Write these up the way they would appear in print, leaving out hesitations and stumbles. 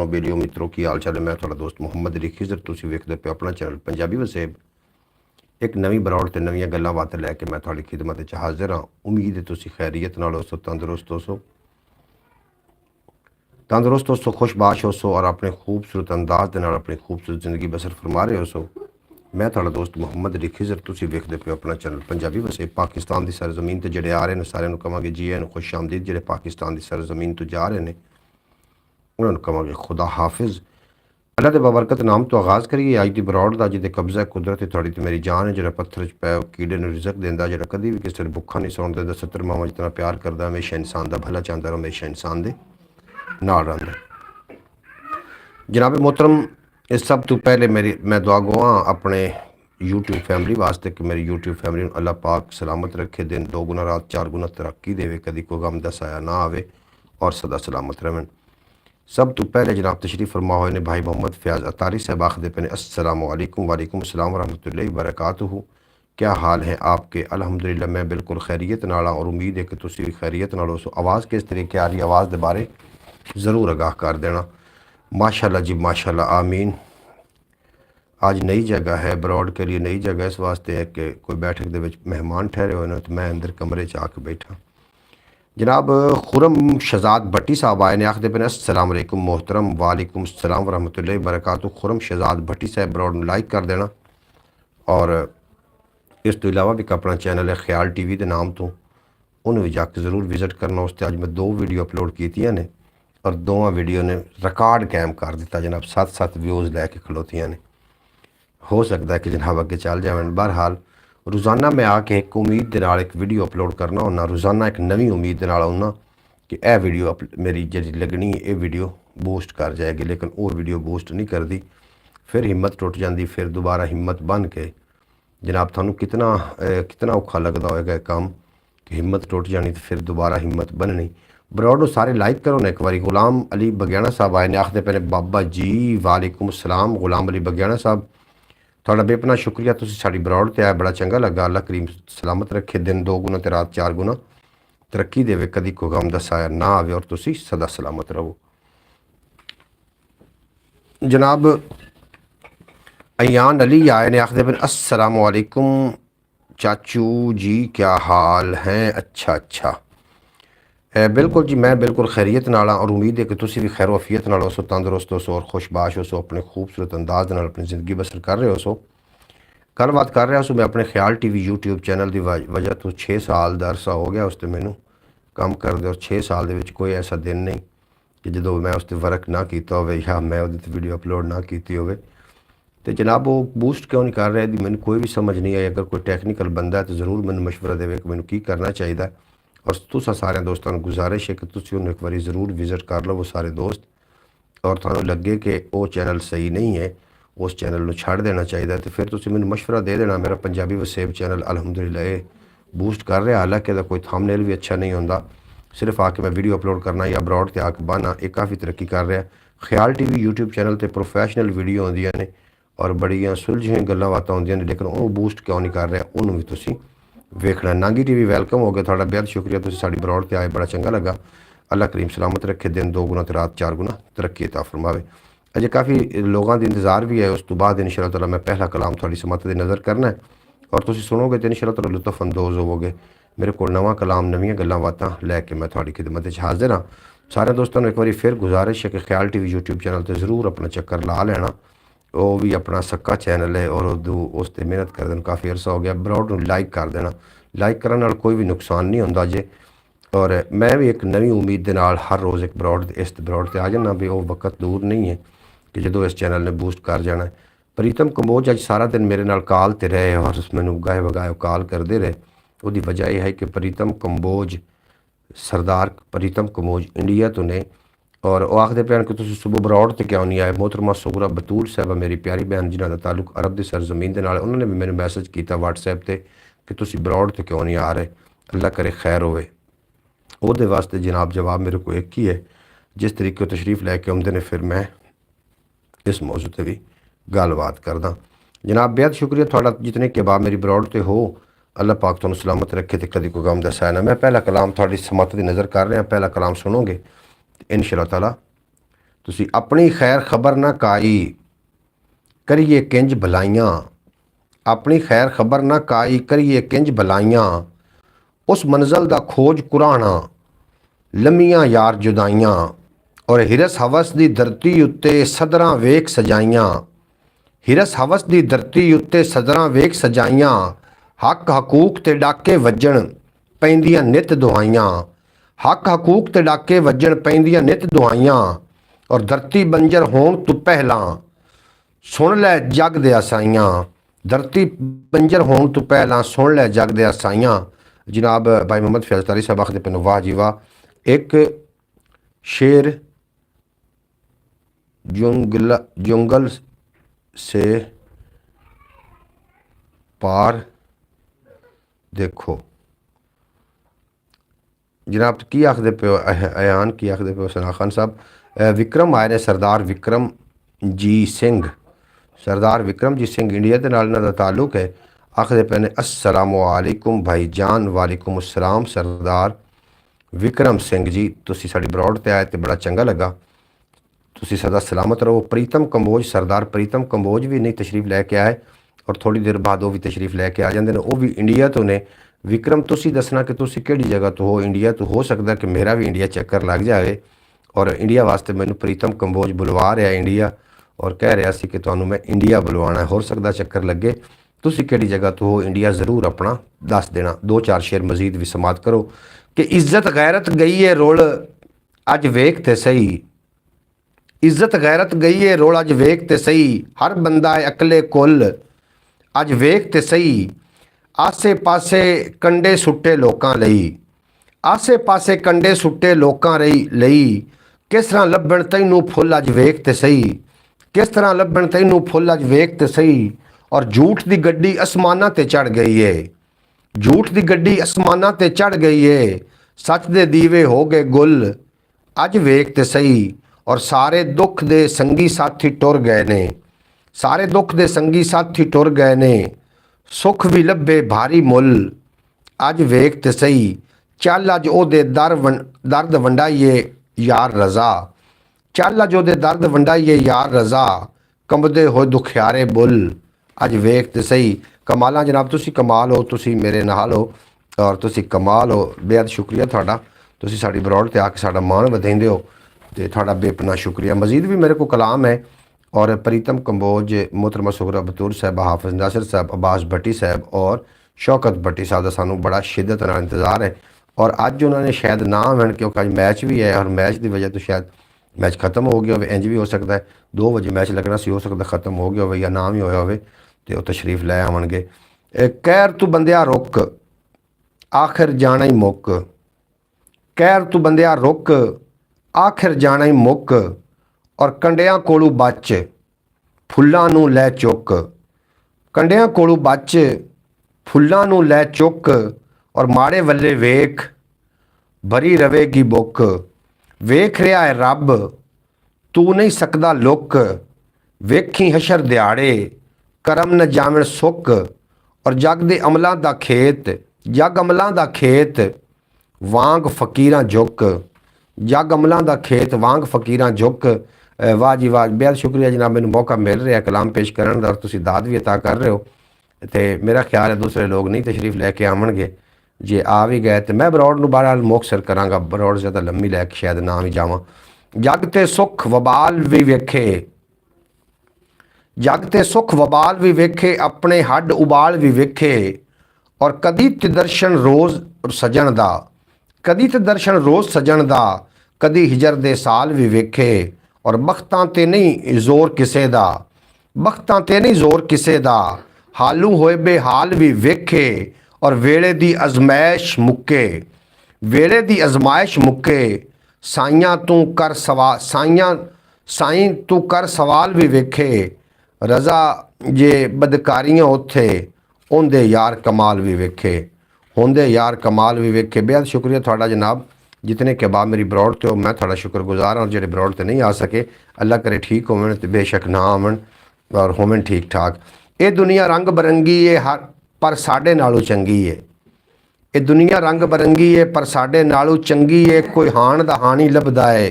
ਦੋਸਤੋ ਬੇਲੀਓ ਮਿੱਤਰੋ ਕੀ ਹਾਲ ਚਾਲ ਹੈ। ਮੈਂ ਤੁਹਾਡਾ ਦੋਸਤ ਮੁਹੰਮਦ ਅਲੀ ਖਿਜ਼ਰ, ਤੁਸੀਂ ਵੇਖਦੇ ਪਏ ਆਪਣਾ ਚੈਨਲ ਪੰਜਾਬੀ ਵਸੇਬ। ਇੱਕ ਨਵੀਂ ਬਰੌੜ ਤੇ ਨਵੀਆਂ ਗੱਲਾਂ ਬਾਤਾਂ ਲੈ ਕੇ ਮੈਂ ਤੁਹਾਡੀ ਖਿਦਮਤ ਵਿੱਚ ਹਾਜ਼ਰ ਹਾਂ। ਉਮੀਦ ਹੈ ਤੁਸੀਂ ਖੈਰੀਅਤ ਨਾਲ ਹੋਸੋ, ਤੰਦਰੁਸਤ ਹੋਸੋ, ਖੁਸ਼ਬਾਸ਼ ਹੋਸੋ ਔਰ ਆਪਣੇ ਖੂਬਸੂਰਤ ਅੰਦਾਜ਼ ਦੇ ਨਾਲ ਆਪਣੀ ਖੂਬਸੂਰਤ ਜ਼ਿੰਦਗੀ ਬਸਰ ਫਰਮਾ ਰਹੇ ਹੋਸੋ। ਮੈਂ ਤੁਹਾਡਾ ਦੋਸਤ ਮੁਹੰਮਦ ਅਲੀ ਖਿਜ਼ਰ, ਤੁਸੀਂ ਵੇਖਦੇ ਪਏ ਆਪਣਾ ਚੈਨਲ ਪੰਜਾਬੀ ਵਸੇਬ। ਪਾਕਿਸਤਾਨ ਦੀ ਸਰਜ਼ਮੀਨ ਤੇ ਜਿਹੜੇ ਆ ਰਹੇ ਨੇ ਸਾਰਿਆਂ ਨੂੰ ਕਹਾਂਗੇ ਜੀ ਆਇਆਂ ਨੂੰ, ਖੁਸ਼ ਆਮਦੀਦ। ਜਿਹੜੇ ਪਾਕਿਸਤਾਨ ਦੀ ਸਰਜ਼ਮੀਨ ਤੋਂ ਜਾ ਰਹੇ ਨੇ ਉਹਨਾਂ ਨੂੰ ਕਹਾਂਗੇ ਖੁਦਾ ਹਾਫਿਜ਼। अल्लाह के बाबरकत नाम तो आगाज़ करिए अज की बरौड़ का, जिसे कब्जा कुदरत थोड़ी तो मेरी जान है। जो पत्थर च पै कीड़े ने रिजक देंदा, जो कभी भी किसी ने भुखा नहीं सौण देंदा, 70 मावां जितना प्यार करता, हमेशा इंसान का भला चाहता, हमेशा इंसान के नाल रहिंदा। जनाब मोहतरम, इस सब तो पहले मैं दुआ गो अपने यूट्यूब फैमिली वास्ते कि मेरी यूट्यूब फैमिली अल्लाह पाक सलामत रखे, दिन 2 गुना रात 4 गुना तरक्की देवे, कभी कोई गम दा साया ना आवे और सदा सलामत रहें। सब तो पहले जनाब तशरीफ़ फरमा हुए ने भाई मोहम्मद फयाज़ अतारी साहब आखदे पे ने अस्सलामु अलैकुम वालेकुम अस्सलाम रहमतुल्लाहि वबरकातुहू। क्या हाल है आपके? अल्हम्दुलिल्लाह मैं बिल्कुल खैरियत नाल और उम्मीद है कि तुसी भी खैरियत नाल हो। आवाज़ किस तरीके आ रही, आवाज़ के बारे ज़रूर आगाह कर देना। माशाल्लाह जी माशाल्लाह, आमीन। आज नई जगह है, बरौड़ के लिए नई जगह इस वास्ते है कि कोई बैठक दे विच मेहमान ठहरे हुए हैं, तो मैं अंदर कमरे च आके बैठा। जनाब खुरम शहजाद भट्टी साहब आए ने, आखते पे अस्सलाम वालेकुम मोहतरम। वालेकुम अस्सलाम वरहमतुल्लाहि वबरकातुहू। खुरम शहजाद भट्टी साहब बरौड़ में लाइक कर देना। और इस तो इलावा भी अपना चैनल है ख्याल टीवी के नाम तो, उन्हें भी जाके ज़रूर विजिट करना। उस अज मैं 2 वीडियो अपलोड की ने और दोवां वीडियो ने रिकॉर्ड कायम कर दिता। जनाब 7-7 व्यूज़ लैके खलोतियाँ ने। हो सकता है कि जनाब अगे चल जाए। बहरहाल रोज़ाना मैं आके एक उम्मीद के नाल एक वीडियो अपलोड करना होना, रोज़ाना एक नवी उम्मीद के नाल आउना कि यह वीडियो मेरी जी लगनी है, ये वीडियो बूस्ट कर जाएगी, लेकिन वो वीडियो बूस्ट नहीं करती। फिर हिम्मत टुट जाती, फिर दोबारा हिम्मत बन के जनाब थानू कितना औखा लगता होगा काम कि हिम्मत टुट जानी तो फिर दोबारा हिम्मत बननी। बरौड़ सारे लाइक करो ना एक बार। गुलाम अली बगियाना साहब आए ने, आखते पे बाबा जी वालेकुम अस्सलाम। गुलाम अली बगियाना साहब थोड़ा बेपना शुक्रिया, तुसी साड़ी बरौड़ ते आए, बड़ा चंगा लगा। अल्लाह करीम सलामत रखे, दिन 2 गुना ते रात 4 गुना तरक्की देवे, कदी कोई गम दा साया ना आवे और तुसी सदा सलामत रहो। जनाब अयान अली आए ने, आखदे पे अस्सलामु अलैकुम चाचू जी, क्या हाल हैं? अच्छा बिल्कुल जी, मैं बिल्कुल खैरियत नाल और उम्मीद है कि तुसी भी खैर वफियत नाल हो, तंदुरुस्त हो और खुशबाश हो, अपने खूबसूरत अंदाज नाल अपनी ज़िंदगी बसर कर रहे हो। कल बात कर रहा मैं अपने ख्याल टीवी यूट्यूब चैनल की वजह तो 6 साल का अरसा हो गया उस पर मैनू काम करते, और 6 साल के कोई ऐसा दिन नहीं कि जो मैं उस पर वर्क ना किया हो या मैं वो वीडियो अपलोड ना की हो। तो जनाब वो बूस्ट क्यों नहीं कर रहा, मैंने कोई भी समझ नहीं आई। अगर कोई टैक्नीकल बंदा है तो ज़रूर मैंने मशवरा देवे कि मैंने की करना चाहिए। और तुसा सारे दोस्तों को गुजारिश है कि तुसी उन्हें एक बार ज़रूर विजिट कर लो वो सारे दोस्त, और थानू लगे कि वो चैनल सही नहीं है, उस चैनल को छड़ देना चाहिए, तो फिर तुसी मैंने मशवरा दे देना। मेरा पंजाबी वसेब चैनल अल्हम्दुलिल्लाह बूस्ट कर रहा, हालांकि कोई थंबनेल भी अच्छा नहीं होता, सिर्फ आके मैं वीडियो अपलोड करना या बरौड़ ते आके बहना, ये काफ़ी तरक्की कर रहा। ख्याल टीवी यूट्यूब चैनल पर प्रोफैशनल वीडियो आउंदियां ने और बड़ियां सुलझियां गल्लां बातां आउंदियां ने, लेकिन वो बूस्ट क्यों नहीं कर रहा, उन्होंने भी तुसी वेखना। नागी टीवी वेलकम हो गया, थोड़ा बेहद शुक्रिया, तुसी साडी बरौड़ ते आए, बड़ा चंगा लगा। अल्लाह करीम सलामत रखे, दिन 2 गुना ते रात 4 गुना तरक्की अता फरमावे। अजे काफ़ी लोगों का इंतज़ार भी है, उस तो बाद इंशाअल्लाह ताला मैं पहला कलाम थोड़ी समत की नज़र करना है और तुसी सुनोगे तो इंशाअल्लाह ताला लुत्फ अंदोज़ होवोगे। मेरे को नवा कलाम नवीं गल्लां बातां लैके मैं थोड़ी खिदमत च हाज़िर हाँ। सारे दोस्तों ने एक बार फिर गुजारिश है कि ख्याल टीवी यूट्यूब चैनल पर ज़रूर अपना चक्कर ला लेना। वो भी अपना सक्का चैनल है और उस पर मेहनत कर देना, काफ़ी अरसा हो गया। बरौड़ लाइक कर देना, लाइक करने नाल कोई भी नुकसान नहीं होंदा जे। और मैं भी एक नवी उम्मीद के नाल हर रोज़ एक बरौड़ इस बरौड़ से आ जाना भी, वो वक्त दूर नहीं है कि जो इस चैनल ने बूस्ट कर जाना है। प्रीतम कंबोज अज सारा दिन मेरे नाल कॉल ते रहे और मैनू गाए वगाए कॉल करते रहे। उसकी वजह यह है कि प्रीतम कंबोज सरदार प्रीतम कंबोज इंडिया तो ने, और वो आखते पे कि तुम सुबह बरौड़ ते क्यों नहीं आए। मोहतरमा सुगरा बतूल साहबा मेरी प्यारी बहन जिन्हों का ताल्लुक अरब की सरजमीन के नाल, उन्होंने भी मैंने मैसेज किया व्हाट्सएप पर कि तुम बरौड़ ते क्यों नहीं आ रहे, अल्लाह करे खैर होवे। वो वास्ते जनाब जवाब मेरे को एक ही है, जिस तरीके तशरीफ़ लैके आउंदे ने फिर मैं इस मौजू पर भी गलबात करदा। जनाब बेहद शुक्रिया थोड़ा जितने के बाद मेरी बरौड़ ते हो, अल्लाह पाक तुहानू सलामत रखे तो कभी कोई गम दा साया ना। मैं पहला कलाम थोड़ी समत की नज़र कर रहा, पहला कलाम सुनोगे इंशाअल्लाह ताला ਤੁਸੀਂ ਆਪਣੀ खैर खबर ना काई करिए किंज भलाइयाँ, अपनी खैर खबर ना काई करिए किंज भलाइयाँ, उस मंजिल दा खोज कुराना लम्मियाँ यार जुदाइयाँ, और हिरस हवस दी धरती उत्ते सदरां वेख सजाइयाँ, हिरस हवस दी धरती उत्ते सदरां वेख सजाइयां, हक हकूक ते डाके वजन पैंदियां नित दुआइयां, हक हकूक ते डाके वजन पैंदियां नित दुआइयां, और धरती बंजर होण तू पहला सुन लै जग दे असाइयां, धरती बंजर होण तू पहला सुन लै जग दे असाइयां। जनाब भाई मोहम्मद फैज़ तारी साहब आखदे पे वाह जी वाह, एक शेर जंगल से पार देखो। जनाब की आखदे पे अयान की आखदे पे सना खान साहब, विक्रम आए ने सरदार विक्रम जी सिंह, सरदार विक्रम जी सिंह इंडिया के नाल इन्हां दा ताल्लुक है। आखदे पे ने अस्सलामु अलैकुम भाई जान, वालेकुम अस्सलाम सरदार विक्रम सिंह जी, तुसी साडी ब्रॉड ते आए ते बड़ा चंगा लगा, तुसी सदा सलामत रहो। प्रीतम कंबोज, सरदार प्रीतम कंबोज भी नहीं तशरीफ लैके आए और थोड़ी देर बाद वो भी तशरीफ लैके आ जाते हैं, वो भी इंडिया तो ने। विक्रम तुसी दसना कि तुसी किहड़ी जगह तो हो इंडिया तो, हो सकता कि मेरा भी इंडिया चक्कर लग जाए, और इंडिया वास्ते मैनू प्रीतम कंबोज बुलवा रहा इंडिया और कह रहा सी कि तुहानू मैं इंडिया बुलवाना है, हो सकता चक्कर लगे। तुसी किहड़ी जगह तो हो इंडिया ज़रूर अपना दस देना। दो चार शेर मजीद भी समात करो कि इज्जत गैरत गई है रोल अज वेख ते सही, इज्जत गैरत गई है रोल अज वेख ते सही, हर बंदा है अकले कुल अज वेख ते सही, आसे पासे कंडे सुट्टे लोकां लई, आसे पासे कंडे सुट्टे लोकां लई, किस तरह लभण तैनू फुल अज वेख ते सही, किस तरह लभण तैनू फुल अज वेख ते सही, और झूठ दी गड्डी आसमानां ते चढ़ गई है, झूठ दी गड्डी आसमानां ते चढ़ गई है, सच दे दीवे हो गए गुल अज वेख ते सही, और सारे दुख दे संगी साथी टुर गए ने, सारे दुख दे संगी साथी टुर गए ने, सुख भी लभे भारी मुल अज वेख ते सही, चल अज ओदे दर्द वंडाइए यार रज़ा, चल अज ओदे दर्द वंडाइए यार रज़ा, कंबदे होए दुखियारे बुल अज वेख ते सही। कमाल जनाब, तुसी कमाल हो, तुसी मेरे नाल हो और तुसी कमाल हो। बेहद शुक्रिया तुहाडा, तुसी साडी ब्रॉड ते आके साडा मान वधाइंदे हो ते तुहाडा बेपना शुक्रिया। मजीद भी मेरे को कलाम है, और प्रीतम कंबोज, मोहतरमा सुगरा बतूर साहब, हाफिज नासिर साहब, अब्बास भट्टी साहब और शौकत भट्टी साहब का सानू बड़ा शिद्दत नाल इंतज़ार है। और अज उन्होंने शायद ना आवन क्योंकि अज मैच भी है, और मैच की वजह तो शायद मैच खत्म हो गया हो, इंज भी हो सकता है 2 बजे मैच लगना सी, हो सकता खत्म हो गया हो या ना भी होया हो, तो वह तशरीफ लै आवणगे। कहर तू बंदिया रुक आखिर जाना ही मुक, कहर तू बंदिया रुक आखिर जाना ही मुक, और कंडियां कोलू बच फुल्लां नू लै चुक, कंडियां कोलू बच फुल्लां नू लै चुक, और माड़े वल्ले वेख भरी रवेगी बुक, वेख रहा है रब तू नहीं सकदा लुक, वेखी हशर दिहाड़े करम न जावण सुक, और जग दे अमलां दा खेत, जग अमलां दा खेत वांग फकीरां झुक, जग अमलां दा खेत वांग फकीरां झुक। वाह जी वाह, बेहद शुक्रिया जनाब, मैनू मौका मिल रहा कलाम पेश करने का और तुसी दाद भी अता कर रहे हो, तो मेरा ख्याल है दूसरे लोग नहीं तशरीफ लैके आवणगे, जे आ भी गए तो मैं बरौड़ नूं बहरहाल मुखसर करांगा, बरौड़ ज़्यादा लम्मी लैके शायद ना भी जावां। जग ते सुख वबाल भी वेखे, जग ते सुख वबाल भी वेखे, अपने हड उबाल भी वेखे, और कदी ते दर्शन रोज़ सजण दा, कदी ते दर्शन रोज़ सजण दा, कदी हिजर दे साल भी वेखे, और बख्तां ते नहीं जोर किसे दा, बख्तां ते नहीं जोर किसे दा, हालू होए बेहाल भी वेखे, और वेले दी अजमाइश मुक्के, वेले दी अजमाइश मुक्के, साइयां तू कर सवाल, साईं तू कर सवाल भी वेखे, रज़ा जे बदकारियां उत्थे होंदे यार कमाल भी वेखे, होंदे यार कमाल भी वेखे। बेहद शुक्रिया थोड़ा जनाब, जितने के बाद मेरी ब्रॉड तो मैं थोड़ा शुक्रगुजार हाँ, और जो ब्रॉड तो नहीं आ सके अल्लाह करे ठीक होवन ते बेशक ना आवन और होवन ठीक ठाक। ये दुनिया रंग बरंगी है हर पर साडे नालों चंगी है, ये दुनिया रंग बरंगी है पर साडे नालों चंगी है, कोई हाण दा हानी लभदा है,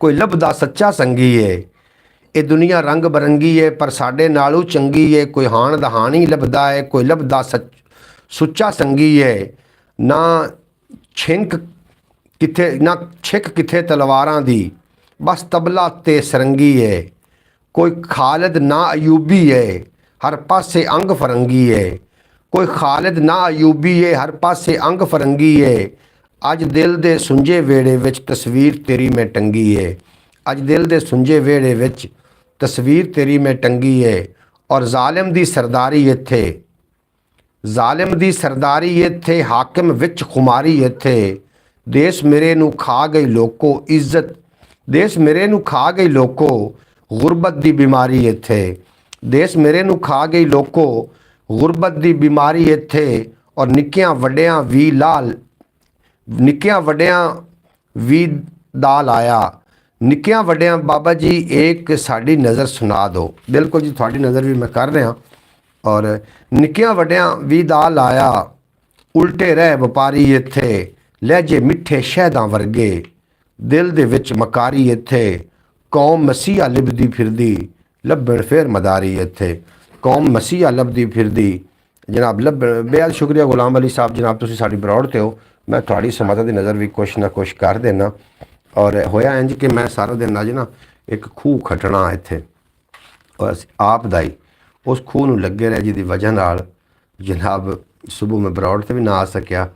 कोई लभदा सच्चा संगी है। ये दुनिया रंग बरंगी है पर साडे नालों चंगी है। कोई हाण दहानी लभदा है, कोई लभदा सुच्चा संगी है। ना छिंक किथे ना छिक किथे तलवारां दी, बस तबला ते सरंगी है। कोई खालिद ना अयूबी है, हर पासे अंग फरंगी है। कोई खालिद ना अयूबी है, हर पासे अंग फरंगी है। अज दिल दे सुंजे वेड़े विच तस्वीर तेरी मैं टंगी है। अज दिल दे सुंजे वेड़े विच तस्वीर तेरी मैं टंगी है। और जालिम दी सरदारी इत्थे, जालिम दी सरदारी इत्थे, हाकिम विच खुमारी इत्थे। देश मेरे नू खा गई लोको इज्जत, देश मेरे नू खा गई लोको गुरबत दी बीमारी इत्थे। देश मेरे नू खा गई लोको गुरबत दी बीमारी इत्थे। और निक्कियां वड्डियां वी लाल, निक्कियां वड्डियां वी दाल आया। निक्कियां वड्डियां बाबा जी एक साड़ी नज़र सुना दो। बिल्कुल जी थोड़ी नज़र भी मैं कर रहा। और निक्कियां वड्डियां वी दाल आया, उल्टे रह वपारी इत्थे। लहजे मिठे शहदां वर्गे, दिल दे विच मकारी इत्थे। कौम मसीहा लिभदी फिरदी, लभण फिर मदारी इत्थे। कौम मसीहा लभदी फिरदी जनाब लभण। बेहद शुक्रिया गुलाम अली साहब जनाब, तुसीं साडी बरौड़ ते हो। मैं थोड़ी समत दी नज़र भी कुछ ना कुछ कर देना। और होया इंज कि मैं सारा दिन अज ना एक खूह खटना इत्थे, और आप दा ही उस खूह नूं लगे रहे, जिहदी वजह नाल जनाब सुबह मैं बरौड़ ते भी ना आ सकिया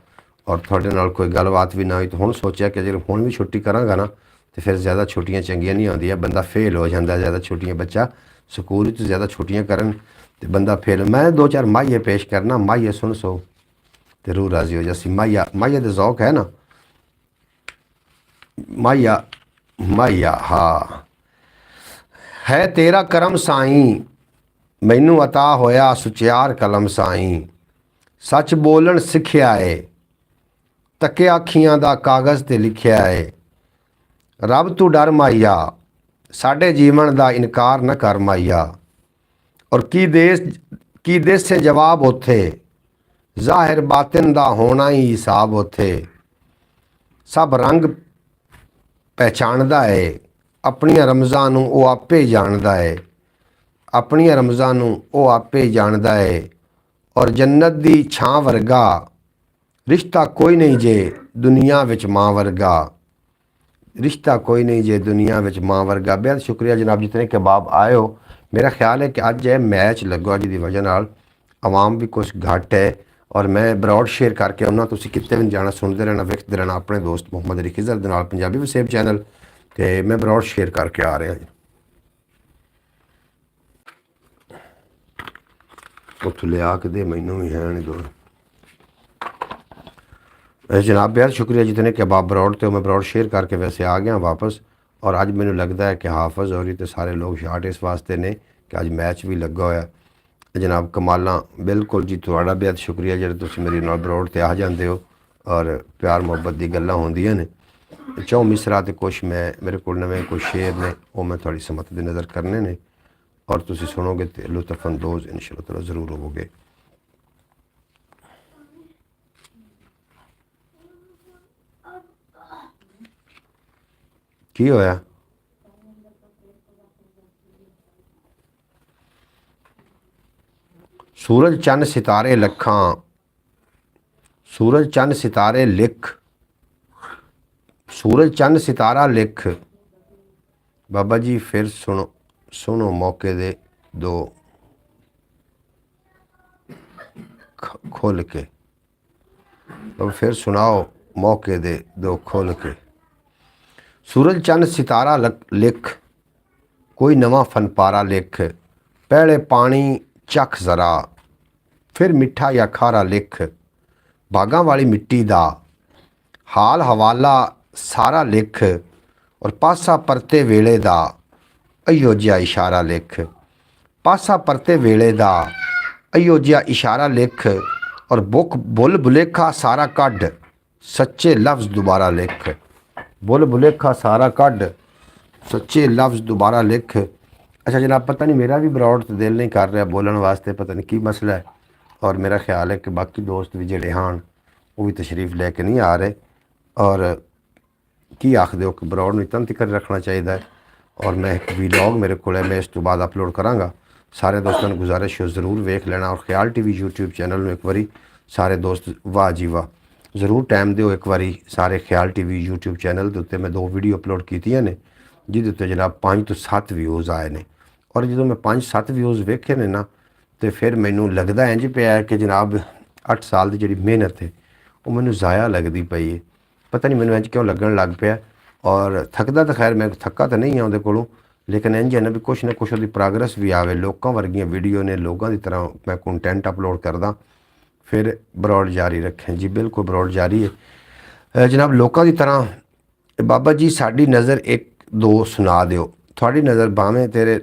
और थोड़े नाल कोई गलबात भी ना हुई। तो हुण सोचा कि जे हुण भी छुट्टी करांगा ना तो फिर ज़्यादा छुट्टियां चंगियां नहीं आउंदियां, बंदा फेल हो जाता। ज़्यादा छुट्टियां बच्चा स्कूल च ज़्यादा छुट्टियां करन तो बंदा फेल। मैं दो चार माहिए पेश करना, माहिए सुन सो तो रूह राजी हो जासी। माहिया माहिया तो जौक है ना, माहिया माहिया हाँ। है तेरा करम साईं, मैनू अता होया सुचियार कलम साईं। सच बोलन सिखिया है, तकिया अखियां दा कागज़ ते लिखिया है। रब तू डर माहिया, साडे जीवन दा इनकार न कर माहिया। और की देश से जवाब उथे, ज़ाहिर बातिन दा होना ही हिसाब उथे। सब रंग पहचानदा है, अपनियां रमज़ां नूं वो आपे ही जानदा है। अपनियां रमज़ां नूं वो आपे ही जानदा है। और जन्नत दी छां वर्गा, रिश्ता कोई नहीं जे दुनिया विच मां वर्गा। रिश्ता कोई नहीं जे दुनिया विच मां वर्गा। बेहद शुक्रिया जनाब जितने कबाब आए हो। मेरा ख्याल है कि अज यह मैच लगो, जिहदी वजह नाल आवाम भी कुछ घट है। और मैं ब्रॉड शेयर करके आउना, तुसीं किते भी नहीं जाना, सुनते रहना, वेखते रहना अपने दोस्त मुहम्मद अली खिज़र दे नाल पंजाबी वसेब चैनल। तो मैं ब्रॉड शेयर करके आ रहा जी। उत्थों लिया के दे, मैनू भी है नहीं दो जनाब। बेहद शुक्रिया जितने कबाब ब्रॉड तो मैं ब्रॉड शेयर करके वैसे आ गया वापस। और अज मैनू लगता है कि हाफज और तो सारे लोग शार्ट इस वास्ते ने कि अज मैच भी लगा होया जनाब। कमाला बिल्कुल जी, थोड़ा बेहद शुक्रिया जो तुम मेरी नाल ब्रॉड ते आ जाते हो और प्यार मुहब्बत की गल्लां होंदियां ने। चौ मिसरा तो कुछ मैं मेरे को नवे कुछ शेर ने वो मैं थोड़ी समत की नज़र करने ने, और तुम सुनोगे तो लुत्फ अंदोज़ इंशाअल्लाह ज़रूर होवोगे। की होया? सूरज चंद सितारे लखां, सूरज चंद सितारे लिख, सूरज चंद सितारा लिख। बाबा जी फिर सुनो, सुनो मौके दे दो खोल के। अब फिर सुनाओ मौके दे दो खोल के। सूरज चंद सितारा लिख, कोई नवा फन पारा लिख। पहले पानी चख ज़रा, फिर मिठा या खारा लिख। बागां वाली मिट्टी दा हाल हवाला सारा लिख। और पासा परते वेले दा अयो जिहा इशारा लिख। पासा परते वेले दा अयो जिहा इशारा लिख। और बुख बुल बुलेखा सारा कढ़, सच्चे लफ्ज़ दोबारा लिख। बुल बुलेखा सारा कढ़, सच्चे लफ्ज़ दोबारा लिख। अच्छा जनाब, पता नहीं मेरा भी ब्रॉड तो दिल नहीं कर रहा बोलने वास्ते, पता नहीं की मसला है। और मेरा ख्याल है कि बाकी दोस्त भी जेड़े हाँ वो भी तशरीफ़ लेके नहीं आ रहे। और की आखदे हो कि बरौड़ नूं तंती कर रखना चाहिए है। और मैं एक वीलॉग मेरे को मैं इस तो बाद अपलोड करांगा। सारे दोस्तों ने गुजारिश हो ज़रूर वेख लेना। और ख्याल टीवी यूट्यूब चैनल में एक बारी सारे दोस्त वाह जी वाह ज़रूर टाइम दिओ एक बारी। सारे ख्याल टीवी यूट्यूब चैनल के उत्ते मैं 2 वीडियो अपलोड कीतियां ने जिहदे उत्ते जनाब 5 तो 7 व्यूज़ आए ने। और जो मैं 5-7 व्यूज़ वेखे ने ना तो फिर मैनू लगता इंज पिया कि जनाब 8 साल की जी मेहनत है वो मैनू ज़ाया लगती पई है। पता नहीं मैनू इंज क्यों लगन लग पिया। और थकदा तो खैर मैं थक्का तो नहीं उहदे कोलों, लेकिन इंज है ना भी कुछ ना कुछ उसकी प्रोग्रेस भी आवे। लोगों वर्गियां वीडियो ने लोगों की तरह मैं कंटेंट अपलोड करदा। फिर बरौड़ जारी रखें जी, बिल्कुल बरौड़ जारी है जनाब लोगों की तरह। बाबा जी साड़ी नज़र एक दो सुना दिओ, थोड़ी नज़र बावें तेरे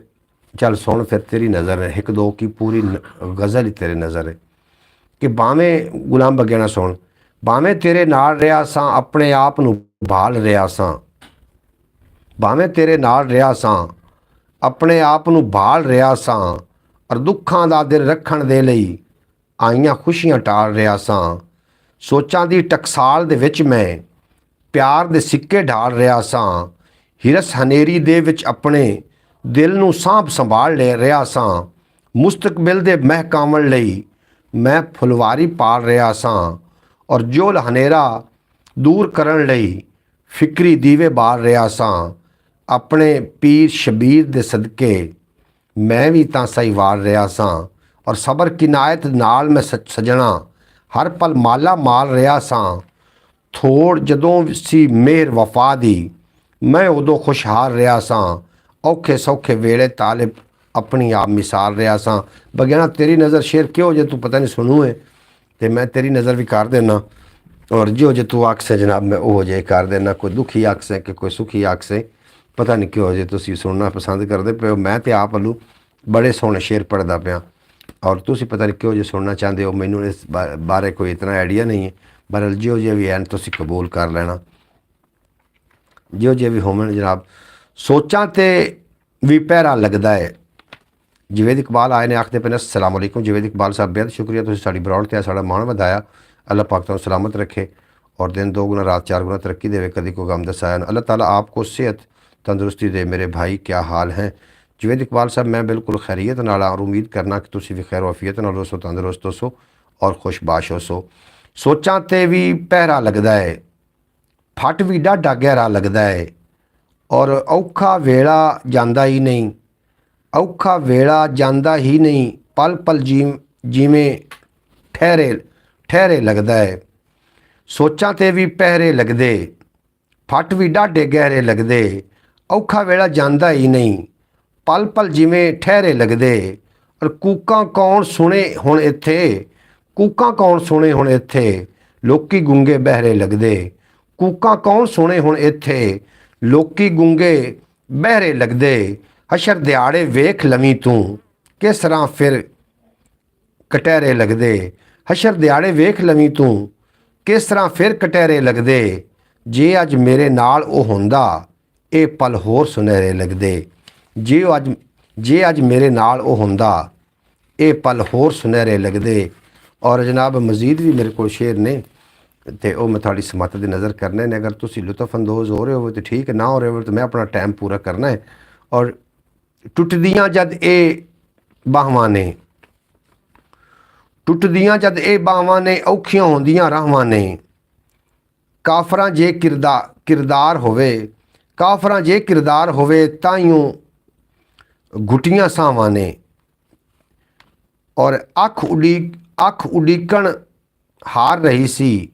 चल सुन फिर तेरी नज़र है एक दो की पूरी गज़ल ही तेरे नज़र है कि बावें गुलाम बग्या सुन। बावें तेरे नाल रहा सां अपने आप नूं भाल रहा सां, बावें तेरे नाल रहा सां अपने आप नूं भाल रहा सां। और दुखां दा दिल रखण दे लई आईयां खुशियां टाल रहा सां। सोचां दी टकसाल दे विच मैं प्यार दे सिक्के ढाल रहा सां। हिरस हनेरी दे विच अपने दिल नूं सांभ संभाल ले रहा सां। मुस्तकबिल दे महकावण लई मैं फुलवारी पाल रहा सां। और जोल हनेरा दूर करन लई फिक्री दीवे बाल रहा सां। अपने पीर शबीर दे सदके मैं भी तां सही वार रहा सां। और सबर किनायत नाल मैं सजना हर पल माला माल रहा सां। थोड़ जदों सी मेहर वफा दी मैं उदों खुशहाल रहा सां। औखे सौखे वेले तालिब अपनी आप मिसाल रहा सां। बगैना तेरी नज़र शेर क्यों जे तू पता नहीं सुनू है तो मैं तेरी नज़र भी कर देना। और जो जे तू आख से जनाब मैं वो जे कर देना। कोई दुखी आख से कि कोई सुखी आख से पता नहीं क्यों जे तुसी सुनना पसंद करते पे हो। मैं तो आप वालू बड़े सोहने शेर पढ़दा पिया और तुसी पता नहीं क्यों जे सुनना चाहते हो। मैनू इस बारे कोई इतना आइडिया नहीं है। बहरहाल जो जे भी हैं तुसी कबूल कर लेना। जो जे भी होवन जनाब सोचां ते भी पहरा लगता है। जवेद इकबाल आए ने आखते पे अस्सलाम वालेकुम। जवेद इकबाल साहब बेहद शुक्रिया तुसीं साडी बरौड़ ते साड़ा मान वधाया। अल्लाह पाक तुहानूं सलामत रखे और दिन 2 गुना रात 4 गुना तरक्की देवे, कभी कोई गम दसाया। अल्लाह ताला आपको सेहत तंदुरुस्ती दे। मेरे भाई क्या हाल हैं? जवेद इकबाल साहब मैं बिल्कुल खैरियत नाल और उम्मीद करना कि तुसीं भी खैर वफियत नाल होसो, तंदुरुस्त होसो और खुशबाश होसो। सोचां ते भी पहरा लगता है, फट भी डाढा गहरा लगता है। और औखा वेला जांदा ही नहीं, औखा वेला जांदा ही नहीं। पल पल जिवें ठहरे ठहरे लगता है। सोचां ते भी पहरे लगदे, फट भी डाढे गहरे लगदे। औखा वेला जांदा ही नहीं, पल पल जिवें ठहरे लगदे। और कूकां कौन सुने हुण इत्थे, कूकां कौन सुने हुण इत्थे। लोकी गूंगे बहरे लगदे, कूकां कौन सुने हुण इत्थे। लोकी गूंगे बहरे लगदे। हशर दिहाड़े वेख लवीं तूं किस तरह फिर कटहरे लगदे। हशर दिहाड़े वेख लवीं तूं किस तरह फिर कटहरे लगदे। जे अज मेरे नाल ओ हुंदा ये पल होर सुनहरे लगदे। जे अज मेरे नाल ओ हुंदा ये पल होर सुनहरे लगदे। और जनाब मजीद भी मेरे को शेर ने तो वह मैं थोड़ी समत की नज़र करने ने। अगर तुम लुत्फ अंदोज़ हो रहे हो तो ठीक है, ना हो रहे हो तो मैं अपना टाइम पूरा करना है। और टुटदियाँ जद ये बाहवां ने, टुटदियाँ जद ये बाहवां ने औखियां होंदियां राहवां ने। काफरां जे किरदार होवे, काफरां जे किरदार होवे ताइयों घुटियां सावां ने। और अख उड़ीकण हार रही सी,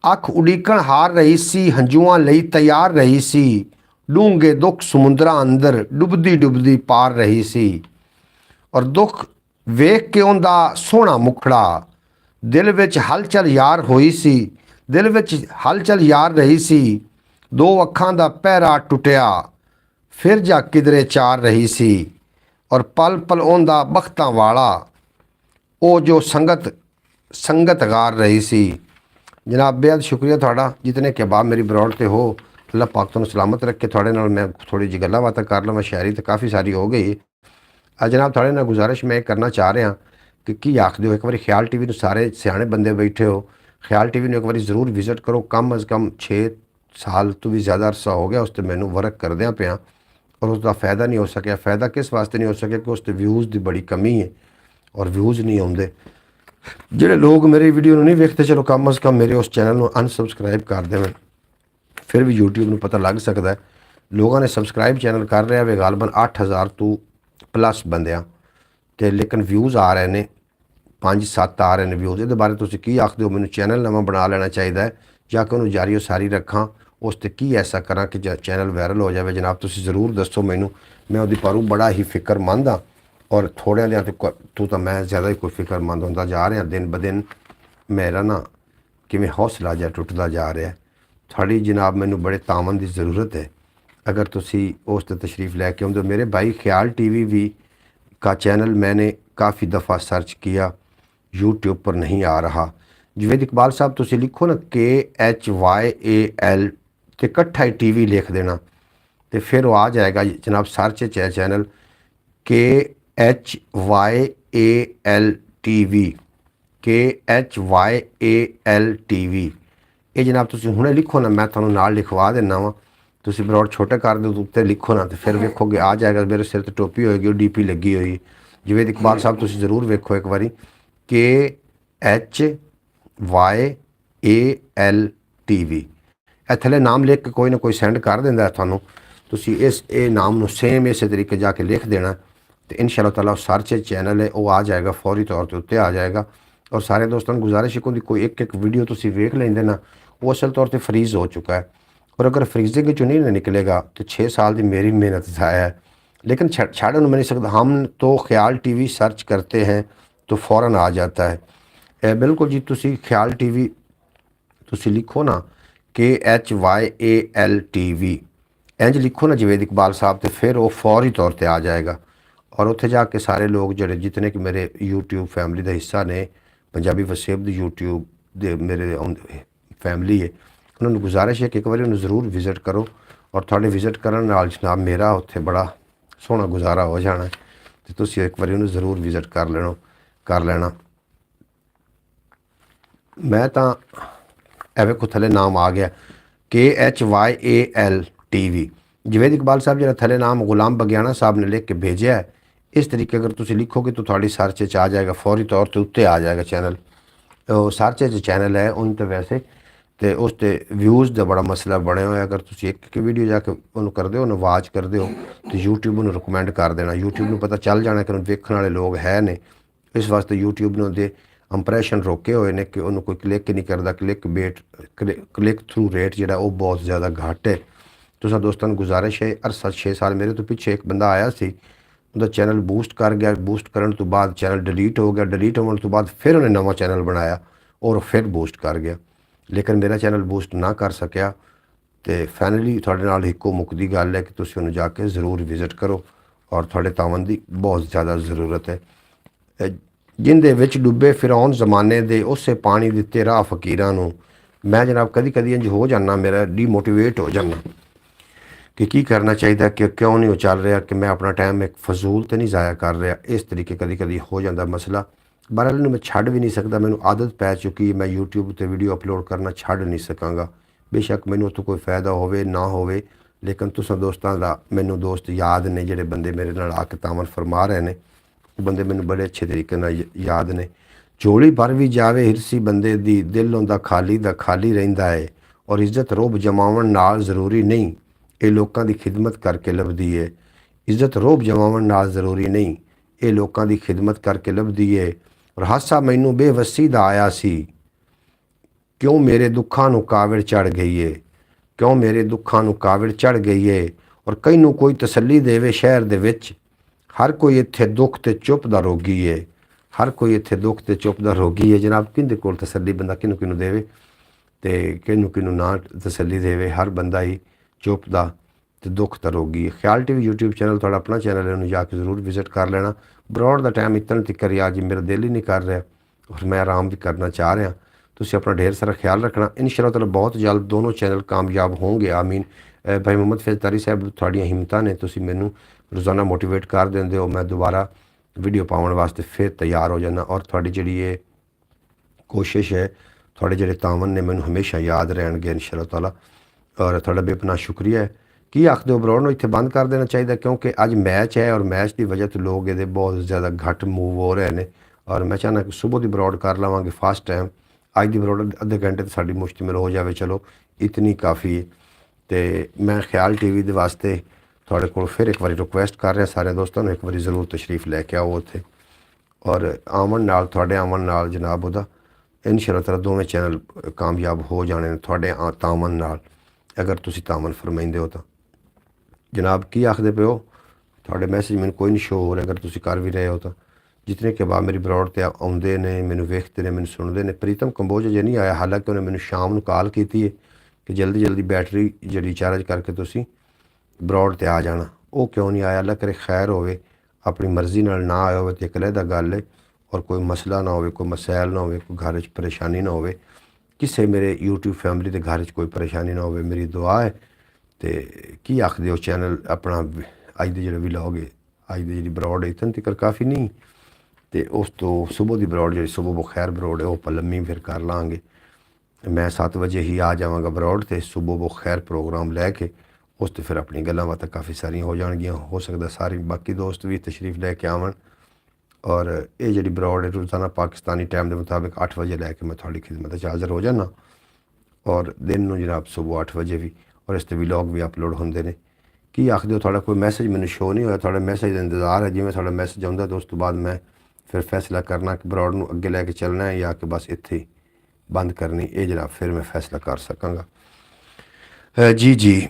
अख उड़ीकण हार रही सी। हंजुआं लई तैयार रही सी। डूंगे दुख समुंदरां अंदर डुबदी डुबदी पार रही सी। और दुख वेख के उंदा सोहना मुखड़ा दिल विच हलचल यार होई सी, दिल विच हलचल यार रही सी। 2 अखां दा पहरा टुटिया फिर जा किधरे चार रही सी। और पल पल उंदा बख्तां वाला ओ जो संगत गार रही सी। जनाब बेहद शुक्रिया थोड़ा जितने के बाद मेरी बरौड़ ते हो। अल्लाह पाक तुहानूं सलामत रखे। थोड़े नाल मैं थोड़ी जी गल्लां बातां कर लवां। शायरी तो काफ़ी सारी हो गई। जनाब थोड़े नाल गुजारिश मैं करना चाह रहा कि की आखदे हो एक बार ख्याल टीवी नूं सारे सियाणे बंदे बैठे हो, ख्याल टीवी नूं एक बार ज़रूर विजिट करो। कम अज़ कम 6 ਸਾਲ ਤੋਂ ਵੀ ਜ਼ਿਆਦਾ ਅਰਸਾ ਹੋ ਗਿਆ ਉਸ 'ਤੇ ਮੈਨੂੰ ਵਰਕ ਕਰਦਿਆਂ ਪਿਆ, ਔਰ ਉਸ ਦਾ ਫਾਇਦਾ ਨਹੀਂ ਹੋ ਸਕਿਆ। ਫਾਇਦਾ ਕਿਸ ਵਾਸਤੇ ਨਹੀਂ ਹੋ ਸਕਿਆ ਕਿ ਉਸ 'ਤੇ ਵਿਊਜ਼ ਦੀ ਬੜੀ ਕਮੀ ਹੈ, ਔਰ ਵਿਊਜ਼ ਨਹੀਂ ਆਉਂਦੇ। ਜਿਹੜੇ ਲੋਕ ਮੇਰੀ ਵੀਡੀਓ ਨੂੰ ਨਹੀਂ ਵੇਖਦੇ, ਚਲੋ ਕਮ ਅਜ਼ ਕਮ ਮੇਰੇ ਉਸ ਚੈਨਲ ਨੂੰ ਅਨਸਬਸਕ੍ਰਾਈਬ ਕਰ ਦੇਣ, ਫਿਰ ਵੀ YouTube ਨੂੰ ਪਤਾ ਲੱਗ ਸਕਦਾ ਹੈ। ਲੋਕਾਂ ਨੇ ਸਬਸਕ੍ਰਾਈਬ ਚੈਨਲ ਕਰ ਰਿਹਾ ਵੇ ਗਾਲਬਨ 8000 ਤੋਂ ਪਲੱਸ ਬੰਦਿਆਂ, ਤੇ ਲੇਕਿਨ ਵਿਊਜ਼ ਆ ਰਹੇ ਨੇ 5-7 ਆ ਰਹੇ ਨੇ ਵਿਊਜ਼। ਇਹਦੇ ਬਾਰੇ ਤੁਸੀਂ ਕੀ ਆਖਦੇ ਹੋ? ਮੈਨੂੰ ਚੈਨਲ ਨਵਾਂ ਬਣਾ ਲੈਣਾ ਚਾਹੀਦਾ ਹੈ ਜਾਂ ਕਿ ਉਹਨੂੰ ਜਾਰੀ ਉਸਾਰੀ ਰੱਖਾਂ? ਉਸ 'ਤੇ ਕੀ ਐਸਾ ਕਰਾਂ ਕਿ ਚੈਨਲ ਵਾਇਰਲ ਹੋ ਜਾਵੇ? ਜਨਾਬ ਤੁਸੀਂ ਜ਼ਰੂਰ ਦੱਸੋ ਮੈਨੂੰ, ਮੈਂ ਉਹਦੀ ਪਾਰੂ ਬੜਾ ਹੀ ਫਿਕਰਮੰਦ ਹਾਂ, ਔਰ ਥੋੜ੍ਹਿਆਂ ਦਿਆਂ ਤੋਂ ਤਾਂ ਮੈਂ ਜ਼ਿਆਦਾ ਹੀ ਕੋਈ ਫਿਕਰਮੰਦ ਹੁੰਦਾ ਜਾ ਰਿਹਾ। ਦਿਨ ਬ ਦਿਨ ਮੇਰਾ ਨਾ ਕਿਵੇਂ ਹੌਸਲਾ ਜਿਹਾ ਟੁੱਟਦਾ ਜਾ ਰਿਹਾ। ਤੁਹਾਡੀ ਜਨਾਬ ਮੈਨੂੰ ਬੜੇ ਤਾਮਨ ਦੀ ਜ਼ਰੂਰਤ ਹੈ। अगर तुसी उस पर तशरीफ़ लेके आते हो। मेरे भाई ख्याल टीवी भी का चैनल मैंने काफ़ी दफ़ा सर्च किया, यूट्यूब पर नहीं आ रहा। जवेद इकबाल साहब तुसी लिखो ना KHYAL ते कट्ठा ही TV लिख देना, तो फिर वो आ जाएगा जनाब। सर्च है channel KHYAL TV, KHYAL TV। ये जनाब तुसी हुणे लिखो ना, मैं तुहानूं नाल लिखवा देना वा। ਤੁਸੀਂ ਬਰੋਡ ਛੋਟੇ ਕਰ ਦਿਓ, ਉੱਤੇ ਲਿਖੋ ਨਾ, ਤੇ ਫਿਰ ਵੇਖੋਗੇ ਆ ਜਾਏਗਾ। ਮੇਰੇ ਸਿਰ ਤੇ ਟੋਪੀ ਹੋਏਗੀ, ਉਹ DP ਲੱਗੀ ਹੋਈ। ਜਵੇਦ ਇਕਬਾਲ ਸਾਹਿਬ ਤੁਸੀਂ ਜ਼ਰੂਰ ਵੇਖੋ ਇੱਕ ਵਾਰੀ, KHYAL TV। ਇਹ ਥੱਲੇ ਨਾਮ ਲਿਖ ਕੇ ਕੋਈ ਨਾ ਕੋਈ ਸੈਂਡ ਕਰ ਦਿੰਦਾ ਤੁਹਾਨੂੰ। ਤੁਸੀਂ ਇਹ ਨਾਮ ਨੂੰ ਸੇਮ ਇਸੇ ਤਰੀਕੇ ਜਾ ਕੇ ਲਿਖ ਦੇਣਾ, ਤੇ ਇਨਸ਼ਾਅੱਲਾ ਤਾਲਾ ਸਰਚ ਚੈਨਲ ਹੈ ਉਹ ਆ ਜਾਏਗਾ, ਫੌਰੀ ਤੌਰ ਤੇ ਉੱਤੇ ਆ ਜਾਏਗਾ। ਔਰ ਸਾਰੇ ਦੋਸਤਾਂ ਨੂੰ ਗੁਜ਼ਾਰਿਸ਼ ਹੈ ਕਿ ਕੋਈ ਇੱਕ ਵੀਡੀਓ ਤੁਸੀਂ ਵੇਖ ਲੈਂਦੇ ਨਾ, ਉਹ ਅਸਲ ਤੌਰ ਤੇ ਫਰੀਜ਼ ਹੋ ਚੁੱਕਾ है। और अगर फ्रीजिंग चो नहीं ना निकलेगा तो 6 साल की मेरी मेहनत ज़ाया है। लेकिन छाड़ नहीं मिल सकता। हम तो ख्याल TV सर्च करते हैं तो फ़ौरन आ जाता है। बिल्कुल जी, तुसी ख्याल TV तुसी लिखो ना KHYAL TV, इंज लिखो ना जवेद इकबाल साहब, तो फिर वो फौरी तौर पर आ जाएगा। और उत्थे जाके सारे लोग जोड़े जितने कि मेरे YouTube फैमिली का हिस्सा ने, पंजाबी वसेब दी YouTube दे मेरे फैमिली है, उन्होंने गुजारिश है कि एक बार उन्हें ज़रूर विजिट करो। और थोड़े विजिट करने नाल जनाब मेरा उत्थे बड़ा सोहना गुजारा हो जाना है, तो तुसीं एक बार उन्हें ज़रूर विजिट कर लेना। मैं तो ਵੇਖੋ थले नाम आ गया KHYAL TV। जवेद इकबाल साहब जो थले नाम गुलाम बगियाना साहब ने लिख के भेजा है, इस तरीके अगर तुम लिखोगे तो थोड़ी सर्च आ जाएगा, फौरी तौर पर उत्ते आ जाएगा चैनल। सर्च चैनल है उन तो वैसे तो उस व्यूज़ का बड़ा मसला बने हुआ। अगर तुम एक वीडियो जाके उन्होंने कर दो, वाच कर दो, तो यूट्यूब उन्होंने रिकमेंड कर देना। यूट्यूब में पता चल जाना कि देखने वाले लोग है ने, इस वास्ते यूट्यूब ने उनके इंप्रैशन रोके हुए ने कि उन्होंने कोई क्लिक नहीं करता। क्लिक थ्रू रेट जो वो बहुत ज़्यादा घट है। तो दोस्तों गुजारिश है, अरसा 6 साल मेरे तो पिछे एक बंदा आया सी, उनका चैनल बूस्ट कर गया, बूस्ट करने तो बाद चैनल डिलीट हो गया, डिलीट होने तो बाद फिर उन्हें नवा चैनल बनाया और फिर बूस्ट कर गया। लेकिन मेरा चैनल बूस्ट ना कर सकिया। तो फाइनली थोड़े नाल इक्को मुक्दी गल है कि तुसीं उन्हें जाके ज़रूर विजिट करो, और थोड़े तावन की बहुत ज़्यादा ज़रूरत है। जिंदे विच डुबे फिरौन जमाने दे उसे पानी दिते राह फकीरां नूं। मैं जनाब कदी कदी इंज हो जाना, मेरा डीमोटिवेट हो जाना कि की करना चाहिए, कि क्यों नहीं चल रहा, कि मैं अपना टाइम एक फजूल तो नहीं ज़ाया कर रहा। इस तरीके कदी कदी हो जाता मसला। बहरहाल मैं छड़ भी नहीं सकता, मैनू आदत पै चुकी है, मैं यूट्यूब पर वीडियो अपलोड करना छड़ नहीं सकांगा। बेशक मैनू तो कोई फ़ायदा होवे ना होवे, लेकिन तुसां दोस्तां दा मैनू दोस्त याद ने, जिहड़े बंदे मेरे नाल आके तामन फरमा रहे ने, बंदे मैनू बड़े अच्छे तरीके नाल याद ने। झोली भर भी जावे हिरसी बंदे दी, दिल हुंदा खाली दा खाली रहिंदा है। और इज्जत रोब जमावण नाल ज़रूरी नहीं, ये लोकां दी खिदमत करके लभदी है। इज्जत रोब जमावण नाल ज़रूरी नहीं, ये लोकां दी खिदमत करके लभदी है। और हासा मैनू बेवसी दा आया सी, क्यों मेरे दुखां नूं काविड़ चढ़ गई है, क्यों मेरे दुखां नूं काविड़ चढ़ गई है। और कईनू कोई तसल्ली देवे शहर दे विच, हर कोई इत्थे दुख ते चुप दा रोगी है, हर कोई इत्थे दुख ते चुप दा रोगी है। जनाब किंदे कोल तसल्ली बंदा किनू किनू देवे ते किनू किनू ना तसल्ली देवे। हर बंदा ही चुप दा ते दुख दा रोगी है। ख्याल TV यूट्यूब चैनल थोड़ा अपना चैनल है, उन्हें जाके ज़रूर विजिट कर लेना। ब्रॉड का टाइम इतना तिकर यार जी मेरा दिल ही नहीं कर रहा, और मैं आराम भी करना चाह रहा। तुसीं अपना ढेर सारा ख्याल रखना। इंशाअल्लाह ताला बहुत जल्द दोनों चैनल कामयाब होंगे, आमीन। भाई मोहम्मद फैज़ तारी साहब थोड़ियां हिम्मतां ने, तुसीं मैनू रोज़ाना मोटिवेट कर देंदे हो, मैं दोबारा वीडियो पाउण वास्ते फिर तैयार हो जाना। और थोड़ी जिहड़ी ये कोशिश है, थोड़े जिहड़े तावन ने मैनू हमेशा याद रहणगे इंशाअल्लाह ताला। ਔਰ ਤੁਹਾਡਾ ਬੇਪਨਾਹ ਸ਼ੁਕਰੀਆ ਹੈ। ਕੀ ਆਖਦੇ ਹੋ ਬਰੋਡ ਨੂੰ ਇੱਥੇ ਬੰਦ ਕਰ ਦੇਣਾ ਚਾਹੀਦਾ, ਕਿਉਂਕਿ ਅੱਜ ਮੈਚ ਹੈ ਔਰ ਮੈਚ ਦੀ ਵਜ੍ਹਾ ਤੋਂ ਲੋਕ ਇਹਦੇ ਬਹੁਤ ਜ਼ਿਆਦਾ ਘੱਟ ਮੂਵ ਹੋ ਰਹੇ ਨੇ। ਔਰ ਮੈਂ ਚਾਹੁੰਦਾ ਕਿ ਸਵੇਰ ਦੀ ਬਰੋਡ ਕਰ ਲਵਾਂਗੇ ਫਾਸਟ ਟਾਈਮ। ਅੱਜ ਦੀ ਬਰੋਡ ਅੱਧੇ ਘੰਟੇ ਤੋਂ ਸਾਡੀ ਮੁਸ਼ਤਮਲ ਹੋ ਜਾਵੇ, ਚਲੋ ਇਤਨੀ ਕਾਫੀ ਹੈ। ਤੇ ਮੈਂ ਖਿਆਲ ਟੀਵੀ ਦੇ ਵਾਸਤੇ ਤੁਹਾਡੇ ਕੋਲ ਫਿਰ ਇੱਕ ਵਾਰੀ ਰਿਕੁਐਸਟ ਕਰ ਰਿਹਾ ਸਾਰੇ ਦੋਸਤਾਂ ਨੂੰ, ਇੱਕ ਵਾਰੀ ਜ਼ਰੂਰ ਤਸ਼ਰੀਫ ਲੈ ਕੇ ਆਓ ਉੱਥੇ। ਔਰ ਆਮਨ ਨਾਲ, ਤੁਹਾਡੇ ਆਮਨ ਨਾਲ ਜਨਾਬ ਉਹਦਾ ਇਨਸ਼ਾਅੱਲਾ ਤਾਲਾ ਦੋਵੇਂ ਚੈਨਲ ਕਾਮਯਾਬ ਹੋ ਜਾਣੇ ਨੇ ਤੁਹਾਡੇ ਤਾਮਨ ਨਾਲ, ਅਗਰ ਤੁਸੀਂ ਤਾਮਨ ਫਰਮਾਈਂਦੇ ਹੋ ਤਾਂ। ਜਨਾਬ ਕੀ ਆਖਦੇ ਪਏ ਹੋ? ਤੁਹਾਡੇ ਮੈਸੇਜ ਮੈਨੂੰ ਕੋਈ ਨਹੀਂ ਸ਼ੋ ਹੋ ਰਿਹਾ, ਅਗਰ ਤੁਸੀਂ ਕਰ ਵੀ ਰਹੇ ਹੋ ਤਾਂ। ਜਿਤਨੇ ਕਿ ਬਾਅਦ ਮੇਰੀ ਬਰੋਡ 'ਤੇ ਆਉਂਦੇ ਨੇ, ਮੈਨੂੰ ਵੇਖਦੇ ਨੇ, ਮੈਨੂੰ ਸੁਣਦੇ ਨੇ। ਪ੍ਰੀਤਮ ਕੰਬੋਜ ਅਜੇ ਨਹੀਂ ਆਇਆ, ਹਾਲਾਂਕਿ ਉਹਨੇ ਮੈਨੂੰ ਸ਼ਾਮ ਨੂੰ ਕਾਲ ਕੀਤੀ ਹੈ ਕਿ ਜਲਦੀ ਜਲਦੀ ਬੈਟਰੀ ਜਿਹੜੀ ਚਾਰਜ ਕਰਕੇ ਤੁਸੀਂ ਬਰੋਡ 'ਤੇ ਆ ਜਾਣਾ। ਉਹ ਕਿਉਂ ਨਹੀਂ ਆਇਆ? ਅੱਲਾ ਕਰੇ ਖੈਰ ਹੋਵੇ, ਆਪਣੀ ਮਰਜ਼ੀ ਨਾਲ ਨਾ ਆਇਆ ਹੋਵੇ ਤਾਂ ਇੱਕ ਅਲੱਗ ਗੱਲ ਹੈ। ਔਰ ਕੋਈ ਮਸਲਾ ਨਾ ਹੋਵੇ, ਕੋਈ ਮਸੈਲ ਨਾ ਹੋਵੇ, ਕੋਈ ਘਰ 'ਚ ਪਰੇਸ਼ਾਨੀ ਨਾ ਹੋਵੇ, ਕਿਸੇ ਮੇਰੇ YouTube ਫੈਮਿਲੀ ਦੇ ਘਰ 'ਚ ਕੋਈ ਪਰੇਸ਼ਾਨੀ ਨਾ ਹੋਵੇ, ਮੇਰੀ ਦੁਆ ਹੈ। ਤੇ ਕੀ ਆਖਦੇ ਹੋ ਚੈਨਲ ਆਪਣਾ ਅੱਜ ਦੇ ਜਿਹੜੇ ਵਲੌਗ ਹੈ, ਅੱਜ ਦੀ ਜਿਹੜੀ ਬਰੋਡ ਹੈ ਇਤਨ ਤੱਕ ਕਾਫੀ ਨਹੀਂ, ਤੇ ਉਸ ਤੋਂ ਸਵੇਰ ਦੀ ਬਰੋਡ ਜਿਹੜੀ ਸਵੇਰ ਬਖੈਰ ਬਰੋਡ ਹੈ ਉਹ ਆਪਾਂ ਲੰਮੀ ਫਿਰ ਕਰ ਲਾਂਗੇ। ਮੈਂ 7 ਵਜੇ ਹੀ ਆ ਜਾਵਾਂਗਾ ਬਰੋਡ ਤੇ ਸਵੇਰ ਬਖੈਰ ਪ੍ਰੋਗਰਾਮ ਲੈ ਕੇ, ਉਸ ਤੇ ਫਿਰ ਆਪਣੀ ਗੱਲਾਂ ਬਾਤਾਂ ਕਾਫੀ ਸਾਰੀਆਂ ਹੋ ਜਾਣਗੀਆਂ। ਹੋ ਸਕਦਾ ਸਾਰੇ ਬਾਕੀ ਦੋਸਤ ਵੀ ਤਸ਼ਰੀਫ ਲੈ ਕੇ ਆਵਣ। ਔਰ ਇਹ ਜਿਹੜੀ ਬਰੋਡ ਹੈ ਰੋਜ਼ਾਨਾ ਪਾਕਿਸਤਾਨੀ ਟਾਈਮ ਦੇ ਮੁਤਾਬਿਕ 8 ਵਜੇ ਲੈ ਕੇ ਮੈਂ ਤੁਹਾਡੀ ਖਿਦਮਤ 'ਚ ਹਾਜ਼ਰ ਹੋ ਜਾਣਾ। ਔਰ ਦਿਨ ਨੂੰ ਜਨਾਬ ਸਵੇਰ 8 ਵਜੇ ਵੀ, ਔਰ ਇਸ 'ਤੇ ਵਲੌਗ ਵੀ ਅਪਲੋਡ ਹੁੰਦੇ ਨੇ। ਕੀ ਆਖਦੇ ਹੋ? ਤੁਹਾਡਾ ਕੋਈ ਮੈਸੇਜ ਮੈਨੂੰ ਸ਼ੋ ਨਹੀਂ ਹੋਇਆ, ਤੁਹਾਡਾ ਮੈਸੇਜ ਦਾ ਇੰਤਜ਼ਾਰ ਹੈ। ਜਿਵੇਂ ਤੁਹਾਡਾ ਮੈਸੇਜ ਆਉਂਦਾ ਤਾਂ ਉਸ ਤੋਂ ਬਾਅਦ ਮੈਂ ਫਿਰ ਫੈਸਲਾ ਕਰਨਾ ਕਿ ਬਰੋਡ ਨੂੰ ਅੱਗੇ ਲੈ ਕੇ ਚੱਲਣਾ ਹੈ ਜਾਂ ਕਿ ਬਸ ਇੱਥੇ ਹੀ ਬੰਦ ਕਰਨੀ। ਇਹ ਜਨਾਬ ਫਿਰ ਮੈਂ ਫੈਸਲਾ ਕਰ ਸਕਾਂਗਾ। ਜੀ ਜੀ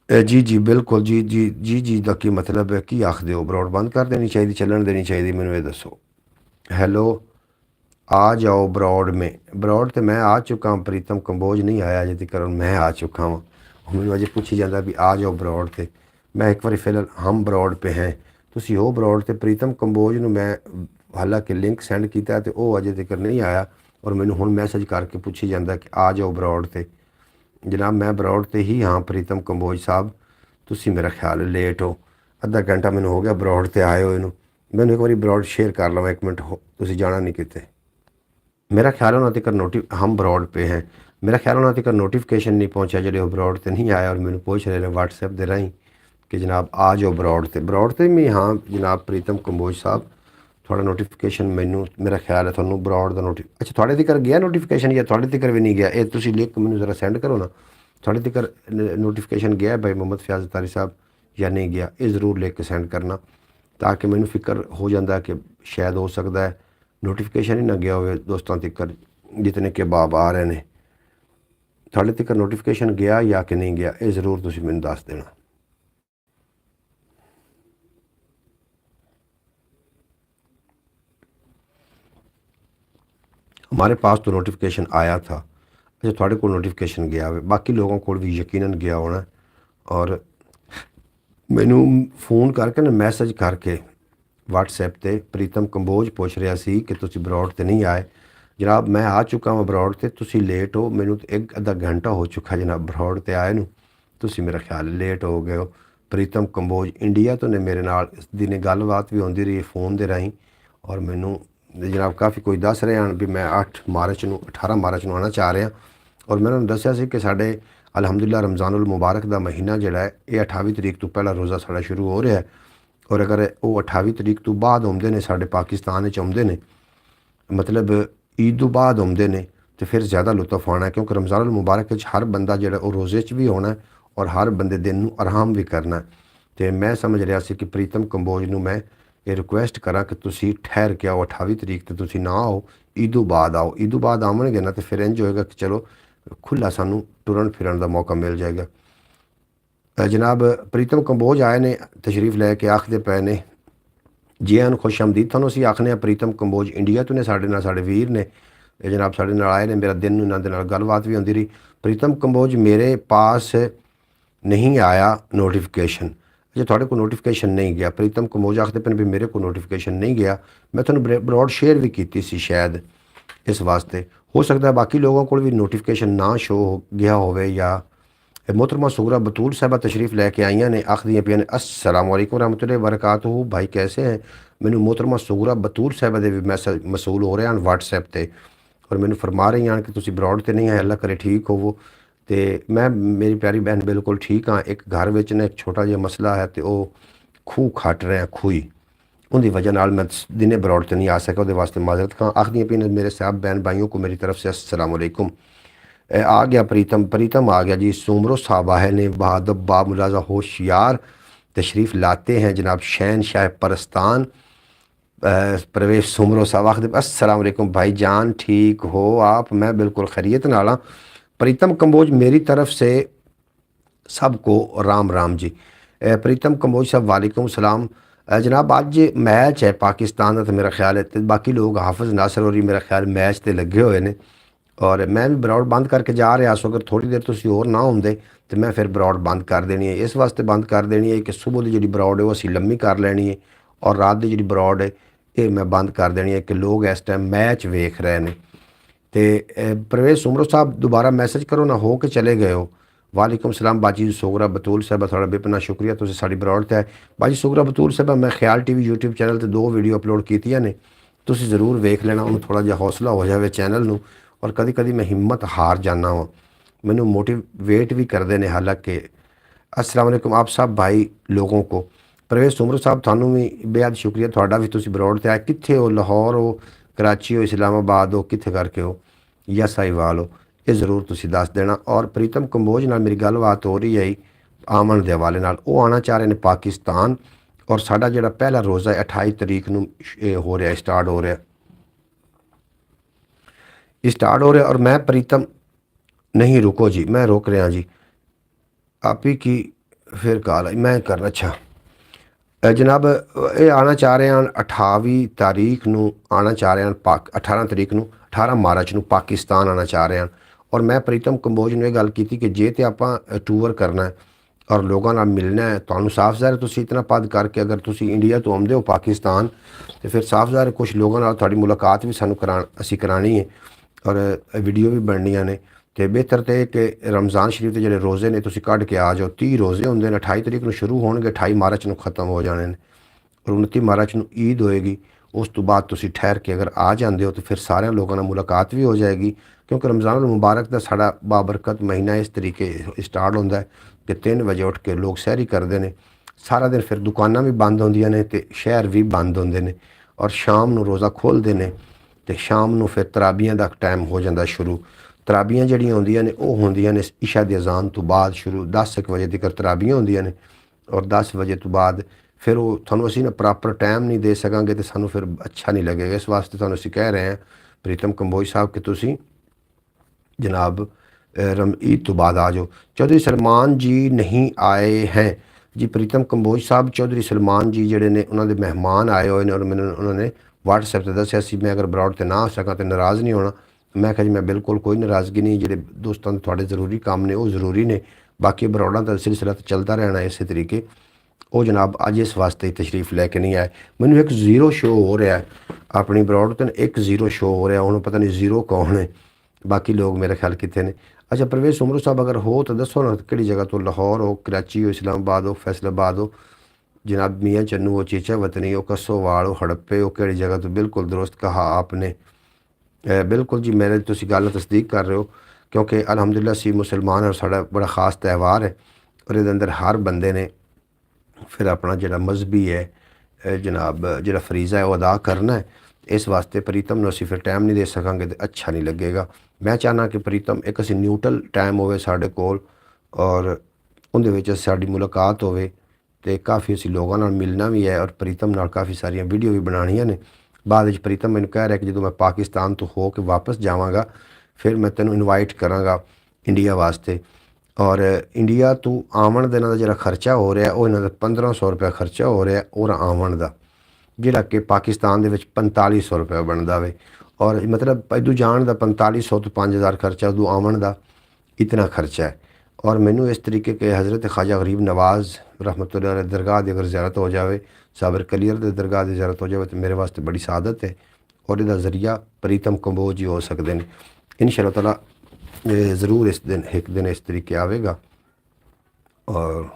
ਜੀ ਜੀ ਬਿਲਕੁਲ ਜੀ ਜੀ ਜੀ ਜੀ ਦਾ ਕੀ ਮਤਲਬ ਹੈ? ਕੀ ਆਖਦੇ ਹੋ? ਬਰੋਡ ਬੰਦ ਕਰ ਦੇਣੀ ਚਾਹੀਦੀ, ਚੱਲਣ ਦੇਣੀ ਚਾਹੀਦੀ? ਮੈਨੂੰ ਇਹ ਦੱਸੋ। ਹੈਲੋ, ਆ ਜਾਓ ਬਰੋਡ में। ਬਰੋਡ ਤੇ ਮੈਂ ਆ ਚੁੱਕਾ ਹਾਂ, ਪ੍ਰੀਤਮ ਕੰਬੋਜ ਨਹੀਂ ਆਇਆ ਅਜੇ ਤੱਕ, ਮੈਂ ਆ ਚੁੱਕਾ ਹਾਂ। ਮੈਨੂੰ ਅਜੇ ਪੁੱਛੀ ਜਾਂਦਾ ਵੀ ਆ ਜਾਓ ਬਰੋਡ ਤੇ। ਮੈਂ ਇੱਕ ਵਾਰੀ ਫਿਲਹਾਲ ਹਮ ਬਰੋਡ पे हैं, ਤੁਸੀਂ ਹੋ ਬਰੋਡ ਤੇ। ਪ੍ਰੀਤਮ ਕੰਬੋਜ ਨੂੰ ਮੈਂ ਹਾਲਾਂਕਿ ਲਿੰਕ ਸੈਂਡ ਕੀਤਾ ਤੇ ਉਹ ਅਜੇ ਤੱਕ ਨਹੀਂ ਆਇਆ, ਔਰ ਮੈਨੂੰ ਹੁਣ ਮੈਸੇਜ ਕਰਕੇ ਪੁੱਛੀ ਜਾਂਦਾ ਕਿ ਆ ਜਾਓ ਬਰੋਡ ਤੇ। ਜਨਾਬ ਮੈਂ ਬਰੋਡ ਤੇ ਹੀ ਹਾਂ ਪ੍ਰੀਤਮ ਕੰਬੋਜ ਸਾਹਿਬ, ਤੁਸੀਂ ਮੇਰਾ ਖਿਆਲ ਲੇਟ ਹੋ। ਅੱਧਾ ਘੰਟਾ ਮੈਨੂੰ ਹੋ ਗਿਆ ਬਰੋਡ ਤੇ ਆਏ ਹੋਏ ਨੂੰ। ਮੈਨੂੰ ਇੱਕ ਵਾਰੀ ਬਰੋਡ ਸ਼ੇਅਰ ਕਰ ਲਵਾਂ, 1 ਮਿੰਟ ਤੁਸੀਂ ਜਾਣਾ ਨਹੀਂ ਕਿਤੇ। मेरा ख्याल उन्होंने तक हम ब्रॉड पे हैं, मेरा ख्याल उन्होंने तक नोटिफिकेशन नहीं पहुंचा जो ब्रॉड ते नहीं आया। और मैंने पूछ रहे हैं व्हाट्सएप दे राही कि जनाब आ जाओ ब्रॉड ते मैं हाँ जनाब प्रीतम कंबोज साहब थोड़ा नोटिफिकेशन मैनू मेरा ख्याल है थोड़ा ब्रॉड का अच्छा थोड़े तक गया नोटिफिकेशन या थोड़े तक भी नहीं गया? ये तुम लिंक मैनू जरा सेंड करो ना, थोड़े तक नोटिफिकेशन गया भाई मोहम्मद फयाज तारी साहब या नहीं गया? ये ज़रूर लिंक सेंड करना ताकि मैनू फिक्र हो जाता कि शायद हो सकता है नोटिफिकेशन ही ना गया हो दोस्तों तक जितने के बाब आ रहे हैं। थोड़े तक नोटिफिकेशन गया या कि नहीं गया, ये ज़रूर तुम मैनू दस देना। हमारे पास तो नोटिफिकेशन आया था, अच्छा थोड़े को नोटिफिकेशन गया हो, बाकी लोगों को भी यकीनन गया होना। और मैनू फोन करके ना मैसेज करके व्हाट्सएप ते प्रीतम कंबोज पूछ रहा सी कि तुसी बरौड़ ते नहीं आए। जनाब मैं आ चुका हाँ बरौड़ ते, तुसी लेट हो। मैनू तो एक अद्धा घंटा हो चुका जनाब बरौड़ ते आए नू, तुसी मेरा ख्याल लेट हो गए हो। प्रीतम कंबोज इंडिया तो ने मेरे नाल इस दिन गलबात भी होंदी रही फ़ोन दे राहीं। और मैनू जनाब काफ़ी कोई दस रहे हैं भी मैं 8 मार्च ਨੂੰ 18 मार्च ਨੂੰ आना चाह रहा। और मैं उन्होंने दसिया सी कि साढ़े अलहमदुलिल्लाह रमज़ानुल मुबारक का महीना जोड़ा है ये 28 तरीक तो पहला रोज़ा साढ़ा शुरू हो रहा है। और अगर वो 28 तरीक तो बाद आते हैं साढ़े पाकिस्तान आते हैं, मतलब ईद तो बाद आते हैं, तो फिर ज़्यादा लुत्फ आना है क्योंकि रमज़ानुल मुबारक हर बंदा जो रोज़े च भी होना है और हर बंदे दिन में आराम भी करना है। तो मैं समझ रहा सी कि प्रीतम कंबोज में मैं ये रिक्वेस्ट करा कि तुसी ठहर के आओ 28 तरीक तो तुसी ना आओ, ईदों बाद आओ। ईदों बाद आवेंगे ना तो फिर इंज होएगा कि चलो खुला सानू टुरन फिरन का मौका मिल जाएगा। जनाब प्रीतम कंबोज आए ने तशरीफ लैके आखते पे ने जी आन खुश आमदीद थानू असीं आखने प्रीतम कंबोज इंडिया तो ने साढ़े वीर ने जनाब साढ़े नाल आए ने। मेरा दिन इन्हों के गलबात भी होंदी रही। प्रीतम कंबोज मेरे पास नहीं आया नोटिफिकेशन, अच्छा थोड़े को नोटिफिकेशन नहीं गया। प्रीतम कंबोज आखते पे भी मेरे को नोटिफिकेशन नहीं गया। मैं थोड़ा ब्रॉड शेयर भी की सी शायद इस वास्ते हो सकता है बाकी लोगों को भी नोटिफिकेशन ना शो हो गया होवे। या मोहतरमा सुगरा बतूल साहबा तशरीफ़ लैके आईया ने आखदियाँ पिया ने अस्सलाम वालेकुम रहमतुल्लाहि व बरकातुहू, भाई कैसे हैं? मैनू मोहतरमा सुगरा बतूल साहबा दे भी मैसेज मसूल हो रहे हैं व्हाट्सएप ते और मैनू फरमा रही हैं कि तुसी ब्रॉड ते नहीं है, अल्लाह करे ठीक होवो। तो मैं मेरी प्यारी बहन बिल्कुल ठीक हाँ। एक घर में ना एक छोटा जिहा मसला है तो वो खूह खट रहे हैं खूही उनकी वजह नाल मैं दिने बरौड़ तो नहीं आ सका। वो वास्ते माजरत खां आखिरी भी मेरे साहब बहन भाइयों को मेरी तरफ से अस्सलाम वालेकुम। आ गया प्रीतम, प्रीतम आ गया जी। सुमरो साहब आए ने बहादुर बाब मुलाजा होशियार तशरीफ़ लाते हैं जनाब शहन शाह परस्तान प्रवेश सुमरो साहब आखिर अस्सलाम वालेकुम भाई जान ठीक हो आप? मैं बिल्कुल खैरियत नाल हाँ। प्रीतम कंबोज मेरी तरफ से सबको राम राम जी। प्रीतम कंबोज साहब वालेकुम सलाम। जनाब अज मैच है पाकिस्तान का तो मेरा ख्याल है तो बाकी लोग हाफिज़ नासर होरी मेरा ख्याल मैच तो लगे हुए हैं और मैं भी बरौड़ बंद करके जा रहा सो अगर थोड़ी देर तुम होर ना होंगे तो मैं फिर बरौड़ बंद कर देनी है। इस वास्ते बंद कर देनी है कि सुबह की जी बरौड़ है वो असी लम्मी कर लैनी है और रात की जी बरौड़ है ये मैं बंद कर देनी है कि लोग इस टाइम मैच वेख रहे हैं। तो परवेज सुमरो साहब दोबारा मैसेज करो ना हो के चले गए हो। वालेकुम सलाम बाजी सोगरा बतूल साहब थोड़ा बेपना शुक्रिया तुझे साड़ी बरौड़ है बाजी सोगरा बतूल साहब। मैं ख्याल टीवी यूट्यूब चैनल पर 2 वीडियो अपलोड की ने तुम जरूर वेख लेना उन्होंने थोड़ा जहा हौसला हो जाए चैनल में। और कभी कभी मैं हिम्मत हार जाना वा मैनू मोटिवेट भी करते हैं। हालांकि अस्सलाम वालेकुम आप सब भाई लोगों को। परवेज सुमरो साहब थानू भी बेहद शुक्रिया थोड़ा भी तुम बरौड़ ते आए कित्थे हो लाहौर हो कराची हो इस्लामाबाद हो कित्थे करके हो या साहिवाल हो ये ज़रूर तुम दस देना। और प्रीतम कंबोज नाल मेरी गलबात हो रही है आमन के हवाले नाल वो आना चाह रहे हैं पाकिस्तान और साडा जिहड़ा पहला रोज़ा है 28 तरीक नूं हो रहा स्टार्ट हो रहा और मैं प्रीतम नहीं रुको जी मैं रोक रहा जी आप ही की फिर कॉल आई मैं करना। अच्छा जनाब ये आना चाह रहे हैं 28 तारीख नूं आना चाह रहे हैं 18 तरीक नूं 18 मार्च नूं पाकिस्तान आना चाह रहे हैं। और मैं प्रीतम कंबोज ने गल की कि जे तो आप टूर करना है और लोगों नाल मिलना है तो साफ ज़ाहिर तुम इतना पद करके अगर तुम इंडिया तो आते हो पाकिस्तान तो फिर साफ ज़ाहिर कुछ लोगों नाल थोड़ी मुलाकात भी सानू असी करानी है और वीडियो भी बननियां ने। तो बेहतर तो कि रमज़ान शरीफ के जोड़े रोज़े ने तुम कढ़ के आ जाओ 30 रोज़े होंगे 28 तरीक को शुरू होंगे 28 मार्च को ख़त्म हो जाने और 29 मार्च को ईद होएगी। उस तो बाद तुम ठहर के अगर आ जाते हो तो फिर सारे लोगों ਨਾਲ मुलाकात भी हो जाएगी क्योंकि रमज़ान मुबारक का साड़ा बाबरकत महीना इस तरीके स्टार्ट होता है कि 3 बजे उठ के लोग सहरी करते हैं सारा दिन फिर दुकाना भी बंद होंदियां ने तो शहर भी बंद होंगे ने और शाम को रोज़ा खोलते हैं तो शाम को फिर तराबियां का टाइम हो जाता शुरू। तराबियां जड़ियाँ होंदियां ने वो होंदियां ने इशा दी अजान तो बाद शुरू 10 बजे तक तराबियां होंदियां ने और 10 बजे तो बाद फिर वो थानू असी ना प्रॉपर टाइम नहीं दे सकांगे तो सानू फिर अच्छा नहीं लगेगा। इस वास्ते थानू असी कह रहे हैं प्रीतम कंबोज साहब कि तुसी जनाब ईद तो बाद आ जाओ। चौधरी सलमान जी नहीं आए हैं जी। प्रीतम कंबोज साहब चौधरी सलमान जी जोड़े ने उन्होंने मेहमान आए हुए हैं और मैंने उन्होंने व्हाट्सएप पर दसिया सी मैं अगर बरौड़ ते ना आ सका तो नाराज़ नहीं होना। मैं कहा जी मैं बिल्कुल कोई नाराज़गी नहीं जो दोस्तों थोड़े ज़रूरी काम ने वो ज़रूरी ने बाकी बरौड़ा का सिलसिला तो चलता रहना इस तरीके वो जनाब अज इस वास्ते तशरीफ़ लैके नहीं आए। मैनू एक ज़ीरो शो हो रहा है अपनी बरौड़ तो एक ज़ीरो शो हो रहा है उन्होंने पता नहीं ज़ीरो कौन है बाकी लोग मेरे ख्याल कितने ने। अच्छा परवेज सुमरो साहब अगर हो तो दसो ना कि जगह तो लाहौर हो कराची हो इस्लामाबाद हो फैसलाबाद हो जनाब मियाँ चन्नू हो चेचा वतनी हो कसोवाल हो हड़प्पे हो कि जगह तो बिल्कुल दुरुस्त कहा आपने। बिल्कुल जी मेरे तुम गल तस्दीक कर रहे हो क्योंकि अलहमदुलिल्लाह सी मुसलमान और साड़ा बड़ा ख़ास त्यौहार है और ये अंदर हर बंदे ने फिर अपना जो मजहबी है जनाब जो फरीज़ा है वह अदा करना है। इस वास्ते प्रीतम ने असी फिर टाइम नहीं दे सकांगे तो अच्छा नहीं लगेगा। मैं चाहना कि प्रीतम एक असी न्यूट्रल टाइम होवे साढ़े कोल और उनके साड़ी मुलाकात होवे तो काफ़ी असी लोगों नाल मिलना भी है और प्रीतम नाल काफ़ी सारिया वीडियो भी बनानियां ने। बाद में प्रीतम मैंने कह रहा है कि जो मैं पाकिस्तान तो हो के वापस जावांगा फिर मैं तेन इनवाइट कराँगा इंडिया वास्ते। और इंडिया तो आवन का इन्हों का जो खर्चा हो रहा वो इन्हों 1500 रुपया खर्चा हो रहा और आवन का जोड़ा कि पाकिस्तान के 4500 रुपया बनता वे और मतलब इदू जान का 4500 तो 5000 खर्चा उदू आवन का इतना खर्चा है। और मैनू इस तरीके के हज़रत ख्वाजा गरीब नवाज़ रहमतुल्लाह अलैह दरगाह की अगर ज़ियारत हो जाए साबर कलियर के दरगाह की ज़ियारत हो जाए तो मेरे वास्ते बड़ी सादत है और इसका जरिया प्रीतम कंबोज ही हो सकते हैं। इंशाअल्लाह ताला ज़रूर इस दिन एक दिन इस तरीके आवेगा और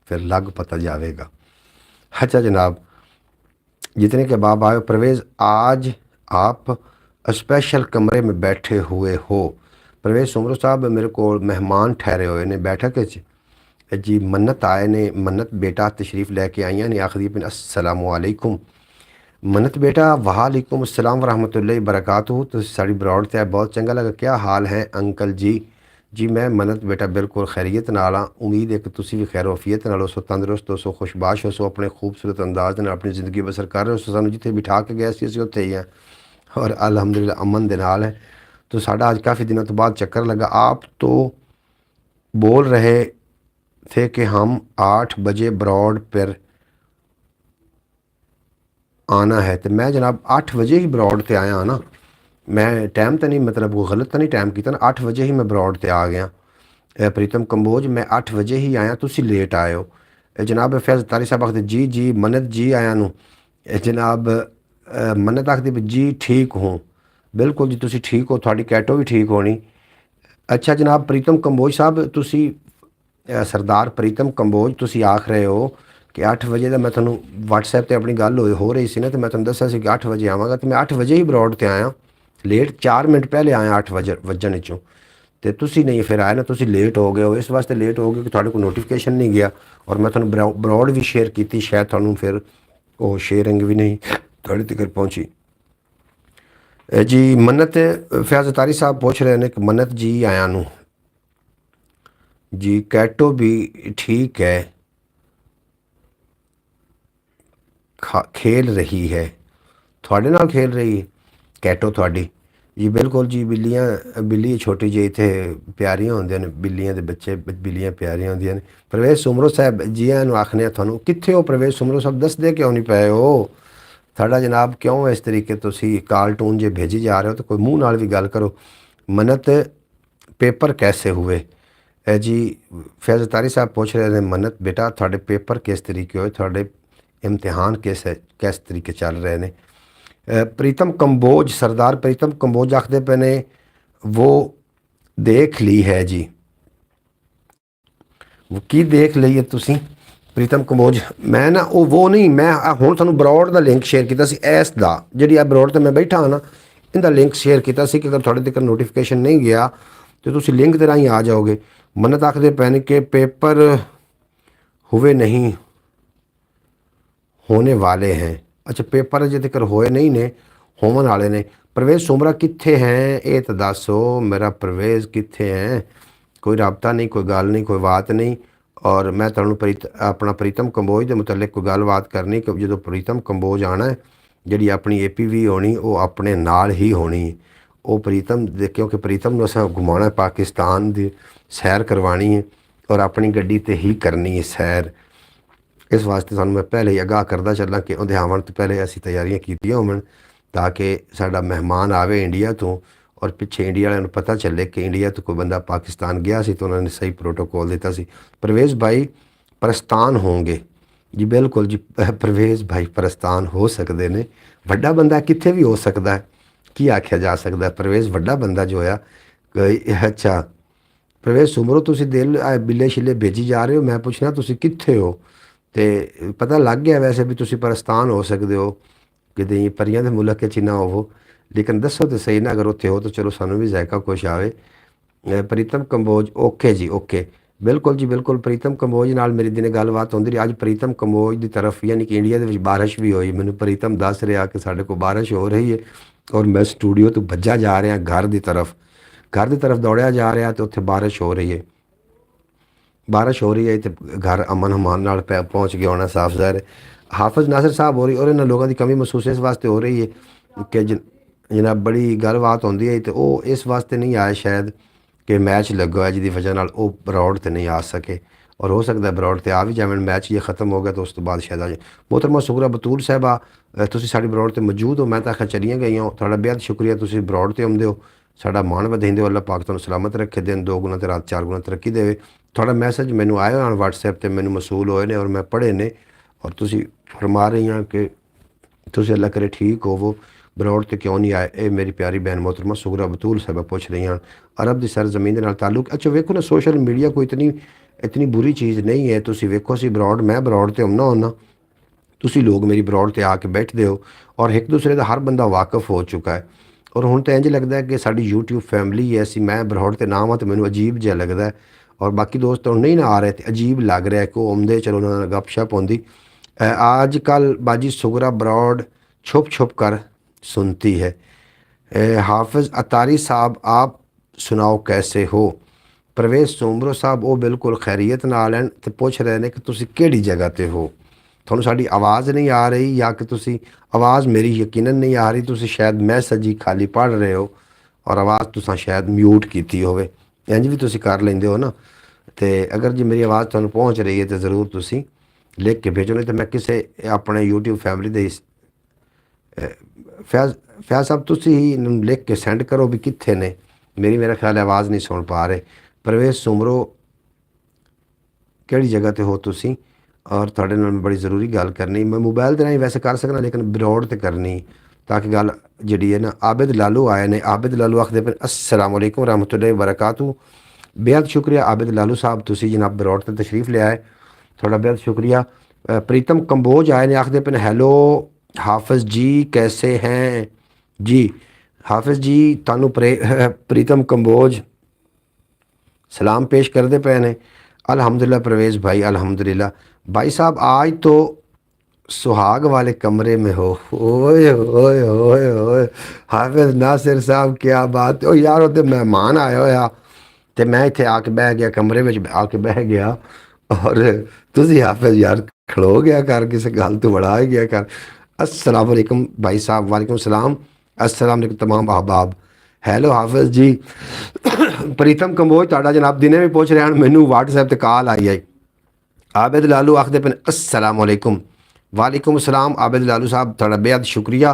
फिर लग पता जाएगा। अच्छा जनाब जितने के बाब आए परवेज़ आज आप स्पेशल कमरे में बैठे हुए हो परवेज़ सुमरो साहब मेरे को मेहमान ठहरे हुए ने बैठक जी। मन्नत आए ने, मन्नत बेटा तशरीफ़ लैके आईयां ने, आखदी पिन अस्सलामु अलैकुम। मन्नत बेटा वालेकुम अस्सलाम वरहमतुल्लाहि बरकातहू। तो साड़ी ब्रॉड ते बहुत चंगा लगा। क्या हाल है अंकल जी? जी मैं मन्नत बेटा बिल्कुल खैरियत नाल हाँ। उम्मीद है कि तुसी भी खैर वफीयत नाल हो, तंदुरुस्त हो, खुशबाश हो, अपने खूबसूरत अंदाज नाल अपनी ज़िंदगी बसर कर रहे हो। सानू जिथे बिठा के गए सी उत्थे ही हैं और अल्हम्दुलिल्लाह अमन दे नाल है। तो साडा आज काफ़ी दिनों तो बाद चक्कर लगा। आप तो बोल रहे थे कि हम 8 बजे ब्रॉड पर आना है, तो मैं जनाब 8 बजे ही ब्रॉड ते आया ना। मैं टाइम तो नहीं मतलब वो गलत तो नहीं टाइम किया ना, 8 बजे ही मैं ब्रॉड ते आ गया। प्रीतम कंबोज मैं 8 वजे ही आया, तुसी लेट आए हो। जनाब फैज़ तारी साहब आखते जी जी मन्नत जी आया नू। जनाब मन्नत आखदी भी जी ठीक हूँ। बिल्कुल जी तुसी ठीक हो, थोड़ी कैटो भी ठीक होनी। अच्छा जनाब प्रीतम कंबोज साहब तुसी सरदार प्रीतम कंबोज तुसी आख रहे हो कि 8 वजे का मैं थोनू व्हाट्सएप पर अपनी गल हो रही सी ना, तो मैं तुम दसा कि 8 वजे आवागा, तो मैं 8 वजे ही ब्रॉड ते आया। लेट 4 मिनट पहले आया 8 वजन चों। तो तुसी नहीं फिर आए ना, तुसी लेट हो गए हो। इस वास्ते लेट हो गए कि थोड़े को नोटिफिकेशन नहीं गया और मैं थोड़ा ब्रॉड भी शेयर की, शायद थोनू फिर वो शेयरिंग भी नहीं थोड़ी तक पहुँची। जी मन्नत फैज़ तारी साहब पूछ रहे हैं कि मन्नत जी आया नू जी कैटो भी ठीक है, खेल रही है थोड़े नाल खेल रही है कैटो थोड़ी। जी बिल्कुल जी बिल्ली छोटी जी इतने प्यारियां होंदियां ने, बिल्लियां दे बच्चे बिल्लियां प्यारियां होंदियां ने। परवेज़ सुमरो साहब जी आखने थानू कित्थे हो? परवेज़ सुमरो साहब दसदे क्यों नहीं पे हो? साडा जनाब क्यों इस तरीके तुसी कार्टून जे भेजी जा रहे हो, तो कोई मुँह नाल भी गल करो। मन्नत पेपर कैसे हुए? जी फैज़ तारी साहब पूछ रहे हैं मन्नत बेटा थोड़े पेपर किस तरीके होए, थोड़े इम्तिहान किस तरीके चल रहे हैं? प्रीतम कंबोज सरदार प्रीतम कंबोज आखते पे ने वो देख ली है जी। वो की देख ली है तुसी प्रीतम कंबोज? मैं ना वो नहीं, मैं हुण तुहानूं ब्रॉड का लिंक शेयर किया इस दा जी ब्रॉड ते मैं बैठा हाँ ना, इनका लिंक शेयर किया कि अगर थोड़े तक नोटिफिकेशन नहीं गया तो तुसी लिंक के राही आ जाओगे। मन्नत आखते पैन के पेपर हुए नहीं होने वाले हैं। अच्छा पेपर अजे तक होए नहीं ने, होवन वाले ने। परवेज़ सुमरा कित्थे हैं ये तो दसो मेरा परवेज़ कित्थे हैं? कोई रबता नहीं, कोई गल नहीं, कोई बात नहीं। और मैं तुहानूं अपना प्रीतम कंबोज के मुतलक कोई गलबात करनी कि जो प्रीतम कंबोज आना है जी अपनी APV होनी वो अपने नाल ही होनी। वो प्रीतम क्योंकि प्रीतम नूं असां घुमाना पाकिस्तान की सैर करवानी है और अपनी गड्डी ते ही करनी है सैर। इस वास्ते सानूं मैं पहले ही आगाह करदा चलना कि उहदे आवन तो पहले असीं तैयारियां कीतियां होवन ताकि साडा मेहमान आवे इंडिया तो और पिछे इंडिया वालों पता चले कि इंडिया तो कोई बंदा पाकिस्तान गया सी तो उन्होंने सही प्रोटोकॉल दिता सी। परवेज़ भाई प्रस्थान होंगे जी? बिल्कुल जी परवेज़ भाई प्रस्थान हो सकते ने। वड्डा बंदा कित्थे भी हो सकता है, की आख्या जा सकता है। परवेज़ वड्डा बंदा जो होया अच्छा परवेज़ सुमरो तुसी दिल बिल्ले शिले भेजी जा रहे हो, मैं पुछना तुसी कित्थे हो? तो पता लग गया वैसे भी तुसी प्रस्थान हो सकते हो कि परियां दे मुल्क च ना हो, लेकिन दसो तो सही ना अगर उत्थे हो तो चलो सानू भी जायका कुछ आवे। प्रीतम कंबोज ओके जी ओके बिल्कुल जी बिल्कुल। प्रीतम कंबोज नाल मेरी दिने गलबात होंदी रही। अज प्रीतम कंबोज की तरफ यानी कि इंडिया के बारिश भी हुई, मैनू प्रीतम दस रहा कि साढ़े को बारिश हो रही है और मैं स्टूडियो तो भज्जा जा रहा घर की तरफ दौड़िया जा रहा तो उत्थे बारिश हो रही है। बारिश हो रही है तो घर अमन हमान नाल पहुँच गया होना साफ ज़ाहिर है। हाफिज़ नासिर साहब हो रही और इन्होंने लोगों की कमी महसूस इस वास्ते हो रही है कि जनाब बड़ी गलबात होंदी है तो वो इस वास्ते नहीं आए शायद कि मैच लग्गा है जिसकी वजह नाल वो ब्रॉड ते नहीं आ सके और हो सकता है ब्रॉड ते आ भी जाए मैच ये ख़त्म हो गया तो उस तो बाद शायद आ जाए। मोहतरमा सुगरा बतूल साहबा तुसी साडी ब्रॉड ते मौजूद हो, मैं तो आखिर चलियां गई हो, थोड़ा बेहद शुक्रिया तुसी ब्रॉड ते आउंदे हो, साडा मान वधाइंदे हो। अल्लाह पाक तुहानूं सलामत रखे, दिन 2 गुना ते रात 4 गुना तरक्की देवे। थोड़ा मैसेज मैनू आए हो व्हाट्सएप ते मैनू मसूल होए ने और मैं पढ़े ने और तुसी फरमा रही हैं कि तुसी अल्लाह करे ठीक होवो, ब्रॉड ते क्यों नहीं आए? ये मेरी प्यारी बहन मोहतरमा सुगरा बतूल साहबा पूछ रही हैं। अरब की सरजमीन के नाल ताल्लुक अच्छा वेखो ना, सोशल मीडिया कोई इतनी बुरी चीज़ नहीं है। तुसी वेखो असी ब्रॉड मैं ब्रॉड ते आउना होना, तुसी लोग मेरी ब्रॉड ते आके बैठते हो और एक दूसरे का हर बंदा वाकफ हो चुका है ਔਰ ਹੁਣ ਤਾਂ ਇੰਝ ਲੱਗਦਾ ਕਿ ਸਾਡੀ YouTube ਫੈਮਿਲੀ ਹੈ, ਅਸੀਂ ਮੈਂ ਬਰੌਡ ਤੇ ਨਾਮ ਆ ਤੇ ਮੈਨੂੰ ਅਜੀਬ ਜਿਹਾ ਲੱਗਦਾ ਔਰ ਬਾਕੀ ਦੋਸਤ ਹੁਣ ਨਹੀਂ ਨਾ ਆ ਰਹੇ ਤੇ ਅਜੀਬ ਲੱਗ ਰਿਹਾ ਕਿ ਉਹ ਆਉਂਦੇ ਚਲੋ ਉਹਨਾਂ ਨਾਲ ਗੱਪਸ਼ਪ ਹੁੰਦੀ। आज कल बाजी सुगरा ब्रॉड छुप छुप कर सुनती है। हाफिज़ अतारी साहब आप सुनाओ कैसे हो। परवेज़ सुमरो साहब वो बिल्कुल खैरियत नाल हैं ते पुछ रहे ने कि तुसी केड़ी जगह ते हो, तुहानू साडी आवाज़ नहीं आ रही या कि तुसी आवाज़ मेरी यकीनन नहीं आ रही, तुसी शायद मैसेज ही खाली पढ़ रहे हो और आवाज़ तुसां शायद म्यूट कीती होवे, इंज भी तुसी कर लेंदे हो ना। तो अगर जी मेरी आवाज़ तुहानू पहुँच रही है तो ज़रूर तुसी लिख के भेजो, नहीं तो मैं किसी अपने यूट्यूब फैमिली दे फैज़ साहब तुसी ही लिख के सेंड करो भी कित्थे ने, मेरा ख्याल आवाज़ नहीं सुन पा रहे। परवेज़ सुमरो किहड़ी जगह ते हो तुसी और तुहाडे नाल बड़ी ज़रूरी गल करनी, मैं मोबाइल ते नहीं वैसे कर सकना लेकिन ब्रॉड ते करनी ताकि गल जिहड़ी है ना। आबिद लालू आए ने, आबिद लालू आखदे पे अस्सलाम वालेकुम रहमतुल्लाहि व बरकातहू। बेहद शुक्रिया आबिद लालू साहब, तुसी जनाब ब्रॉड ते तशरीफ़ ले आए, थोड़ा बेहद शुक्रिया। प्रीतम कंबोज आए ने, आखदे पे हेलो हाफिज़ जी कैसे हैं जी। हाफिज़ जी तानू प्रीतम कंबोज सलाम पेश करते पे ने। अल्हम्दुलिल्लाह परवेज़ भाई अल्हम्दुलिल्लाह। भाई साहब आज तो सुहाग वाले कमरे में हो। ओए ओए ओए ओए हाफिज़ नासिर साहब क्या बात है यार, वो मेहमान आया होया तो मैं इत्थे आके बह गया, कमरे में आके बह गया और तुसी हाफिज़ यार खड़ो गया कर, किसी गल तो बड़ा ही गया कर। अस्सलाम वालेकुम भाई साहब। वालेकुम सलाम। अस्सलाम वालेकुम तमाम अहबाब। हैलो हाफिज़ जी। प्रीतम कंबोज तुहाडा जनाब दिने भी पुछ रहे हैं, मैनू व्हाट्सएप ते कॉल आई है। आबिद लालू आखदे पे अस्सलाम वालेकुम। वालेकुम सलाम आबिद लालू साहब, तुहाडा बेहद शुक्रिया,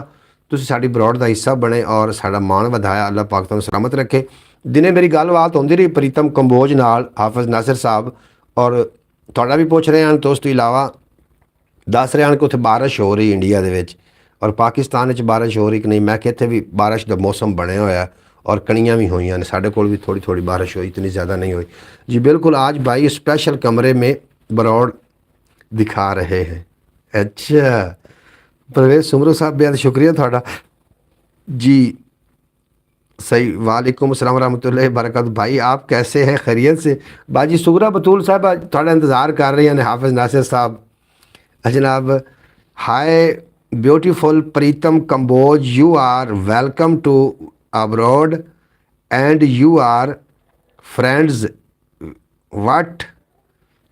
तुसीं साडी ब्रॉड का हिस्सा बने और साडा मान वधाया, अल्लाह पाक तुहानूं सलामत रखे। दिने मेरी गलबात होंदी रही प्रीतम कंबोज नाल हाफिज़ नासिर साहब और तुहाडा भी पुछ रहे हैं, तो उस तो इलावा दस रहे हैं कि उत्थे बारिश हो रही इंडिया दे विच और पाकिस्तान च बारिश हो रही कि नहीं। मैं कि इत्थे भी बारिश का मौसम बनया होया और कणियां भी हुई ने, साढ़े कोल भी थोड़ी थोड़ी बारिश हुई, इतनी ज़्यादा नहीं हुई जी। बिल्कुल आज भाई स्पेशल कमरे में ब्रॉड दिखा रहे हैं। अच्छा परवेज़ सुमरो साहब बेहद शुक्रिया थोड़ा जी। सही। वालेकुम अस्सलाम रहमतुल्लाहि व बरकातहू। भाई आप कैसे हैं, खैरियत से। बाजी सुगरा बतूल साहब थोड़ा इंतज़ार कर रही हैं हाफिज़ नासिर साहब। जनाब hi beautiful Pritam Kamboj, you are welcome to abroad and you are friends what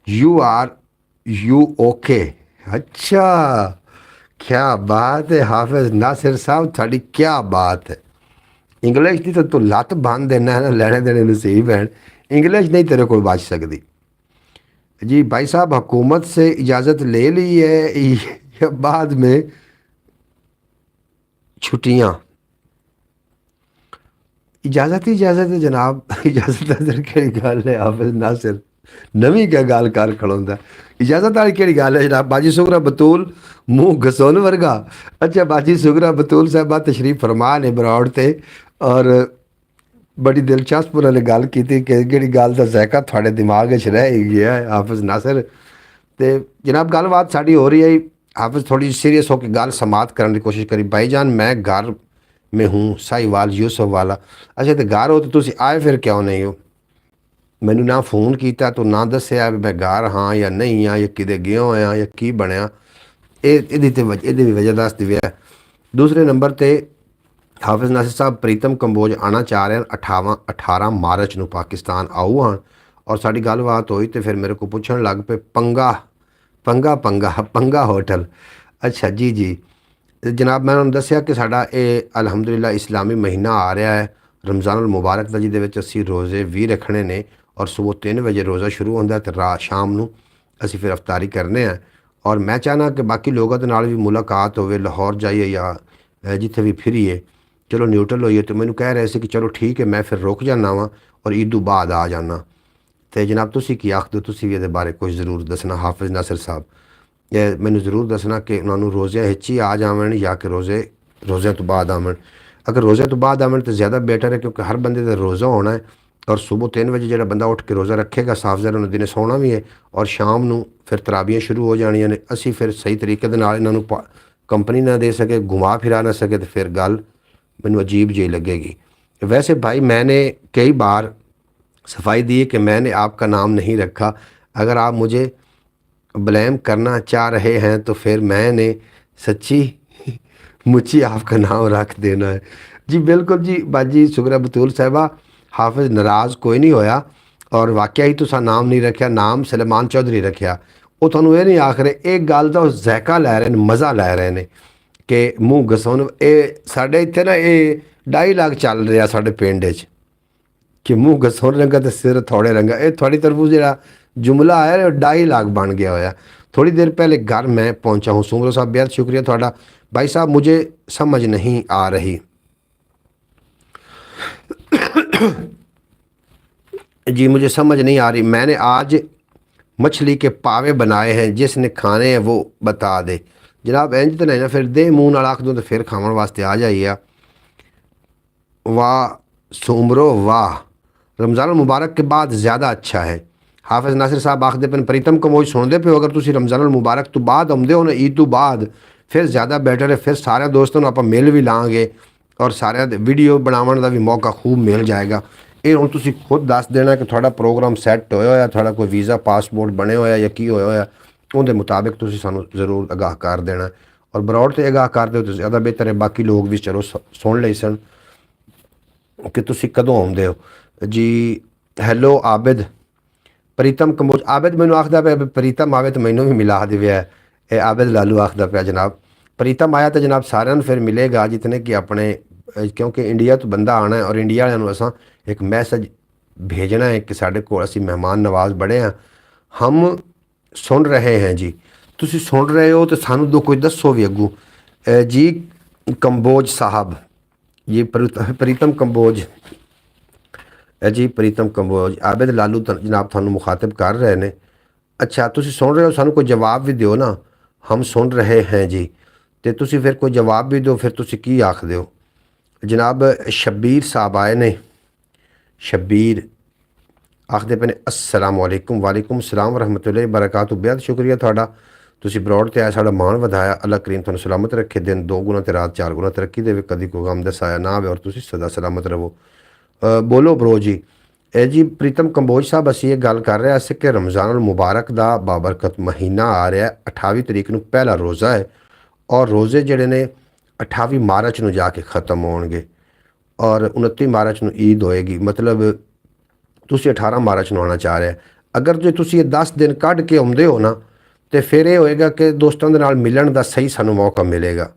you are you okay. अच्छा क्या बात है हाफिज़ नासिर साहब, थोड़ी क्या बात है। इंग्लिश की तो तू लत्त बन देना है ना, लैने देने नसीब भैन, इंग्लिश नहीं तेरे को बच सकती जी। भाई साहब हुकूमत से इजाज़त ले ली है या बाद में छुट्टियाँ। इजाज़त ही इजाज़त है जनाब, इजाज़त अंदर केड़ी गल है हाफिज़ नासिर, नवी क्या गल कर खड़ोंदा। इजाज़त वाली केड़ी गल है जनाब। बाजी सुगरा बतूल मुँह घसोन वर्गा। अच्छा बाजी सुगरा बतूल साहबा तशरीफ फरमा ने ब्रॉड ते और बड़ी दिलचस्प उन्होंने गल की कि जी गल का ज़ायका थोड़े दिमाग च रह ही गया है हाफिज़ नासिर। तो जनाब गलबात साड़ी हो रही है, हाफिज़ थोड़ी सीरीयस होकर गल समाप्त करने की कोशिश करी। भाईजान मैं घर में हूँ साहिवाल यूसुफ वाला। अच्छा तो घर हो तो तुसी आए फिर क्यों नहीं हो, मैनू ना फोन किया तो ना दसिया मैं घर हाँ या नहीं हाँ या किते गया होया या की बनया, ये भी वजह दस दी है। दूसरे नंबर पर हाफिज़ नासिर साहब प्रीतम कंबोज आना चाह रहे हैं 18 मार्च ਨੂੰ पाकिस्तान आऊ हाँ और साड़ी गलबात हुई तो फिर मेरे को पूछण लग पे पंगा पंगा पंगा पंगा होटल। अच्छा जी जी जनाब मैं उन्होंने दसिया कि साड़ा ये अलहमदुलिल्लाह इस्लामी महीना आ रहा है रमज़ानुल मुबारक का, जिहदे विच असीं रोज़े भी रखने ने और सुबह 3 बजे रोज़ा शुरू होंदा है तो रात शाम नूं असीं फिर अफ्तारी करने हैं। और मैं चाहना कि बाकी लोगों के नाल भी मुलाकात होवे, लाहौर जाइए या जिथे भी फिरीए, चलो न्यूट्रल होइए। तो मैनू कह रहे थे कि चलो ठीक है मैं फिर रुक जाना वा और ईद तो बाद आ जाना। तो जनाब तुसी की आखदे, तुसी भी ये बारे कुछ ज़रूर दसना हाफिज़ नासिर साहब, मैनू ज़रूर दसना कि उन्होंने रोज़े हिच ही आ जावन या कि रोज़े तो बाद आवन। अगर रोज़े तो बाद आवन तो ज़्यादा बेटर है क्योंकि हर बंदे का रोज़ा होना है और सुबह 3 बजे जो बंदा उठ के रोज़ा रखेगा साफ ज़रा उन्हें दिन सोना भी है और शाम को फिर तराबियाँ शुरू हो जानियां ने। असी फिर सही तरीके इन्हों कंपनी ना दे सके, घुमा फिरा ना सके तो फिर गल मैनू अजीब जी लगेगी। वैसे भाई मैंने कई बार सफाई दी है कि मैंने आपका नाम नहीं रखा। अगर आप मुझे ब्लेम करना चाह रहे हैं तो फिर मैंने सच्ची मुझी आपका नाम रख देना है। जी बिल्कुल जी बाजी शुक्र बतूल साहिबा, हाफिज़ नाराज़ कोई नहीं होया और वाकई ही तुसा नाम नहीं रखा, नाम सलेमान चौधरी रखा। वो थानू ये नहीं आख रहे, एक गल का जैका लै रहे हैं, मज़ा लै रहे हैं कि मूँह घसाउन। ये साढ़े इत्थे ना ये डायलॉग चल रहा साढ़े पिंड च कि मूँह घसौन रंगा तो सिर थोड़े रंगा। ये थोड़ी तरफों जो जुमला आया डायलॉग बन गया होया। थोड़ी देर पहले घर मैं पहुंचा हूँ। सुमरो साहब बेहद शुक्रिया थोड़ा। भाई साहब मुझे समझ नहीं आ रही जी, मुझे समझ नहीं आ रही। मैंने आज मछली के पावे बनाए हैं, जिसने खाने हैं वो बता दे। जनाब इंज तो नहीं ना फिर दे मूँह नाल आख दो तो फिर खावन वास्ते आ जाइए। वाह सुमरो वाह, रमज़ान मुबारक के बाद ज़्यादा अच्छा है। हाफिज़ नासिर साहब आखते पे प्रीतम कमोज सुनते पे हो, अगर तुम रमज़ान मुबारक तो बाद आते हो ना, ईद तो बाद फिर ज़्यादा बैटर है। फिर सारे दोस्तों आप मिल भी लाँगे और सारे वीडियो बनाने का भी मौका खूब मिल जाएगा। ये हूँ तुम खुद दस देना कि थोड़ा प्रोग्राम सैट होया, थोड़ा कोई वीज़ा पासपोर्ट बने होया या की होया, उनके मुताबिक तुम सानू जरूर आगाह कर देना। और बरौड़ से आगाह कर दो तो ज़्यादा बेहतर है। बाकी लोग भी चलो सुन ले सन कि तुम कदों आते हो जी। हैलो आबिद, प्रीतम कंबोज आबिद मैनू आखदा पे प्रीतम आवे तो मैनू भी मिला दिव्या है। ये आबिद लालू आखदा पे जनाब प्रीतम आया तो जनाब सारे फिर मिलेगा जितने कि अपने, क्योंकि इंडिया तो बंदा आना है और इंडिया वालों असा एक मैसेज भेजना है कि साढ़े को असी मेहमान नवाज बड़े हैं, हम सुन रहे हैं जी। तुसी सुन रहे हो तो सानू दो कोई दसो भी अगू जी। कंबोज साहब ये प्रीतम कंबोज जी, प्रीतम कंबोज आबिद लालू जनाब थानू मुखातिब कर रहे हैं। अच्छा तुसी सुन रहे हो, सानू कोई जवाब भी दो ना। हम सुन रहे हैं जी, तो तुसी फिर कोई जवाब भी दो, फिर तुसी की आख दो। जनाब शब्बीर साहब आए ने, शब्बीर आखते पे ने अस्सलाम वालेकुम। वालेकुम सलाम रहमतुल्लाहि बरकातहू। बेहद शुक्रिया थोड़ा, तुसी ब्रॉड ते आए, साड़ा मान वधाया। अल्लाह करीम थानू सलामत रखे, दिन दो गुना ते रात चार गुना तरक्की देवे, कदी कोई गम दसाया ना आवे और तुसी सदा सलामत रहो। बोलो ब्रो जी। ए जी प्रीतम कंबोज साहब असी ये गल कर रहे हैं कि रमज़ान मुबारक का बाबरकत महीना आ रहा है। 28 तरीक को पहला रोज़ा है और रोज़े जोड़े ने 28 मार्च को जाके ख़त्म होंगे और 29 मार्च को ईद होएगी। मतलब तुसी 18 मार्च को आना चाह रहे हैं। अगर जो तुसी ये 10 दिन कढ़ के आते हो ना, तो फिर ये होएगा कि दोस्तों के नाल मिलन का सही सानू मौका मिलेगा।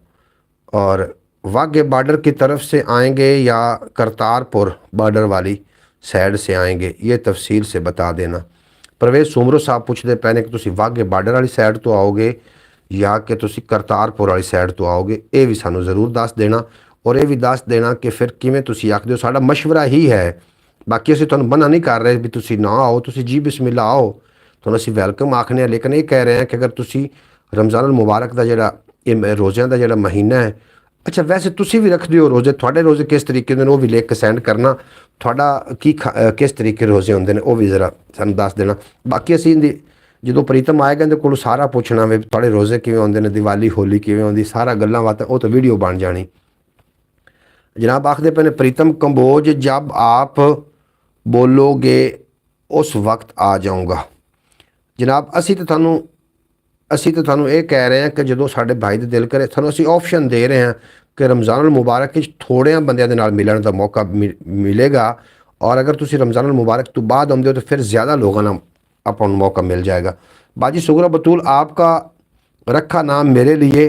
और वाघे बॉर्डर की तरफ से आएंगे या करतारपुर बॉर्डर वाली साइड से आएंगे, ये तफसील से बता देना। परवेज सुमरो साहब पूछते पे ने कि तुसी वाघे बॉर्डर वाली साइड तो आओगे या कि तुसी करतारपुर वाली साइड तो आओगे, ये भी सानू ज़रूर दस देना। और ये भी दस देना कि फिर किवें तुसी आखदे हो। साडा मशवरा ही है, बाकी असीं तुहानूं मना नहीं कर रहे भी तुसी ना आओ, तुसी जी बिस्मिल्लाह आओ, तुहानूं असीं वैलकम आखने। लेकिन ये कह रहे हैं कि अगर तुसी रमज़ान मुबारक का जिहड़ा ये रोज़िਆਂ का जिहड़ा महीना है, अच्छा वैसे तुसी भी रखते हो रोज़े, थोड़े रोज़े किस तरीके के वो भी लिख के सेंड करना। थोड़ा की किस तरीके रोज़े होंगे वो भी ज़रा सानूं दस देना। बाकी असीं जो प्रीतम आएगा इहदे कोलों सारा पुछना वे थोड़े रोज़े किवें होंदे ने, दिवाली होली किवें होंदी, सारा गल्लां बातां वो तो वीडियो बन जानी। जनाब आखदे पे ने प्रीतम कंबोज जब आप बोलोगे उस वक्त आ जाऊँगा। जनाब असी तो थानू ये कह रहे हैं कि जो साढ़े भाई दे दिल करे, थानू असी ऑप्शन दे रहे हैं कि रमज़ान मुबारक थोड़े बंदियां दे नाल मिलण का मौका मिलेगा। और अगर तुसी रमज़ान मुबारक तो बाद आते हो तो फिर ज़्यादा लोगों ना अपन मौका मिल जाएगा। बाजी सुगरा बतूल आपका रखा नाम मेरे लिए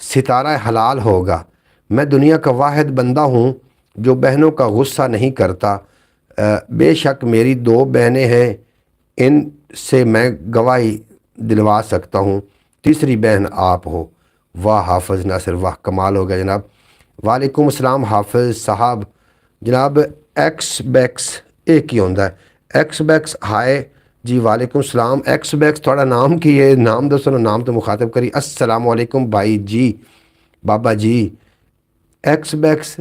सितारा हलाल होगा। मैं दुनिया का वाहिद बंदा हूँ जो बहनों का गुस्सा नहीं करता। बेशक मेरी दो बहनें हैं, इनसे मैं गवाही दिलवा सकता हूँ, तीसरी बहन आप हो। वाह हाफिज़ नासिर वाह, कमाल हो गया जनाब। वालेकुम अस्सलाम हाफिज़ साहब। जनाब एक्स बैक्स एक ही होंदा है, एक्स बैक्स हाय जी। वालेकुम सलाम एक्स बैक्स, थोड़ा नाम की है, नाम दसो ना, नाम तो मुखातिब करी। अस्सलाम वालेकुम भाई जी, बाबा जी एक्स बैक्स।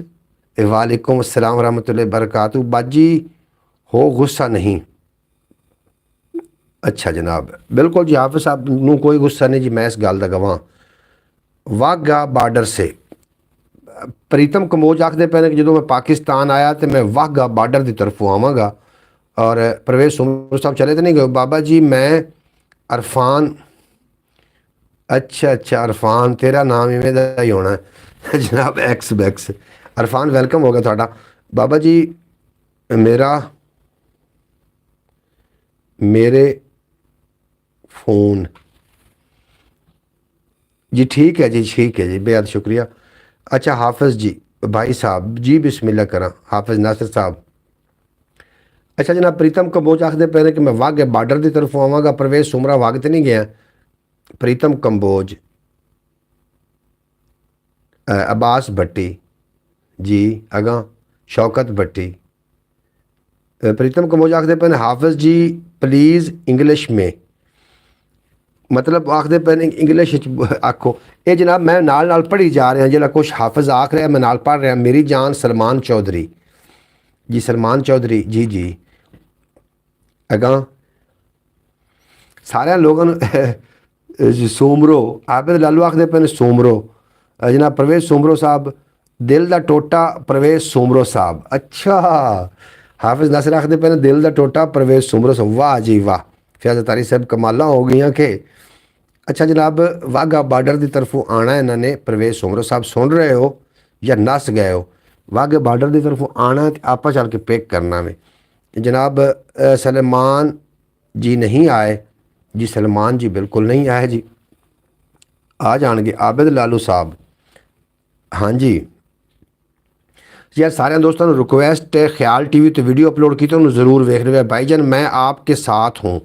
वालेकुम अस्सलाम रहमतुल्लाहि बरकातहू। बाजी हो गुस्सा नहीं। अच्छा जनाब बिल्कुल जी, हाफिज़ साहब नूं कोई गुस्सा नहीं जी, मैं इस गल का गवाह। वाघा बार्डर से ਪ੍ਰੀਤਮ ਕੰਬੋਜ ਆਖਦੇ ਪਏ ਨੇ ਕਿ ਜਦੋਂ ਮੈਂ ਪਾਕਿਸਤਾਨ ਆਇਆ ਤੇ ਮੈਂ ਵਾਹਗਾ ਬਾਰਡਰ ਦੀ ਤਰਫੋਂ ਆਵਾਂਗਾ। ਔਰ ਪ੍ਰਵੇਸ਼ ਸੁਮਰ ਸਾਹਿਬ ਚਲੇ ਤਾਂ ਨਹੀਂ ਗਏ ਬਾਬਾ ਜੀ? ਮੈਂ ਅਰਫਾਨ। ਅੱਛਾ ਅੱਛਾ, ਅਰਫਾਨ ਤੇਰਾ ਨਾਮ ਇਵੇਂ ਦਾ ਹੀ ਹੋਣਾ ਹੈ ਜਨਾਬ। ਐਕਸ ਬੈਕਸ ਅਰਫਾਨ, ਵੈਲਕਮ ਹੋ ਗਿਆ ਤੁਹਾਡਾ। ਬਾਬਾ ਜੀ ਮੇਰੇ फ़ोन जी, ठीक है जी, ठीक है जी, बेहद शुक्रिया। अच्छा हाफिज़ जी, भाई साहब जी, बिस्मिल्लाह करा। हाफिज़ नासिर साहब। अच्छा जनाब, प्रीतम कंबोज आखते पे ने कि मैं वाघे बार्डर की तरफ आवागा। परवेज सुमरा वाघ तो नहीं गया। प्रीतम कंबोज, अब्बास भट्टी जी, अगा शौकत भट्टी। प्रीतम कंबोज आखते पे ने हाफिज़ जी प्लीज़ इंग्लिश में, मतलब आखते पे ने इंग्लिश आखो। ये जनाब मैं नाल नाल पढ़ी जा रहा जो कुछ हाफिज़ आख रहा मैं नाल पढ़ रहा। मेरी जान सलमान चौधरी जी, सलमान चौधरी जी जी। अगा सारे लोगों सोमरो, आबिद लालू आखते पे ने सोमरो। जनाब प्रवेश सोमरो साहब, दिल का टोटा प्रवेश सोमरो साहब। अच्छा हाफिज़ नासिर आखते पे ने दिल का टोटा प्रवेश सोमरो साहब। वाह जी वाह, फयाज़ तारी साहब कमाला हो गई कि। अच्छा जनाब, वाघा बार्डर की तरफों आना इन्होंने। प्रवेश सोमरो साहब सुन रहे हो या नस गए हो? वाघे बार्डर की तरफों आना तो आप चल के पिक करना में। जनाब सलमान जी नहीं आए जी, सलमान जी बिल्कुल नहीं आए जी, आ जाएंगे। आबिद लालू साहब हाँ जी यार, सारे दोस्तों को रिक्वेस्ट है, ख्याल टीवी तो वीडियो अपलोड की तो उन्होंने ज़रूर वेख रहे हो। भाईजान मैं आपके साथ हूँ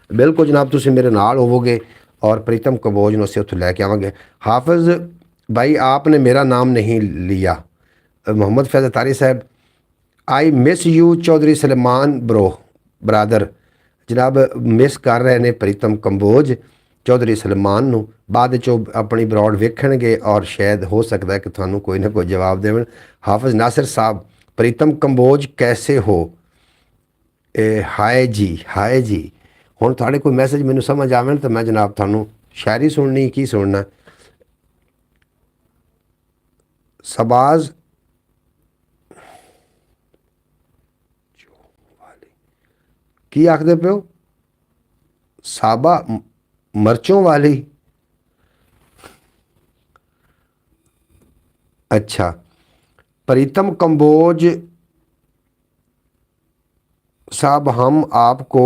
बिल्कुल जनाब, तुम मेरे नाल होवोगे और प्रीतम कंबोज ने उसे उत्थे लैके आवांगे। हाफिज़ भाई आपने मेरा नाम नहीं लिया। मोहम्मद फैज़ तारी साहब, I miss you Chaudhary Salman bro brother. जनाब मिस कर रहे ने प्रीतम कंबोज चौधरी सलमान नूं। बाद चो अपनी ब्रॉड वेखणगे और शायद हो सकता है कि थानू कोई ना कोई जवाब देवन। हाफिज़ नासिर साहब, प्रीतम कंबोज कैसे हो? हाय जी, हाय जी। हुण तुहाडे कोई मैसेज मैनू समझ आवे तो मैं जनाब थानू शायरी सुननी की सुनना। सबाज की आखदे पे हो? साबा मर्चों वाली। अच्छा प्रीतम कंबोज साहब, हम आपको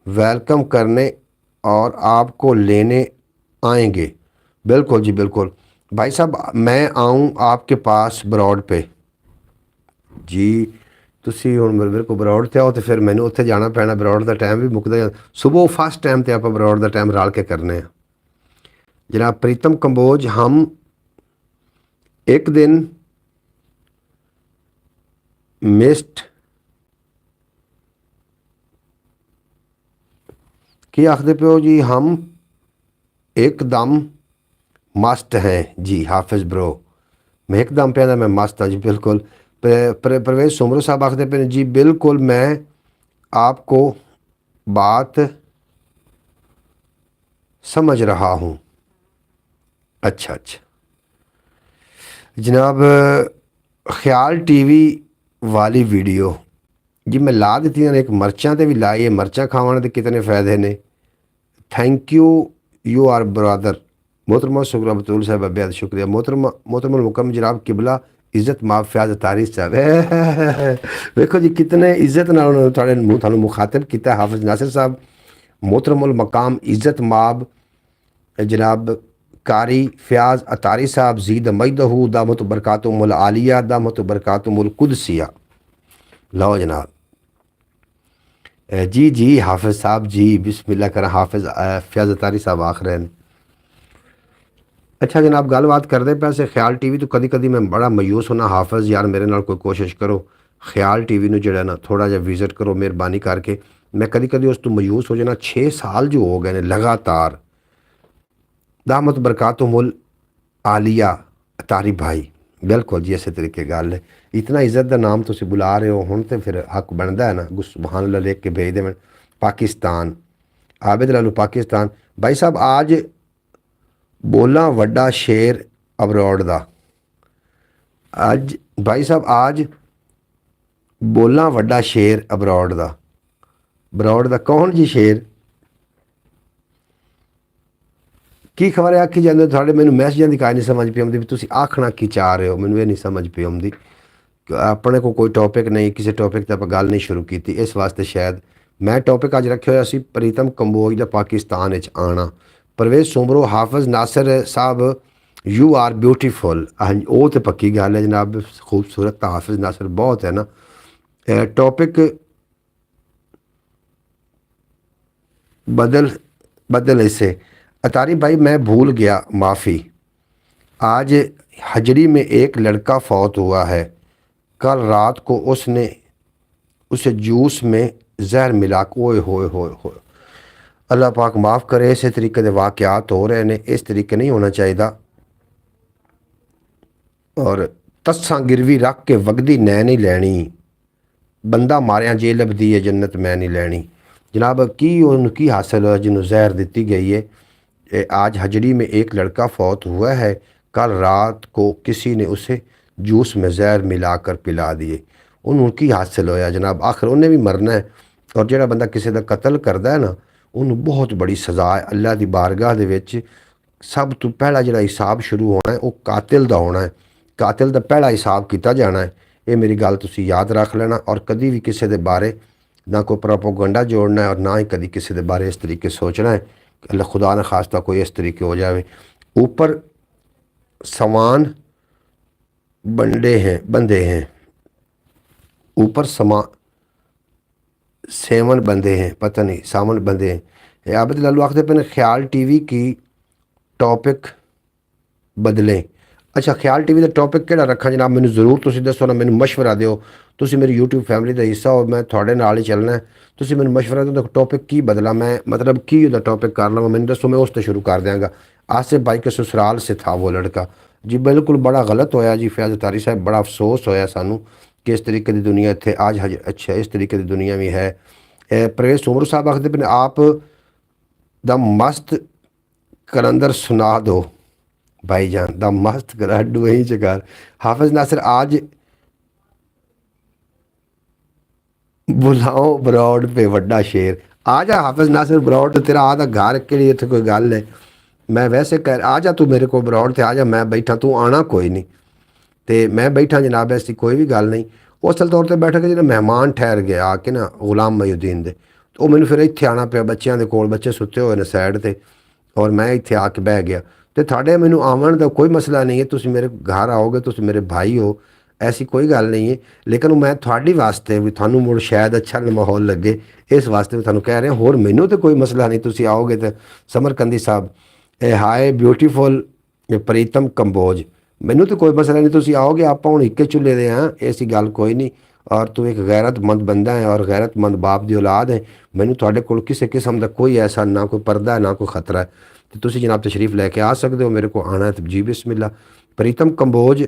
वेलकम करने और आपको लेने आएंगे। बिल्कुल जी बिल्कुल भाई साहब, मैं आऊँ आपके पास ब्रॉड पे जी। तुसी हुण मेरे को ब्रॉड ते आओ तो फिर मैनू उत्थे जाना पैना। ब्रॉड का टाइम भी मुकदा, सुबह फस्ट टाइम तो आप ब्रॉड का टाइम रल के करने। जनाब प्रीतम कंबोज, हम एक दिन मिस्ड की आखते पे हो जी? हम एकदम मस्त हैं जी। हाफिज़ ब्रो, मैं एकदम पे मैं मस्त हाँ जी बिल्कुल। प्रवेश सोमरो साहब आखते पे जी बिल्कुल, मैं आपको बात समझ रहा हूँ। अच्छा अच्छा जनाब, ख्याल टीवी वाली वीडियो जी मैं ला दी ने। एक मर्चां ते भी लाई है, मर्चां खाने के कितने फ़ायदे ने। Thank you, you are brother. मोहतरमा शुक्रिया बतूल साहब, बेहद शुक्रिया। मोहतरम मुकम जनाब किबला इज्जत माफ फयाज तारी साहब। देखो जी कितने इज्जत नाल थानू मुखातिब किया। हाफिज़ नासिर साहब, मोहतरमुल मकाम इज्जत माब जनाब कारी फयाज अतारी साहब, जीद मजदहू दामत बरकातुमुल आलिया दामत बरकातुमुल कुदसिया। लो जनाब जी जी हाफिज़ साहब जी, बिस्मिल्लाह करा। हाफिज़ फयाज अतारी साहब आख रहे हैं। अच्छा जनाब, गलबात करते पैसे ख्याल टीवी तो कभी कभी मैं बड़ा मायूस होना। हाफिज़ यार मेरे नाल कोई कोशिश करो, ख्याल टीवी नूं जिहड़ा ना थोड़ा जिहा विजिट करो मेहरबानी करके। मैं कभी कभी उस तो मायूस हो जाना। 6 साल जो हो गए ने लगातार। दामत बरकातुमुल आलिया अतारी भाई, बिल्कुल जी इस तरीके गल है। इतना इज्जत का नाम तुम बुला रहे हो, हुण तो फिर हक बनता है ना। सुभान अल्लाह लिख के भेज देवन। पाकिस्तान, आबिद लालू पाकिस्तान। भाई साहब आज बोला वड्डा शेर अबरॉड दा, ਅੱਜ ਭਾਈ ਸਾਹਿਬ आज ਬੋਲਾਂ ਵੱਡਾ ਸ਼ੇਰ ਅਬਰੋਡ ਦਾ ਕੌਣ ਜੀ ਸ਼ੇਰ ਕੀ ਖਬਰ ਹੈ ਆਖੀ ਜਾਂਦੇ ਤੁਹਾਡੇ ਮੈਨੂੰ ਮੈਸੇਜਾਂ ਦੀ ਕਾਇ ਨਹੀਂ ਸਮਝ ਪਈ ਆਉਂਦੀ ਵੀ ਤੁਸੀਂ ਆਖਣਾ ਕੀ ਚਾਹ ਰਹੇ ਹੋ ਮੈਨੂੰ ਇਹ ਨਹੀਂ ਸਮਝ ਪਈ ਆਉਂਦੀ ਆਪਣੇ ਕੋਲ ਕੋਈ ਟੌਪਿਕ ਨਹੀਂ ਕਿਸੇ ਟੌਪਿਕ ਤੇ ਆਪਾਂ ਗੱਲ ਨਹੀਂ ਸ਼ੁਰੂ ਕੀਤੀ ਇਸ ਵਾਸਤੇ ਸ਼ਾਇਦ ਮੈਂ ਟੌਪਿਕ ਅੱਜ ਰੱਖਿਆ ਹੋਇਆ ਸੀ ਪ੍ਰੀਤਮ ਕੰਬੋਜ ਦਾ ਪਾਕਿਸਤਾਨ ਵਿੱਚ ਆਣਾ परवेज सुमरो हाफिज़ नासिर साहब यू आर ब्यूटीफुल ਹਾਂਜੀ ਉਹ ਤੇ ਪੱਕੀ ਗੱਲ ਹੈ जनाब खूबसूरत ਤਾਂ हाफिज़ नासिर बहुत है ना टॉपिक बदल इसे अतारी भाई मैं भूल गया माफ़ी आज हजरी में एक लड़का फौत हुआ है कल रात को उसने उसे जूस में जहर मिला ओए होए होए होए अल्लाह पाक माफ़ करे इस तरीके के वाक़यात हो रहे हैं इस तरीके नहीं होना चाहिए और तस्सां गिरवी रख के वगदी नै नहीं लैनी बंदा मारिया जे लभदी है जन्नत मैं नहीं लैनी जनाब की हासिल हुआ जिन्होंने जहर दी गई है आज हजरी में एक लड़का फौत हुआ है कल रात को किसी ने उसे जूस में जहर मिलाकर पिला दिए उन्होंने की हासिल होया जनाब आखिर उन्हें भी मरना है और जो बंदा किसी का कतल करता है ना ਉਹਨੂੰ ਬਹੁਤ ਬੜੀ ਸਜ਼ਾ ਹੈ ਅੱਲਾ ਦੀ ਬਾਰਗਾਹ ਦੇ ਵਿੱਚ ਸਭ ਤੋਂ ਪਹਿਲਾ ਜਿਹੜਾ ਹਿਸਾਬ ਸ਼ੁਰੂ ਹੋਣਾ ਹੈ ਉਹ ਕਾਤਿਲ ਦਾ ਹੋਣਾ ਹੈ ਕਾਤਿਲ ਦਾ ਪਹਿਲਾ ਹਿਸਾਬ ਕੀਤਾ ਜਾਣਾ ਹੈ ਇਹ ਮੇਰੀ ਗੱਲ ਤੁਸੀਂ ਯਾਦ ਰੱਖ ਲੈਣਾ ਔਰ ਕਦੀ ਵੀ ਕਿਸੇ ਦੇ ਬਾਰੇ ਨਾ ਕੋਈ ਪ੍ਰੋਪਗੈਂਡਾ ਜੋੜਨਾ ਹੈ और ना ही कभी किसी के बारे इस तरीके सोचना है कि अल्लाह खुदा न खास्ता कोई इस तरीके हो जाए ऊपर समान बंदे हैं ऊपर सेवन बंदे हैं पता नहीं सावन बंदे हैं आबिद लालू आखते पे ख्याल टीवी की टॉपिक बदलें अच्छा ख्याल टीवी का टॉपिक किहड़ा रखा जनाब मैंने जरूर तुसीं दसो ना मैंने मशवरा दिओ तुसीं मेरी यूट्यूब फैमिली का हिस्सा हो मैं थोड़े नाल ही चलना है तुसीं मैंने मशवरा दिओ टॉपिक की बदला मैं मतलब की उहदा टॉपिक कर लवां मैंने दसो मैं उस ते शुरू कर देंगा आसिफ भाई के ससुराल से था वो लड़का जी बिल्कुल बड़ा गलत होया जी फैज़ अतारी साहब बड़ा अफसोस होया सानू कि इस तरीके की दुनिया इतने आज अच्छा इस तरीके की दुनिया भी है परवेज सुमर साहब आखते पे आप द मस्त कलंदर सुना दो भाईजान द मस्त कर वही चकार हाफिज़ नासिर आज बुलाओ बरौड पे वड्डा शेर आ जा हाफिज़ नासिर बरौड तेरा आधा घर के लिए इतने कोई गल है मैं वैसे कह आ जा तू मेरे को बरौड से आ जा मैं बैठा तू आना कोई नहीं तो मैं बैठा जनाब ऐसी कोई भी गल नहीं उस तौर पर बैठा कि जो मेहमान ठहर गया आके ना गुलाम मयूद्दीन दे तो मैंने फिर इत्थे आना पिया बच्चों के कोल बच्चे सुते हुए ने साइड ते और मैं इत्थे आके बह गया तो थाड़े मैनू आवन का कोई मसला नहीं है तुम मेरे घर आओगे तुम मेरे भाई हो ऐसी कोई गल नहीं है लेकिन मैं थोड़ी वास्ते भी थानू मुड़ शायद अच्छा माहौल लगे इस वास्ते भी थानू कह रहे होर मैनू तो कोई मसला नहीं तुम आओगे तो समरकंदी साहब हाय ब्यूटीफुल प्रीतम कंबोज मैनू तो कोई मसला नहीं तुम आओगे आप हूँ एक चूल्हे दे हाँ ऐसी गल कोई नहीं और तू एक गैरतमंद बंदा है और गैरतमंद बाप की औलाद है मैनू थोड़े को किसी किस्म का कोई ऐसा ना कोई पर्दा है ना कोई खतरा है तो तुम जनाब तशरीफ़ लैके आ सकते हो मेरे को आना है तो जी बिस्मिल्लाह प्रीतम कंबोज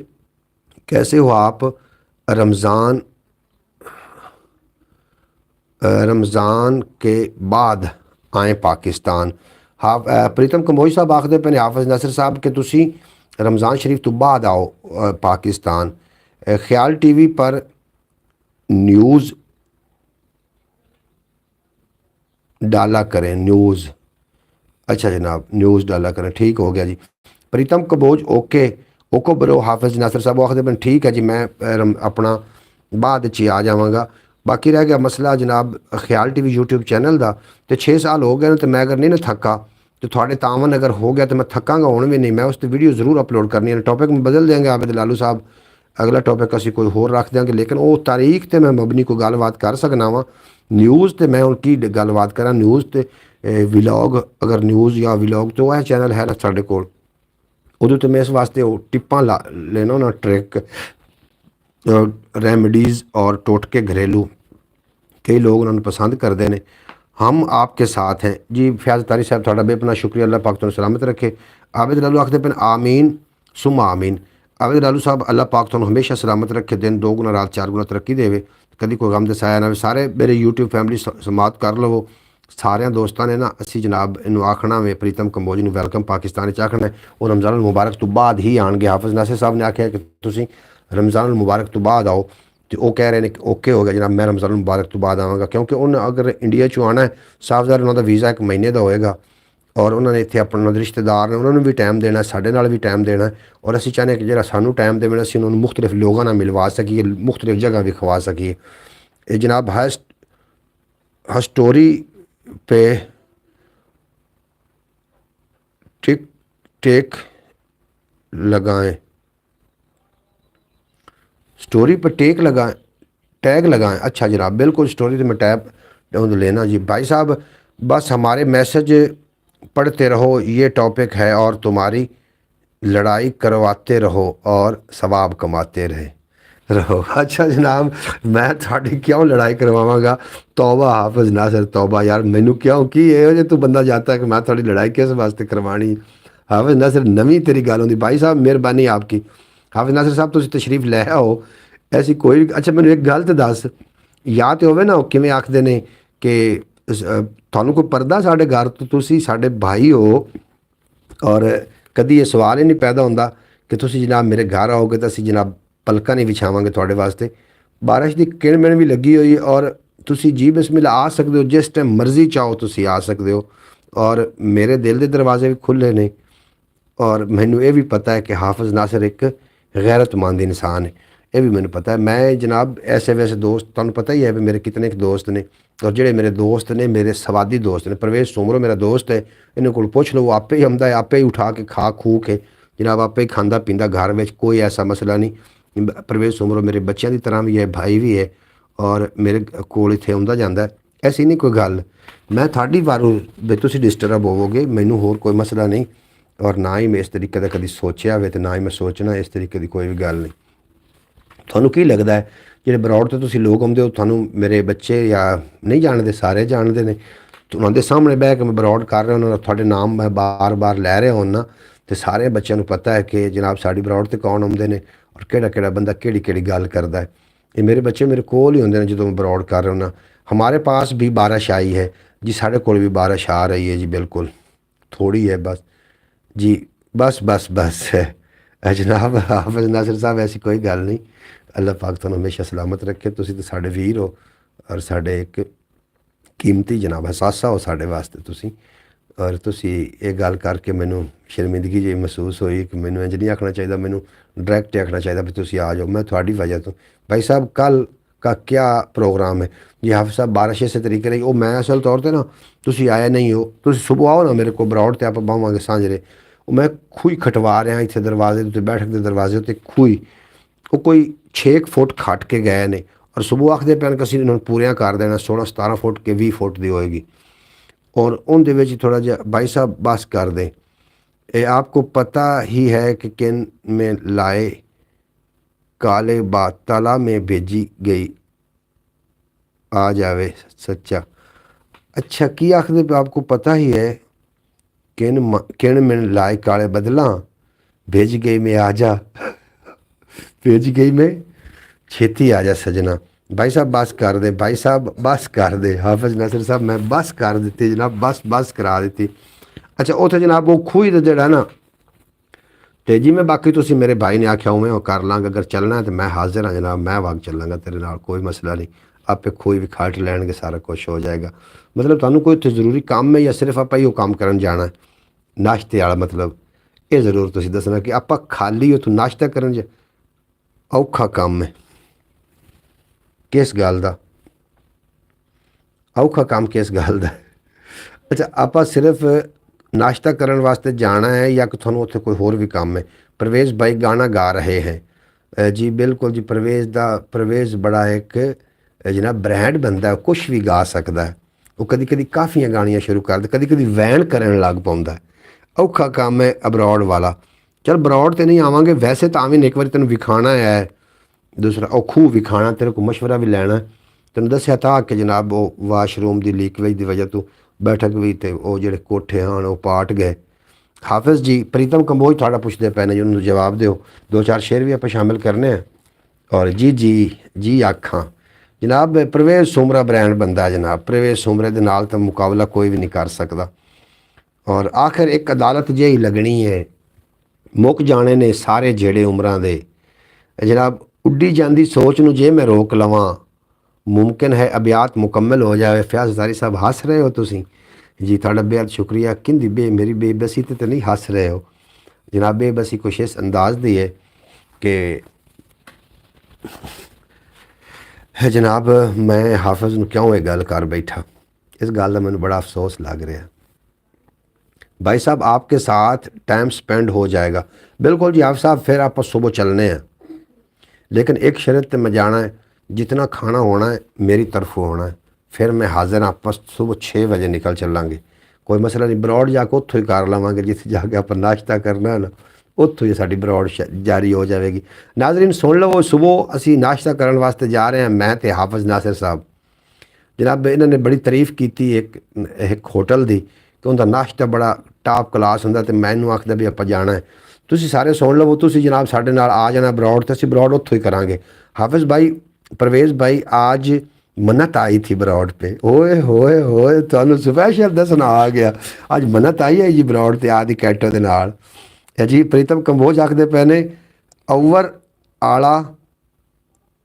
कैसे हो आप रमज़ान के बाद आए पाकिस्तान प्रीतम कंबोज साहब आखते पे हाफिज़ नासिर साहब के तुसी रमज़ान शरीफ तो बाद आओ पाकिस्तान ख्याल टीवी पर न्यूज़ डाला करें न्यूज़ अच्छा जनाब न्यूज़ डाला करें ठीक हो गया जी प्रीतम कंबोज ओके ओको बरो हाफिज़ नासिर साहब आखते बन ठीक है जी मैं अपना बाद च आ जावांगा बाकी रह गया मसला जनाब ख्याल टीवी यूट्यूब चैनल का तो 6 साल हो गए तो मैं अगर नहीं ना थका तो थोड़े तावन अगर हो गया तो मैं थकांगा हूँ भी नहीं मैं उस वीडियो जरूर अपलोड करनी है टॉपिक में बदल देंगे आबिद लालू साहब अगला टॉपिक असी कोई होर रख देंगे लेकिन वो तारीख तो मैं मबनी कोई गलबात कर सकना वा न्यूज़ तो मैं हूँ की गलबात करा न्यूज़ तो विलॉग अगर न्यूज़ या विलॉग तो वह चैनल है ना साढ़े को उदों तो मैं इस वास्ते टिप्पा ला लेना ना ट्रिक रेमेडीज़ और टोटके घरेलू कई लोग उन्होंने पसंद करते हैं हम आपके साथ हैं जी फयाज तारी साहब थोड़ा बेपना शुक्रिया अल्लाह पाक तुम सलामत रखे आबिद लालू आखते पे आमीन सुमा आमीन आबिद लालू साहब अल्लाह पाक तुम हमेशा सलामत रखे दिन 2 गुना रात 4 गुना तरक्की देवे कभी कोई गम दसाया ना सारे मेरे यूट्यूब फैमिली समात कर लवो सारे दोस्तों ने ना असी जनाब इन आखना में प्रीतम कंबोज ने वैलकम पाकिस्तान आखना है और रमज़ान मुबारक तो बाद ही आएंगे हाफिज़ नासिर साहब ने आख्या कि तुसीं ਰਮਜ਼ਾਨ ਮੁਬਾਰਕ ਤੋਂ ਬਾਅਦ ਆਓ, ਤੇ ਉਹ ਕਹਿ ਰਹੇ ਨੇ ਕਿ ਓਕੇ ਹੋ ਗਿਆ ਜਨਾਬ, ਮੈਂ ਰਮਜ਼ਾਨ ਮੁਬਾਰਕ ਤੋਂ ਬਾਅਦ ਆਵਾਂਗਾ, ਕਿਉਂਕਿ ਉਹਨੇ ਅਗਰ ਇੰਡੀਆ 'ਚੋਂ ਆਉਣਾ ਹੈ ਸਾਫਜ਼ਾਰ ਉਹਨਾਂ ਦਾ ਵੀਜ਼ਾ 1 ਮਹੀਨੇ ਦਾ ਹੋਏਗਾ, ਔਰ ਉਹਨਾਂ ਨੇ ਇੱਥੇ ਆਪਣੇ ਰਿਸ਼ਤੇਦਾਰ ਨੇ ਉਹਨਾਂ ਨੂੰ ਵੀ ਟਾਈਮ ਦੇਣਾ, ਸਾਡੇ ਨਾਲ ਵੀ ਟਾਈਮ ਦੇਣਾ, ਔਰ ਅਸੀਂ ਚਾਹੁੰਦੇ ਕਿ ਜਿਹੜਾ ਸਾਨੂੰ ਟਾਈਮ ਦੇਵੇ ਅਸੀਂ ਉਹਨਾਂ ਨੂੰ ਮੁਖਤਲਿਫ ਲੋਕਾਂ ਨਾਲ ਮਿਲਵਾ ਸਕੀਏ, ਮੁਖਤਲਿਫ ਜਗ੍ਹਾ ਵੀ ਖਵਾ ਸਕੀਏ। ਇਹ जनाब हर स्टोरी पे टिक टेक लगाएं, स्टोरी पर टेक लगाएं, टैग लगाएं। अच्छा जनाब, बिल्कुल स्टोरी तो मैं टैग लेना जी। भाई साहब बस हमारे मैसेज पढ़ते रहो, ये टॉपिक है, और तुम्हारी लड़ाई करवाते रहो और सवाब कमाते रहो। अच्छा जनाब, मैं थोड़ी क्यों लड़ाई करवावांगा? तौबा हाफिज़ नासिर, तौबा यार, मैनू क्यों की ये तू बंदा जाता है कि मैं थोड़ी लड़ाई किस वास्ते करवानी? हाफिज़ नासिर नवीं तेरी गल होंदी। भाई साहब मेहरबानी आपकी। हाफिज़ नासिर साहब तुसीं तशरीफ लै आओ, ऐसी कोई। अच्छा मैनू एक गल तो दस, या तो होवे ना किवें आखदे ने कि तुहानू कोई पर्दा साडे घर तो, तुसीं साडे भाई हो, और कदी ये सवाल ही नहीं पैदा होंदा कि तुसीं जनाब मेरे घर आओगे तो असीं जनाब पलका नहीं विछावांगे तुहाडे वास्ते। बारिश की किण मिण भी लगी हुई, और तुसी जी बिस्मिल्लाह आ सकते हो, जिस टाइम मर्जी चाहो तुसी आ सकते हो, और मेरे दिल के दरवाजे भी खुले ने, और मैनू ये भी पता है कि हाफिज़ नासिर एक गैरतमंद इंसान है, ये भी मैनू पता है। मैं जनाब ऐसे वैसे दोस्त, तुहानू पता ही है भी मेरे कितने दोस्त ने, और ਜਿਹੜੇ मेरे दोस्त ने मेरे सवादी दोस्त ने। परवेज़ सुमरो मेरा दोस्त है, इन्हों को पुछ लो, वो आपे ही आंदा है, आपे ही उठा के खा खू के जनाब आपे ही खांदा पींदा घर में, कोई ऐसा मसला नहीं। परवेज़ सुमरो मेरे बच्चों की तरह भी है, भाई भी है, और मेरे कोल इत्थे आउंदा जांदा है, ऐसी नहीं कोई गल। मैं थाड़ी वारू भी तुसीं डिस्टर्ब होवोगे, मैनू होर कोई मसला नहीं, और ना ही मैं इस तरीके का कभी सोचा हो, तो ना ही मैं सोचना इस तरीके की कोई भी गल नहीं। तुहानू की लगता है ਜਿਹੜੇ ਬਰੌੜ ਤੋਂ ਤੁਸੀਂ ਲੋਕ ਆਉਂਦੇ ਹੋ, ਤੁਹਾਨੂੰ ਮੇਰੇ ਬੱਚੇ ਜਾਂ ਨਹੀਂ ਜਾਣਦੇ? ਸਾਰੇ ਜਾਣਦੇ ਨੇ। ਉਹਨਾਂ ਦੇ ਸਾਹਮਣੇ ਬਹਿ ਕੇ ਮੈਂ ਬਰੌੜ ਕਰ ਰਿਹਾ, ਉਹਨਾਂ ਦਾ ਤੁਹਾਡੇ ਨਾਮ ਮੈਂ ਬਾਰ-ਬਾਰ ਲੈ ਰਿਹਾ ਹਾਂ ਨਾ, ਤੇ ਸਾਰੇ ਬੱਚਿਆਂ ਨੂੰ ਪਤਾ ਹੈ ਕਿ ਜਨਾਬ ਸਾਡੀ ਬਰੌੜ ਤੇ ਕੌਣ ਆਉਂਦੇ ਨੇ, ਔਰ ਕਿਹੜਾ ਬੰਦਾ ਕਿਹੜੀ ਗੱਲ ਕਰਦਾ ਹੈ। ਇਹ ਮੇਰੇ ਬੱਚੇ ਮੇਰੇ ਕੋਲ ਹੀ ਹੁੰਦੇ ਨੇ ਜਦੋਂ ਮੈਂ ਬਰੌੜ ਕਰ ਰਿਹਾ ਹੁੰਦਾ। हमारे पास भी बारिश आई है जी, साढ़े कोल भी बारिश आ रही है जी, बिल्कुल थोड़ी है बस जी, बस है जनाब। हाफिज़ नासिर साहब ऐसी कोई गल नहीं, अल्लाह पाक तुहानू हमेशा सलामत रखे। तुसीं तो साडे वीर हो, और साडे एक कीमती जनाब हसासा हो साडे वास्ते तुसीं, और तुसीं ये गल करके मैनू शर्मिंदगी जी महसूस हुई कि मैनू इंज नहीं आखना चाहिए, मैनू डायरैक्ट आखना चाहिए भी तुसीं आ जाओ। मैं तुहाडी वजह तो। भाई साहब कल का क्या प्रोग्राम है जी? हाफिज़ साहब बारिश इस तरीके रही, वो मैं असल तौर पर ना तुसीं आए नहीं हो, तुसीं सुबह आओ ना मेरे को बरौड़ ते आप बावांगे सांझरे। मैं खूही खटवा रहा इतने दरवाजे उत्ते, बैठक के दरवाजे उत्ते खूही, वो कोई 6 फुट खट के गए ने, और सुबह आखते पैन कि असीं इन्होंने पूरियां कर देना, 16-17 फुट के 20 फुट की होएगी, और उनके विच थोड़ा जिहा भाई साहब बस कर दें। ये आपको पता ही है कि किन में लाए काले बात ताला में भेजी गई, आ जावे सच्चा। अच्छा की आखदे पे आपको पता ही है किन में लाए काले बदला, भेज गई में आ जा, भेज गई में छेती आ जा सजना। भाई साहब बस कर दे, भाई साहब बस कर दे। हाफिज़ नासिर साहब मैं बस कर दी जनाब, बस करा दी। अच्छा उत्थे जनाब वो खूही दा जिहड़ा ना, तो जी मैं बाकी तुसीं मेरे भाई ने आख्या उवें कर लांगा, अगर चलना है तो मैं हाजिर हाँ जनाब, मैं वग चलांगा तेरे नाल, कोई मसला नहीं। आपे खूही भी खट लैणगे, सारा कुछ हो जाएगा। मतलब तुहानू कोई उत्थे जरूरी काम है या सिर्फ आपां ही काम करन जाना है नाश्ते वाला? मतलब ये जरूर तुसीं दसना कि आपां खाली उत्थों नाश्ता करन औखा काम है, किस गल दा औखा काम, किस गल दा? अच्छा आपां सिर्फ नाश्ता करने वास्ते जाना है या कि तुहानू उत्थे कोई होर भी काम है? परवेज़ भाई गाना गा रहे हैं जी, बिल्कुल जी। परवेज़ बड़ा एक जनाब ब्रांड बंदा है, कुछ भी गा सकता है। वो कदी काफ़ियाँ गानियाँ शुरू कर दे, कदी वैन करन लग पाउंदा है। औखा काम है अबरॉड वाला। चल बरौड़ तो नहीं आवांगे, वैसे तो आवें एक बार तेन विखाना है, दूसरा ਉਹ ਖੂਹ विखाना, तेरे को मशवरा भी लैना। तेन दसिया था कि जनाब वो वाशरूम की लीकेज की वजह तो बैठक भी तो वो जो कोठे हैं वो पाट गए। हाफिज़ जी प्रीतम कंबोज थोड़ा पुछते पे ने, उन्होंने जवाब दो, 2-4 शेर भी आप शामिल करने हैं। और जी आखां जनाब परवेज़ सुमरा ब्रांड बंदा जनाब, परवेज़ सुमरे के नाल तो मुकाबला कोई भी नहीं कर सकता। और आखिर एक अदालत जी लगनी है, मुक जाने ने सारे जेड़े उम्रां दे, जनाब उड्डी जाती सोच नूं जे मैं रोक लवां, मुमकिन है अबियात मुकम्मल हो जाए। फयाज ज़ारी साहब हस रहे हो तुसी जी, थोड़ा बेहद शुक्रिया। किंदी मेरी बेबसी तो नहीं हस रहे हो जनाब। बेबसी कुछ इस अंदाज दी है कि जनाब मैं हाफिज़ नूं क्यों ये गल कर बैठा, इस गल का मैनूं बड़ा अफसोस लग रहा। भाई साहब आपके साथ टाइम स्पेंड हो जाएगा। बिल्कुल जी आप साहब, फिर आप सुबह चलने हैं, लेकिन एक शर्त पे मैं जाना है, जितना खाना होना है मेरी तरफों होना है। फिर मैं हाजिर हाँ, आप सुबह 6 बजे निकल चलांगे, कोई मसला नहीं। बरौड़ जाके उत्थों ही कर लवांगे, जिथे जाके आप नाश्ता करना है ना, उत्थों ही साड़ी बरौड़ जारी हो जाएगी। नाजरीन सुन लो, सुबह असी नाश्ता करने वास्ते जा रहे हैं, मैं तो हाफिज़ नासिर साहब। जनाब इन्होंने बड़ी तारीफ की एक होटल की कि उनका नाश्ता बड़ा टॉप क्लास होंगे, तो मैनू आखदा भी आप जाना है। तुसी सारे सुन लवो, तुसी जनाब साढ़े नाल आ जाना बरौड़, तो असीं बरौड़ उत्थों ही करांगे। हाफिज़ भाई, परवेज़ भाई, आज मन्नत आई थी बरौड़ पे। ओए होए होए, तुहानू स्पैशल दसना आ गया, आज मन्नत आई है जी बरौड़ ते आदि कैटो दे नाल। जी प्रीतम कंबोज आखदे पे ने ओवर आला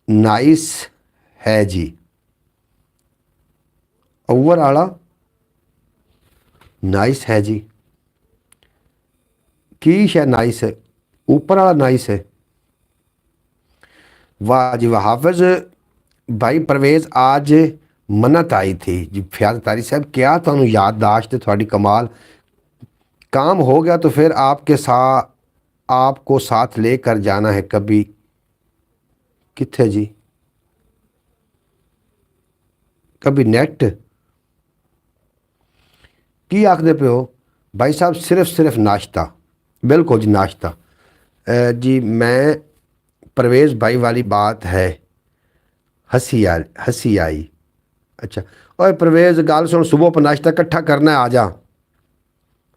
नाइस है जी, ओवर आला नाइस है जी, की शायद नाइस है, ऊपर वाला नाइस है। वाह जी वाह। हाफिज़ भाई परवेज़ आज मन्नत आई थी जी। फयाज तारी साहब क्या तुहानू याददाश्त थोड़ी कमाल, काम हो गया तो फिर आपके साथ आपको साथ लेकर जाना है कभी। किथे जी, कभी नेट की आखदे पे हो भाई साहब? सिर्फ नाश्ता, बिल्कुल जी नाश्ता। जी मैं, परवेज़ भाई वाली बात है, हंसी आई। अच्छा ओए परवेज़ गल सुन, सुबह पर नाश्ता इकट्ठा करना है, आ जा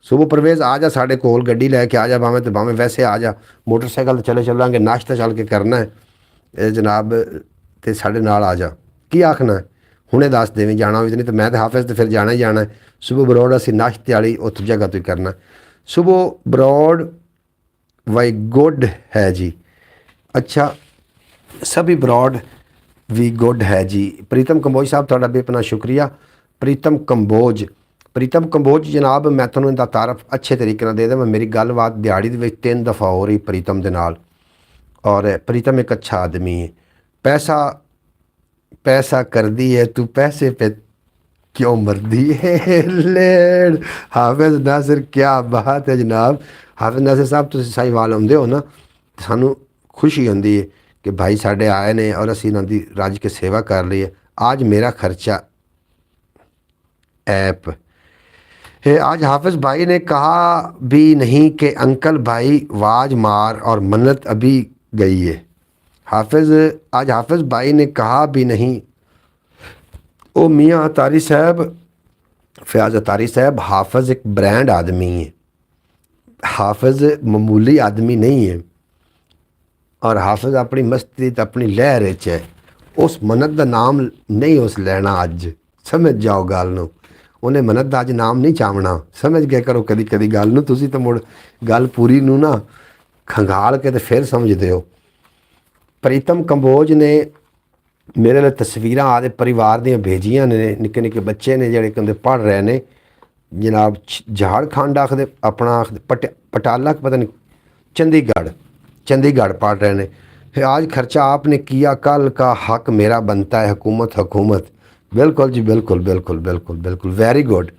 सुबह। परवेज़ आ जा साढ़े कोल, गड्डी लैके आ जा, भावें तो भावें वैसे आ जा, मोटरसाइकिल चले चलांगे, नाश्ता चल के करना है जनाब, तो साढ़े नाल आ जा। की आखना है हुणे दस देवीं, जाना भी नहीं तो मैं तो हाफिज़ तो फिर जाना ही जाना है। सुबह बरौड़ असी नाश्ते वाली उस जगह तो ही करना है। सुबह बरौड़ वाई गुड है जी। अच्छा सभी बरौड़ भी गुड है जी। प्रीतम कंबोज साहब थोड़ा बेपना शुक्रिया। प्रीतम कंबोज जनाब, मैं थोड़ा इनका तारफ अच्छे तरीके नाल दे देवां। मेरी गलबात दिहाड़ी दे विच 3 दफ़ा हो रही प्रीतम दे नाल, और प्रीतम एक अच्छा आदमी है। पैसा पैसा कर दी है तू, पैसे पे क्यों मरदी है लेड़। हाफिज़ नासिर क्या बात है जनाब। हाफिज़ नासिर साहब तुसीं साहिवाल आउंदे हो ना, सानू खुशी होंदी है कि भाई साढ़े आए ने और असी इन्हां दी रज के सेवा कर ली है। आज मेरा खर्चा ऐप है। आज हाफिज़ भाई ने कहा भी नहीं कि अंकल भाई वाज मार और मन्नत अभी गई है। आज हाफिज़ भाई ने कहा भी नहीं। ओ मियाँ अतारी साहब, फयाज अतारी साहब, हाफिज़ एक ब्रांड आदमी है, हाफिज़ मामूली आदमी नहीं है। और हाफिज़ अपनी मस्ती तो अपनी लहर च है, उस मन्नत का नाम नहीं उस लेना अज, समझ जाओ गल नूं। उन्हें मन्नत का अज नाम नहीं चावना, समझ गया करो कदी कदी गल नूं। तुसीं तो मुड़ गल पूरी नूं ना खंगाल के तो फिर समझते हो। प्रीतम कंबोज ने मेरे लिए तस्वीरां आदे परिवार दियां भेजियां ने, निक्के निक्के बच्चे ने जेह्ड़े कहते पढ़ रहे ने जनाब। झारखंड आखदे, अपना आखदे पटाला पता नहीं, चंडीगढ़ पढ़ रहे हैं। आज खर्चा आपने किया, कल का हक मेरा बनता है, हुकूमत। बिल्कुल जी बिल्कुल बिल्कुल बिल्कुल बिल्कुल, वेरी गुड।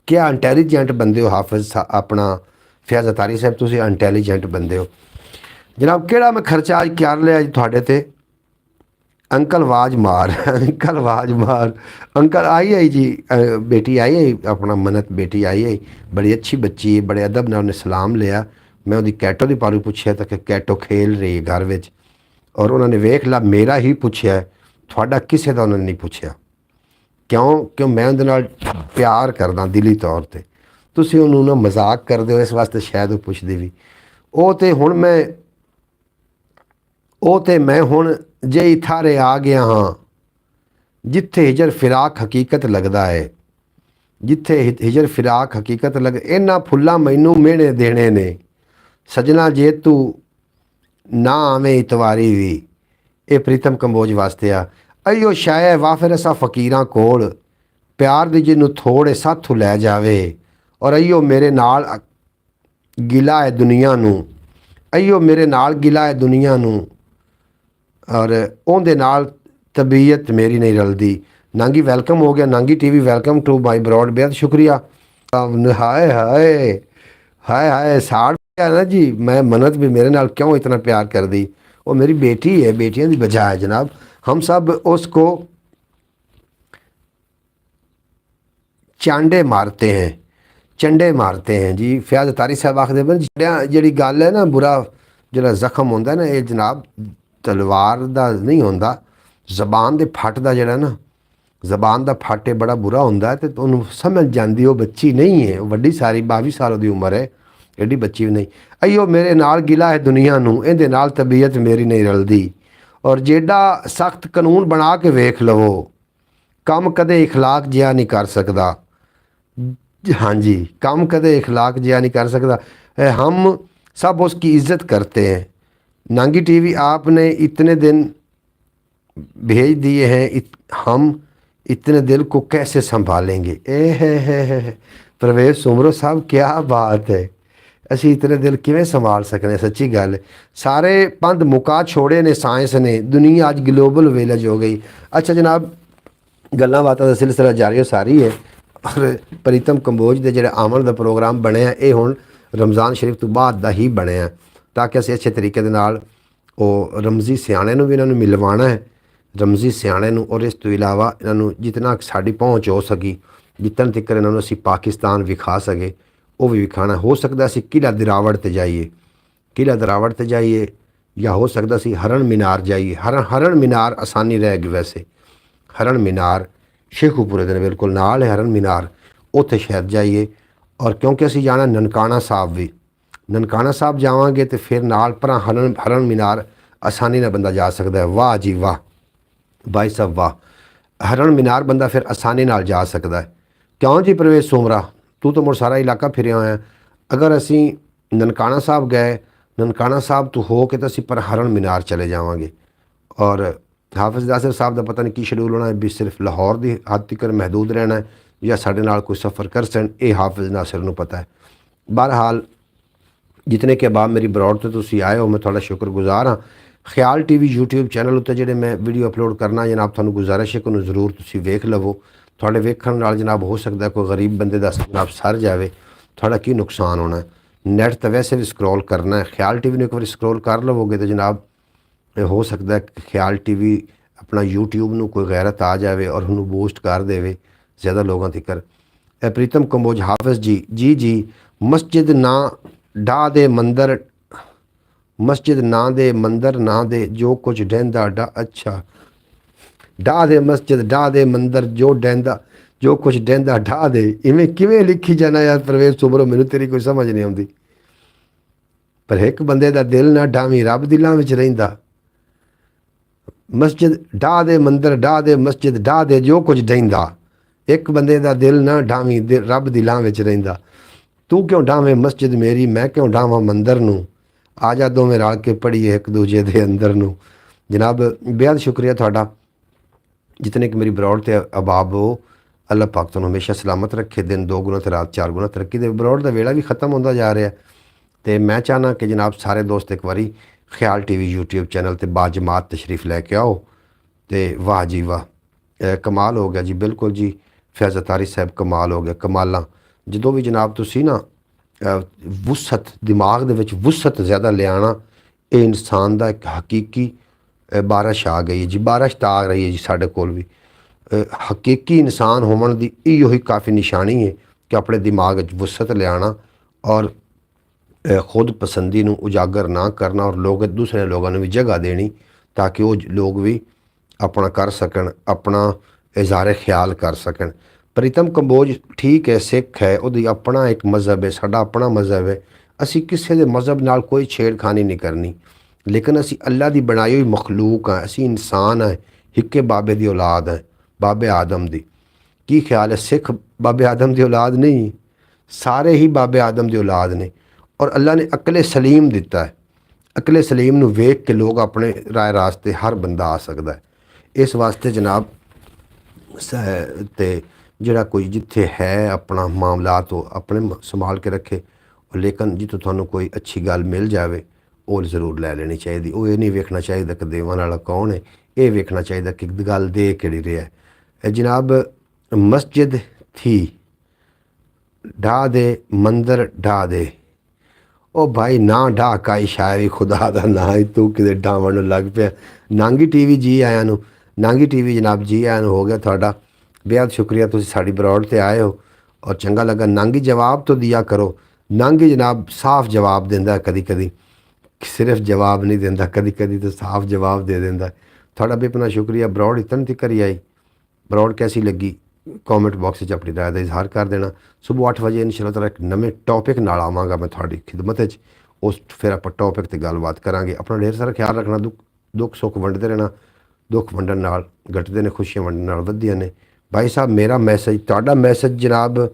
क्या इंटैलीजेंट बंदे हो हाफिज़ अपना फयाज अतारी साहब, तुसीं इंटैलीजेंट बंदे हो जनाब। केड़ा मैं खर्चा आज कर लिया जी तुहाडे ते? अंकल आवाज मार अंकल आवाज मार। अंकल आई जी, बेटी आई अपना मन्नत बेटी आई, बड़ी अच्छी बच्ची है, बड़े अदब ने उन्हें सलाम लिया। मैं उहदी कैटो की बारे पूछया तो कि कैटो खेल रही है घर में, और उन्होंने वेख ला मेरा ही पूछया है, थोड़ा किसी का उन्होंने नहीं पूछया। क्यों मैं उहदे नाल प्यार करदा दिली तौर पर, तुसीं उहनूं ना मजाक करदे हो, इस वास्ते शायद वो पुछदी भी। वो तो मैं हुण जे थारे आ गया हाँ, जिथे हिजर फिराक हकीकत लगदा है, जिथे हिजर फिराक हकीकत लग। इन्हां फुल्लां मैनू मेहणे देने ने सजना, जे तू ਨਾ ਆਵੇਂ ਇਤਵਾਰੀ ਵੀ। ਇਹ ਪ੍ਰੀਤਮ ਕੰਬੋਜ ਵਾਸਤੇ ਆ। ਅਈਓ ਸ਼ਾਇ ਵਾਫਿਰ ਅਸਾਂ ਫਕੀਰਾਂ ਕੋਲ ਪਿਆਰ ਦੀ ਜਿਹਨੂੰ ਥੋੜੇ ਸਾਥੋਂ ਲੈ ਜਾਵੇ। ਔਰ ਅਈਓ ਮੇਰੇ ਨਾਲ ਗਿਲਾ ਹੈ ਦੁਨੀਆ ਨੂੰ, ਅਈਓ ਮੇਰੇ ਨਾਲ ਗਿਲਾ ਹੈ ਦੁਨੀਆ ਨੂੰ, ਔਰ ਉਹਦੇ ਨਾਲ ਤਬੀਅਤ ਮੇਰੀ ਨਹੀਂ ਰਲਦੀ। ਨਾਂਗੀ ਵੈਲਕਮ ਹੋ ਗਿਆ, ਨਾਂਗੀ TV welcome to my broad, ਬੇहद शुक्रिया। हाय हाय हाय हाय साड़ गया ना जी। मैं मन्नत भी मेरे नाल क्यों इतना प्यार कर दी। वो मेरी बेटी है, बेटियां की बजा है जनाब। हम सब उसको चांडे मारते हैं, चंडे मारते हैं जी। फयाज तारी साहब आखते बन जी गल है ना, बुरा जो जख्म होंदा ना, ये जनाब तलवार दा नहीं होंदा, जबान दे फट दा जड़ा ना, ਜ਼ਬਾਨ ਦਾ ਫਾਟੇ ਬੜਾ ਬੁਰਾ ਹੁੰਦਾ ਤੇ ਉਹਨੂੰ ਸਮਝ ਜਾਂਦੀ ਉਹ ਬੱਚੀ ਨਹੀਂ ਹੈ, ਉਹ ਵੱਡੀ ਸਾਰੀ 22 ਸਾਲ ਦੀ ਉਮਰ ਹੈ, ਐਡੀ ਬੱਚੀ ਵੀ ਨਹੀਂ। ਅਈਓ ਮੇਰੇ ਨਾਲ ਗਿਲਾ ਹੈ ਦੁਨੀਆ ਨੂੰ, ਇਹਦੇ ਨਾਲ ਤਬੀਅਤ ਮੇਰੀ ਨਹੀਂ ਰਲਦੀ। ਔਰ ਜਿਹੜਾ ਸਖਤ ਕਾਨੂੰਨ ਬਣਾ ਕੇ ਵੇਖ ਲਵੋ, ਕੰਮ ਕਦੇ ਇਖਲਾਕ ਜਿਹਾ ਨਹੀਂ ਕਰ ਸਕਦਾ। ਹਾਂਜੀ, ਕੰਮ कदे इखलाक जिया नहीं कर सकता। हम सब उसकी इज्जत करते हैं। नांगी टीवी आपने इतने दिन भेज दिए हैं, हम इतने दिल को कैसे संभालेंगे। है परवेज सुमरो साहब, क्या बात है। असी इतने दिल किवें संभाल सकते। सच्ची गल, सारे पंध मुका छोड़े ने साइंस ने, दुनिया अज ग्लोबल विलेज हो गई। अच्छा जनाब, गल्लां बातां दा सिलसिला जारी सारी है। और प्रीतम कंबोज के जोड़े आमन का प्रोग्राम बने ये हुण रमज़ान शरीफ तो बाद का ही बने, ताकि असीं अच्छे तरीके दे नाल ओ रमज़ी सियाणे नूं भी इन्हां नूं मिलवाना है, रमज़ी सियाणे नूं। और इस तो इलावा इन्हां नूं जितना साडी पहुँच हो सकी, जितन तक इन्हां नूं असीं पाकिस्तान विखा सके वो भी विखाना। हो सकता असीं किला दिरावड़ ते जाइए, किला दिरावड़ ते जाइए, या हो सकता असीं हरण मीनार जाइए। हरण मीनार आसानी रह गई वैसे, हरण मीनार शेखूपुरे दे बिल्कुल नाल है हरण मीनार, उत्थे शायद जाइए। और क्योंकि असीं जाना ननकाना साहब भी, ननकाना साहब जावांगे तो फिर नाल पर हरण मीनार आसानी नाल बंदा जा सकता है। वाह जी वाह भाई साहब वाह, हरण मीनार बंदा फिर आसानी नाल जा सकता है। क्यों जी परवेज सोमरा, तू तो मुड़ सारा इलाका फिरिया होया। अगर असीं ननकाना साहब गए, ननकाना साहब तो हो के तो असीं पर हरण मीनार चले जावांगे। और हाफिज़ नासिर साहब का पता नहीं की शेड्यूल होना है, भी सिर्फ लाहौर की हद तक महदूद रहना है या साढ़े नाल कोई सफ़र कर सन, ये हाफिज़ नासिर नूं पता है। बहरहाल जितने के बाद मेरी ब्रॉड तो तुसीं आए हो, मैं थोड़ा शुक्रगुजार हाँ। ख्याल टीवी यूट्यूब चैनल उत्ते जिहड़े मैं वीडियो अपलोड करना जनाब, तुहानूं गुजारिश है कि उन्हें जरूर तुसीं वेख लवो। थोड़े वेखण नाल जनाब हो सकता है कोई गरीब बंदे दा जनाब सर जाए, थोड़ा की नुकसान होना है। नैट तो वैसे भी स्क्रॉल करना है, ख्याल टीवी ने एक बार स्क्रॉल कर लवोगे तो जनाब हो सकता है कि ख्याल टीवी अपना यूट्यूब नूं कोई गैरत आ जाए और उन्होंने बूस्ट कर देवे ज़्यादा लोगों तक। प्रीतम कंबोज हाफिज़ जी, जी जी, मस्जिद ना डा दे मंदिर, मस्जिद ना दे मंदिर ना दे जो कुछ डेंदा डा। अच्छा, डा दे मस्जिद डा दे मंदिर जो डेंदा, जो कुछ डेंदा डा दे। इवें किवें लिखी जाना यार परवेज सुमरो, मैनूं तेरी कोई समझ नहीं आती। पर एक बंदे दा दिल ना डावी, रब दिलों विच रहिंदा। मस्जिद डा दे मंदिर डा दे, मस्जिद डा दे जो कुछ डेंदा। एक बंदे दा दिल ना डावी, रब दिलों विच रहिंदा। तू क्यों डावें मस्जिद मेरी, मैं क्यों डावां मंदिर नूं। आ जा दोवें रल के पढ़ीए एक दूजे दे अंदर नूं। जनाब बेहद शुक्रिया थोड़ा, जितने कि मेरी ब्रॉड ते अबाब हो। अल्लाह पाक तुहानूं हमेशा सलामत रखे, दिन 2 गुना ते रात 4 गुना तरक्की दे। ब्रॉड का वेला भी खत्म होंदा जा रहा है, तो मैं चाहना कि जनाब सारे दोस्त एक बारी ख्याल टीवी यूट्यूब चैनल ते बाजमात तशरीफ़ लैके आओ। तो वाह जी वाह, कमाल हो गया जी, बिल्कुल जी। फैज़ अतारी साहब कमाल हो गया, कमालां। जो भी जनाब तुसी ना वुसत दिमाग दे विच वुसत ज़्यादा लियाना, ये इंसान का एक हकीकी बारिश आ गई है जी, बारिश तो आ रही है जी साढ़े कोल भी। हकीकी इंसान होने की इहो ही काफ़ी निशानी है कि अपने दिमाग वुसत लियाना और खुद पसंदी नूं उजागर ना करना, और लोग दूसरे लोगों ने भी जगह देनी ताकि वो लोग भी अपना कर सकन, अपना इज़हार ख्याल कर सकन। प्रीतम कंबोज ठीक है, सिख है, उहदी अपना एक मज़हब है, साडा अपना मज़हब है। असी किसी के मज़हब नाल कोई छेड़खानी नहीं करनी, लेकिन असी अल्लाह की बनाई हुई मखलूक हैं, असी इंसान हैं, हिक्के बाबे की औलाद हैं, बाबे आदम की। की ख्याल है, सिख बाबे आदम की औलाद नहीं, सारे ही बाबे आदम की औलाद ने। और अल्लाह ने अकले सलीम दिता है, ਅਕਲੇ ਸਲੀਮ ਨੂੰ ਵੇਖ ਕੇ ਲੋਕ ਆਪਣੇ ਰਾਏ ਰਾਸਤੇ ਹਰ ਬੰਦਾ ਆ ਸਕਦਾ ਹੈ। ਇਸ ਵਾਸਤੇ ਜਨਾਬ ਤੇ ਜਿਹੜਾ ਕੋਈ ਜਿੱਥੇ ਹੈ ਆਪਣਾ ਮਾਮਲਾਤ ਉਹ ਆਪਣੇ ਸੰਭਾਲ ਕੇ ਰੱਖੇ, ਲੇਕਿਨ ਜਿੱਥੋਂ ਤੁਹਾਨੂੰ ਕੋਈ ਅੱਛੀ ਗੱਲ ਮਿਲ ਜਾਵੇ ਉਹ ਜ਼ਰੂਰ ਲੈ ਲੈਣੀ ਚਾਹੀਦੀ। ਉਹ ਇਹ ਨਹੀਂ ਵੇਖਣਾ ਚਾਹੀਦਾ ਕਿ ਦੇਵਾਂ ਵਾਲਾ ਕੌਣ ਹੈ, ਇਹ ਵੇਖਣਾ ਚਾਹੀਦਾ ਕਿ ਗੱਲ ਦੇ ਕਿਹੜੀ ਰਿਹਾ ਹੈ। ਜਨਾਬ ਮਸਜਿਦ ਥੀ ਢਾ ਦੇ ਮੰਦਰ ਢਾ ਦੇ, ਉਹ ਭਾਈ ਨਾ ਢਾ ਕਾਈ ਸ਼ਾਇਰੀ ਖੁਦਾ ਦਾ ਨਾ ਹੀ ਤੂੰ ਕਿਤੇ ਢਾਵਣ ਨੂੰ ਲੱਗ ਪਿਆ। ਨਾਂਗੀ ਟੀਵੀ ਜੀ ਆਇਆਂ ਨੂੰ, ਨਾਂਗੀ ਟੀਵੀ ਜਨਾਬ ਜੀ ਆਇਆਂ ਨੂੰ ਹੋ ਗਿਆ ਤੁਹਾਡਾ ਬੇहद ਸ਼ੁਕਰੀਆ, ਤੁਸੀਂ ਸਾਡੀ ਬਰੌਡ ਤੇ ਆਏ ਹੋ ਔਰ ਚੰਗਾ ਲੱਗਾ। ਨਾਂਗੀ ਜਵਾਬ ਤੋਂ ਦਿਆ ਕਰੋ। ਨਾਂਗੀ ਜਨਾਬ ਸਾਫ਼ ਜਵਾਬ ਦਿੰਦਾ, ਕਦੀ ਕਦੀ ਸਿਰਫ ਜਵਾਬ ਨਹੀਂ ਦਿੰਦਾ, ਕਦੀ ਕਦੀ ਤਾਂ ਸਾਫ਼ ਜਵਾਬ ਦੇ ਦਿੰਦਾ। ਤੁਹਾਡਾ ਬੇਪਨਾ ਸ਼ੁਕਰੀਆ। ਬਰੌਡ ਇਤਨ ਤੱਕ ਹੀ ਆਈ, ਬਰੌਡ ਕੈਸੀ ਲੱਗੀ ਕमेंट ਬਾਕਸ ਵਿੱਚ ਆਪਣੀ ਰਾਏ ਦਾ ਇਜ਼ਹਾਰ ਕਰ ਦੇਣਾ। ਸਵੇਰ 8 ਵਜੇ ਇਨਸ਼ਾਅੱਲਾ ਤਾਲਾ ਇੱਕ ਨਵੇਂ ਟੌਪਿਕ ਨਾਲ ਆਵਾਂਗਾ ਮੈਂ ਤੁਹਾਡੀ ਖਿਦਮਤ ਵਿੱਚ। ਉਸ ਫਿਰ ਆਪਾਂ ਟੌਪਿਕ ਤੇ ਗੱਲਬਾਤ ਕਰਾਂਗੇ। ਆਪਣਾ ਢੇਰ ਸਾਰਾ ਖਿਆਲ ਰੱਖਣਾ। ਦੁੱਖ ਸੁੱਖ ਵੰਡਦੇ ਰਹਿਣਾ। ਦੁੱਖ ਵੰਡਣ ਨਾਲ ਘਟਦੇ ਨੇ, ਖੁਸ਼ੀਆਂ ਵੰਡਣ ਨਾਲ ਵੱਧਦੀਆਂ ਨੇ। ਭਾਈ ਸਾਹਿਬ ਮੇਰਾ ਮੈਸੇਜ, ਤੁਹਾਡਾ ਮੈਸੇਜ ਜਨਾਬ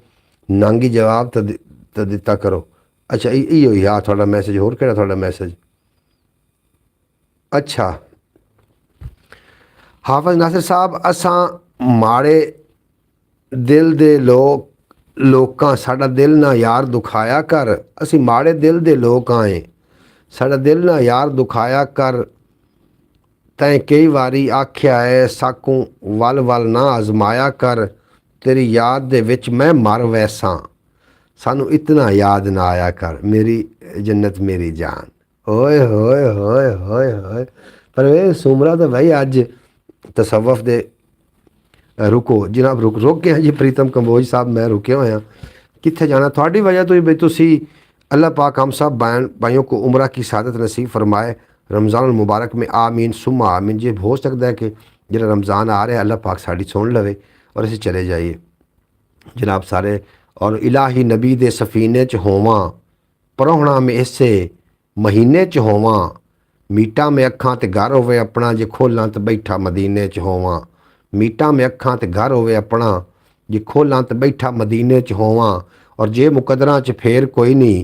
ਨਾਂਗੀ ਜਵਾਬ ਤਾਂ ਦਿੱਤਾ ਕਰੋ। ਅੱਛਾ ਇਹੋ ਹੀ ਆ ਤੁਹਾਡਾ ਮੈਸੇਜ, ਹੋਰ ਕਿਹੜਾ ਤੁਹਾਡਾ ਮੈਸੇਜ? ਅੱਛਾ ਹਾਫਿਜ਼ ਨਾਸਿਰ ਸਾਹਿਬ, ਅਸਾਂ ਮਾੜੇ ਦਿਲ ਦੇ ਲੋਕਾਂ, ਸਾਡਾ ਦਿਲ ਨਾ ਯਾਰ ਦੁਖਾਇਆ ਕਰ। ਅਸੀਂ ਮਾੜੇ ਦਿਲ ਦੇ ਲੋਕ ਆਏ, ਸਾਡਾ ਦਿਲ ਨਾ ਯਾਰ ਦੁਖਾਇਆ ਕਰ। ਤੈਂ ਕਈ ਵਾਰੀ ਆਖਿਆ ਹੈ ਸਾਕੂ ਵੱਲ ਵੱਲ ਨਾ ਅਜ਼ਮਾਇਆ ਕਰ। ਤੇਰੀ ਯਾਦ ਦੇ ਵਿੱਚ ਮੈਂ ਮਰ ਵੈਸਾਂ, ਸਾਨੂੰ ਇਤਨਾ ਯਾਦ ਨਾ ਆਇਆ ਕਰ। ਮੇਰੀ ਜन्नत ਮੇਰੀ ਜਾਨ। ਓਏ ਹੋਏ ਹੋਏ ਹੋਏ ਹੋਏ। ਪਰ ਇਹ ਸੁਮਰਾ ਤਾਂ ਭਾਈ ਅੱਜ ਤਸਵਫ ਦੇ ਰੁਕੋ ਜਨਾਬ, ਰੁਕ ਕੇ ਜੀ ਪ੍ਰੀਤਮ ਕੰਬੋਜ ਸਾਹਿਬ, ਮੈਂ ਰੁਕਿਆ ਹੋਇਆ। कित्थे जाना थोड़ी वजह तो ही भाई तुसी। अल्लाह पाक हम सब भाइयों को उम्रा की सादत नसीब फरमाए रमज़ान मुबारक में, आमीन सुम्मा आमीन। जे हो सकता है कि जो रमज़ान आ रहा है अल्लाह पाक साड़ी सुन लवे और असीं चले जाइए जनाब सारे। और इलाही नबी दे सफीने च होवां, परौहणा में इसे महीने च होवां। मीटा में अखां ते घर होवे अपना, जे खोलां ते बैठा मदीने च होवां। मीटा में अखां ते घर होवे अपना, जे खोलां ते बैठा मदीने च होवां। और जे मुकदरां च फेर कोई नहीं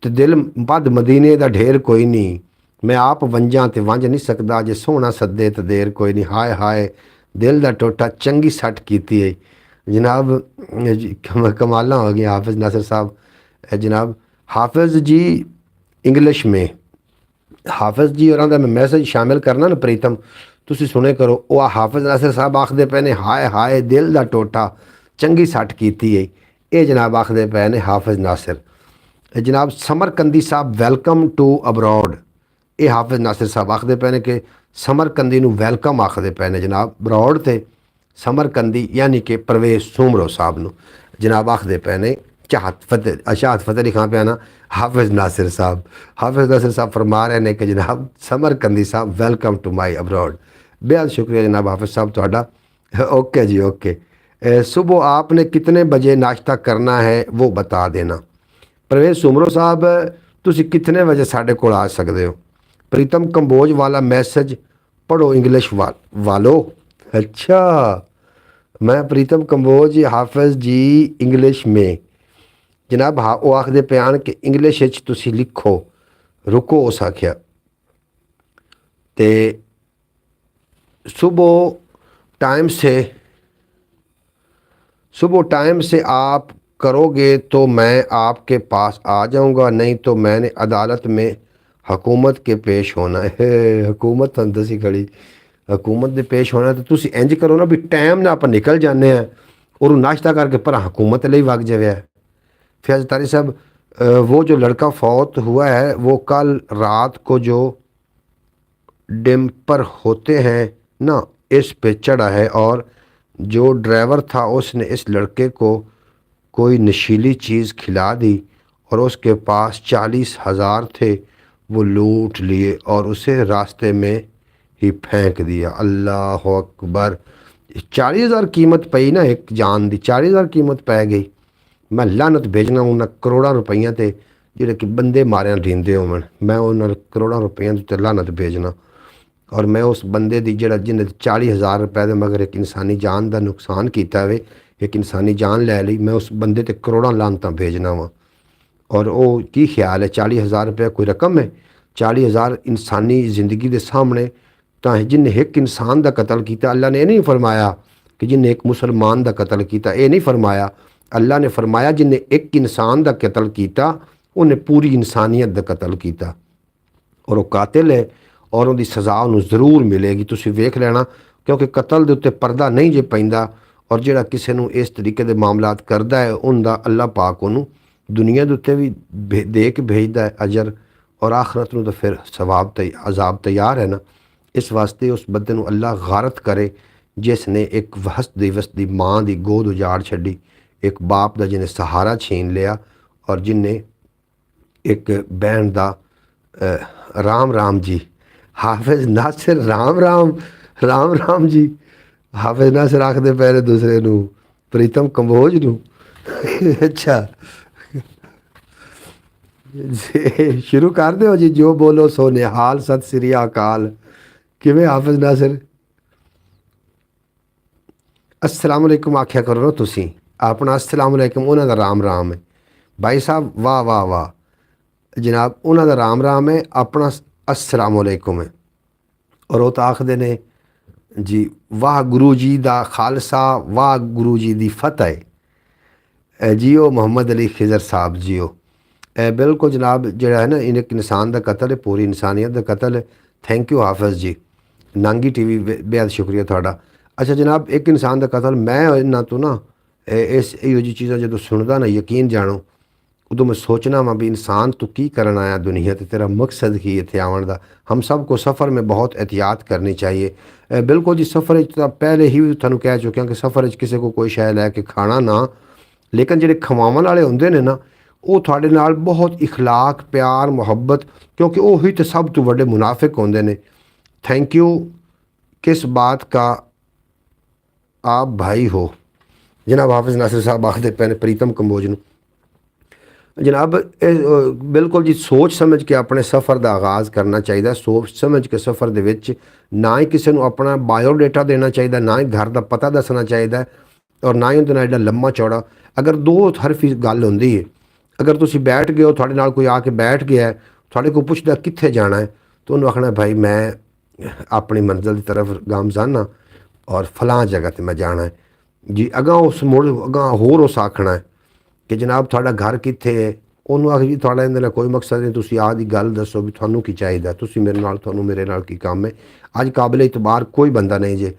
ते दिल बद मदीने दा ढेर कोई नहीं। मैं आप वंजां ते वंज नहीं सकदा, जे सोहना सद्दे ते देर कोई नहीं। हाय हाय दिल दा टोटा चंगी सट कीती है जनाब। कमाला हो गया हाफिज़ नासिर साहब। जनाब हाफिज़ जी इंग्लिश में, हाफिज़ जी और मैं मैसेज शामिल करना ना प्रीतम, तुसी सुने करो। वह हाफिज़ नासिर साहब आखदे पे ने हाय हाय दिल दा टोटा चंगी सट कीती है। ये जनाब आखदे पे ने हाफिज़ नासिर। जनाब समरकंदी साहब वैलकम टू अब्रॉड। ये हाफिज़ नासिर साहब आखदे पे ने कि समरकंदी नू वैलकम आखदे पे ने जनाब ब्रॉड ते समरकंदी, यानी कि परवेज़ सुमरो साहब नू जनाब आखदे पे ने चाहत फतेह अशात फतेह लिखा पे ना हाफिज़ नासिर साहब। हाफिज़ नासिर साहब फरमा रहे हैं कि जनाब समरकंदी साहब वैलकम टू माई अब्रॉड। बेहद शुक्रिया जनाब हाफिज़ साहब तुहाडा। ओके जी ओके। सुबह आपने कितने बजे नाश्ता करना है वो बता देना। परवेज़ सुमरो साहब तुसी कितने बजे साढ़े कोल आ सकते हो? प्रीतम कंबोज वाला मैसेज पढ़ो इंग्लिश वालों। अच्छा मैं प्रीतम कंबोज हाफिज़ जी इंग्लिश में जनाब। हाँ वो आखदे प्यान कि इंग्लिश तुसी लिखो। रुको उस आख्या ते सुबह टाइम से आप करोगे तो मैं आपके पास आ जाऊंगा, नहीं तो मैंने अदालत में हुकूमत के पेश होना है। हुकूमत दसी खड़ी, हुकूमत दे पेश होना तो तुसी इंज करो ना भी टाइम ना आप निकल जाने हैं और नाश्ता करके पर हुकूमत लिए वग जाए। फैज़ तारी साहब वो जो लड़का फौत हुआ है वो कल रात को जो डंपर होते हैं ना इस पे चढ़ा है, और जो ड्राइवर था उसने इस लड़के को कोई नशीली चीज़ खिला दी और उसके पास 40,000 थे, वो लूट लिए और उसे रास्ते में ही फेंक दिया। अल्लाह अकबर। 40,000 कीमत पई ना एक जान दी, 40,000 कीमत पै गई। मैं लानत भेजना उन्हें करोड़ों रुपया ते जिहड़े कि बंदे मारिया रींदे होवन, मैं उन्होंने करोड़ों रुपया ते लानत भेजना। और मैं उस बंदे दी जिहड़ा जिन्हें 40,000 रुपए दे मगर एक इंसानी जान का नुकसान किया वे, एक इंसानी जान लै ली, मैं उस बंदे ते करोड़ों लानतां भेजना वा। और वो की ख्याल है 40,000 रुपया कोई रकम है? 40,000 ਇਨਸਾਨੀ ਜ਼ਿੰਦਗੀ ਦੇ ਸਾਹਮਣੇ ਤਾਂ ਜਿਨਨੇ ਇੱਕ ਇਨਸਾਨ ਦਾ ਕਤਲ ਕੀਤਾ, ਅੱਲਾ ਨੇ ਇਹ ਨਹੀਂ ਫਰਮਾਇਆ ਕਿ ਜਿਨਨੇ ਇੱਕ ਮੁਸਲਮਾਨ ਦਾ ਕਤਲ ਕੀਤਾ, ਇਹ ਨਹੀਂ ਫਰਮਾਇਆ। ਅੱਲਾ ਨੇ ਫਰਮਾਇਆ ਜਿਨਨੇ ਇੱਕ ਇਨਸਾਨ ਦਾ ਕਤਲ ਕੀਤਾ ਉਹਨੇ ਪੂਰੀ ਇਨਸਾਨੀਅਤ ਦਾ ਕਤਲ ਕੀਤਾ, ਔਰ ਉਹ ਕਾਤਿਲ ਹੈ ਔਰ ਉਹਦੀ ਸਜ਼ਾ ਉਹਨੂੰ ਜ਼ਰੂਰ ਮਿਲੇਗੀ। ਤੁਸੀਂ ਵੇਖ ਲੈਣਾ, ਕਿਉਂਕਿ ਕਤਲ ਦੇ ਉੱਤੇ ਪਰਦਾ ਨਹੀਂ ਜੇ ਪੈਂਦਾ, ਔਰ ਜਿਹੜਾ ਕਿਸੇ ਨੂੰ ਇਸ ਤਰੀਕੇ ਦੇ ਮਾਮਲਾਤ ਕਰਦਾ ਹੈ ਉਹਦਾ ਅੱਲਾ ਪਾਕ ਉਹਨੂੰ ਦੁਨੀਆ ਦੇ ਉੱਤੇ ਵੀ ਦੇ ਕੇ ਭੇਜਦਾ ਹੈ ਅਜਰ, ਔਰ ਆਖਰਤ ਨੂੰ ਤਾਂ ਫਿਰ ਸਵਾਬ ਤੇ ਅਜ਼ਾਬ ਤਿਆਰ ਹੈ ਨਾ। ਇਸ ਵਾਸਤੇ ਉਸ ਬੰਦੇ ਨੂੰ ਅੱਲਾ ਗਾਰਤ ਕਰੇ ਜਿਸ ਨੇ ਇੱਕ ਵਸਦੀ ਵਸਦੀ ਮਾਂ ਦੀ ਗੋਦ ਉਜਾੜ ਛੱਡੀ, ਇੱਕ ਬਾਪ ਦਾ ਜਿਹਨੇ ਸਹਾਰਾ ਛੀਨ ਲਿਆ, ਔਰ ਜਿਨਨੇ ਇੱਕ ਬਹਿਣ ਦਾ ਰਾਮ ਰਾਮ ਜੀ, ਹਾਫਿਜ਼ ਨਾਸਿਰ ਰਾਮ ਰਾਮ ਰਾਮ ਰਾਮ ਜੀ, ਹਾਫਿਜ਼ ਨਾਸਿਰ ਆਖਦੇ ਪਏ ਨੇ ਦੂਸਰੇ ਨੂੰ, ਪ੍ਰੀਤਮ ਕੰਬੋਜ ਨੂੰ। ਅੱਛਾ ਜੀ ਸ਼ੁਰੂ ਕਰ ਦਿਓ ਜੀ, ਜੋ ਬੋਲੋ ਸੋ ਨਿਹਾਲ, ਸਤਿ ਸ੍ਰੀ ਅਕਾਲ। ਕਿਵੇਂ ਹਾਫਿਜ਼ ਨਾਸਿਰ? अस्सलाम वालेकुम आख्या करो ना तुसी अपना, अस्सलाम वालेकुम उन्हों का राम राम है। भाई साहब वाह वाह वाह जनाब, उन्हों का राम राम है, अपना अस्सलाम वालेकुम है। और वो तो आखते ने जी वाह गुरु जी का खालसा, वाह गुरु जी की फतेह। जियो मोहम्मद अली खिजर साहब जियो। बिल्कुल जनाब, जोड़ा है ना एक इंसान का कतल है, पूरी इंसानियत का कतल है। थैंक यू हाफिज़ जी, नांगी टीवी बेहद शुक्रिया थोड़ा। अच्छा जनाब, एक इंसान का कतल, मैं इन्हों तो ना इस इहो जी चीज़ां जो सुनदा ना यकीन जानो, उदों मैं सोचना वा भी इंसान तू की करन आया दुनिया ते, तेरा मकसद की इत्थे आवन दा। हम सब को सफ़र में बहुत एहतियात करनी चाहिए। बिल्कुल जी, सफ़र पहले ही तुहानूं कह चुकिया कि सफ़र किसी को कोई शै लैके खाना ना, लेकिन जिहड़े खवावन वाले हुंदे ने ना, वो तुहाडे नाल बहुत इखलाक प्यार मुहब्बत, क्योंकि वही तो सब तो वड्डे मुनाफिक होंदे ने। Thank you. किस बात का आप भाई हो जनाब? हाफिज़ नासिर साहब आखते पे ने प्रीतम कंबोज नूं। जनाब बिल्कुल जी, सोच समझ के अपने सफ़र का आगाज़ करना चाहिए। सोच समझ के सफ़र दे विच ना ही किसी को अपना बायोडेटा देना चाहिए, ना ही घर का पता दसना चाहिए, और ना ही उहदे नाल एडा लम्मा चौड़ा। अगर दो हरफी गल होंदी है, अगर तुसी बैठ गए हो, तुहाडे नाल कोई आके बैठ गया है, तुहाडे को पुछदा कित्थे जाना है, तो उन्होंने आखना भाई मैं अपनी मंजिल की तरफ गामजान हाँ और फलां जगह ते मैं जाना है जी। अगां उस मुड़ अगां होर उस आखना है कि जनाब तुहाडा घर कित्थे है, उन्होंने आख जी तुहाडा इहदे नाल कोई मकसद नहीं, तुसी आ दी गल दसो भी तुहानूं की चाहिदा, तुसी मेरे नाल, तुहानूं मेरे नाल की काम है। अज काबिल इतबार कोई बंदा नहीं जे।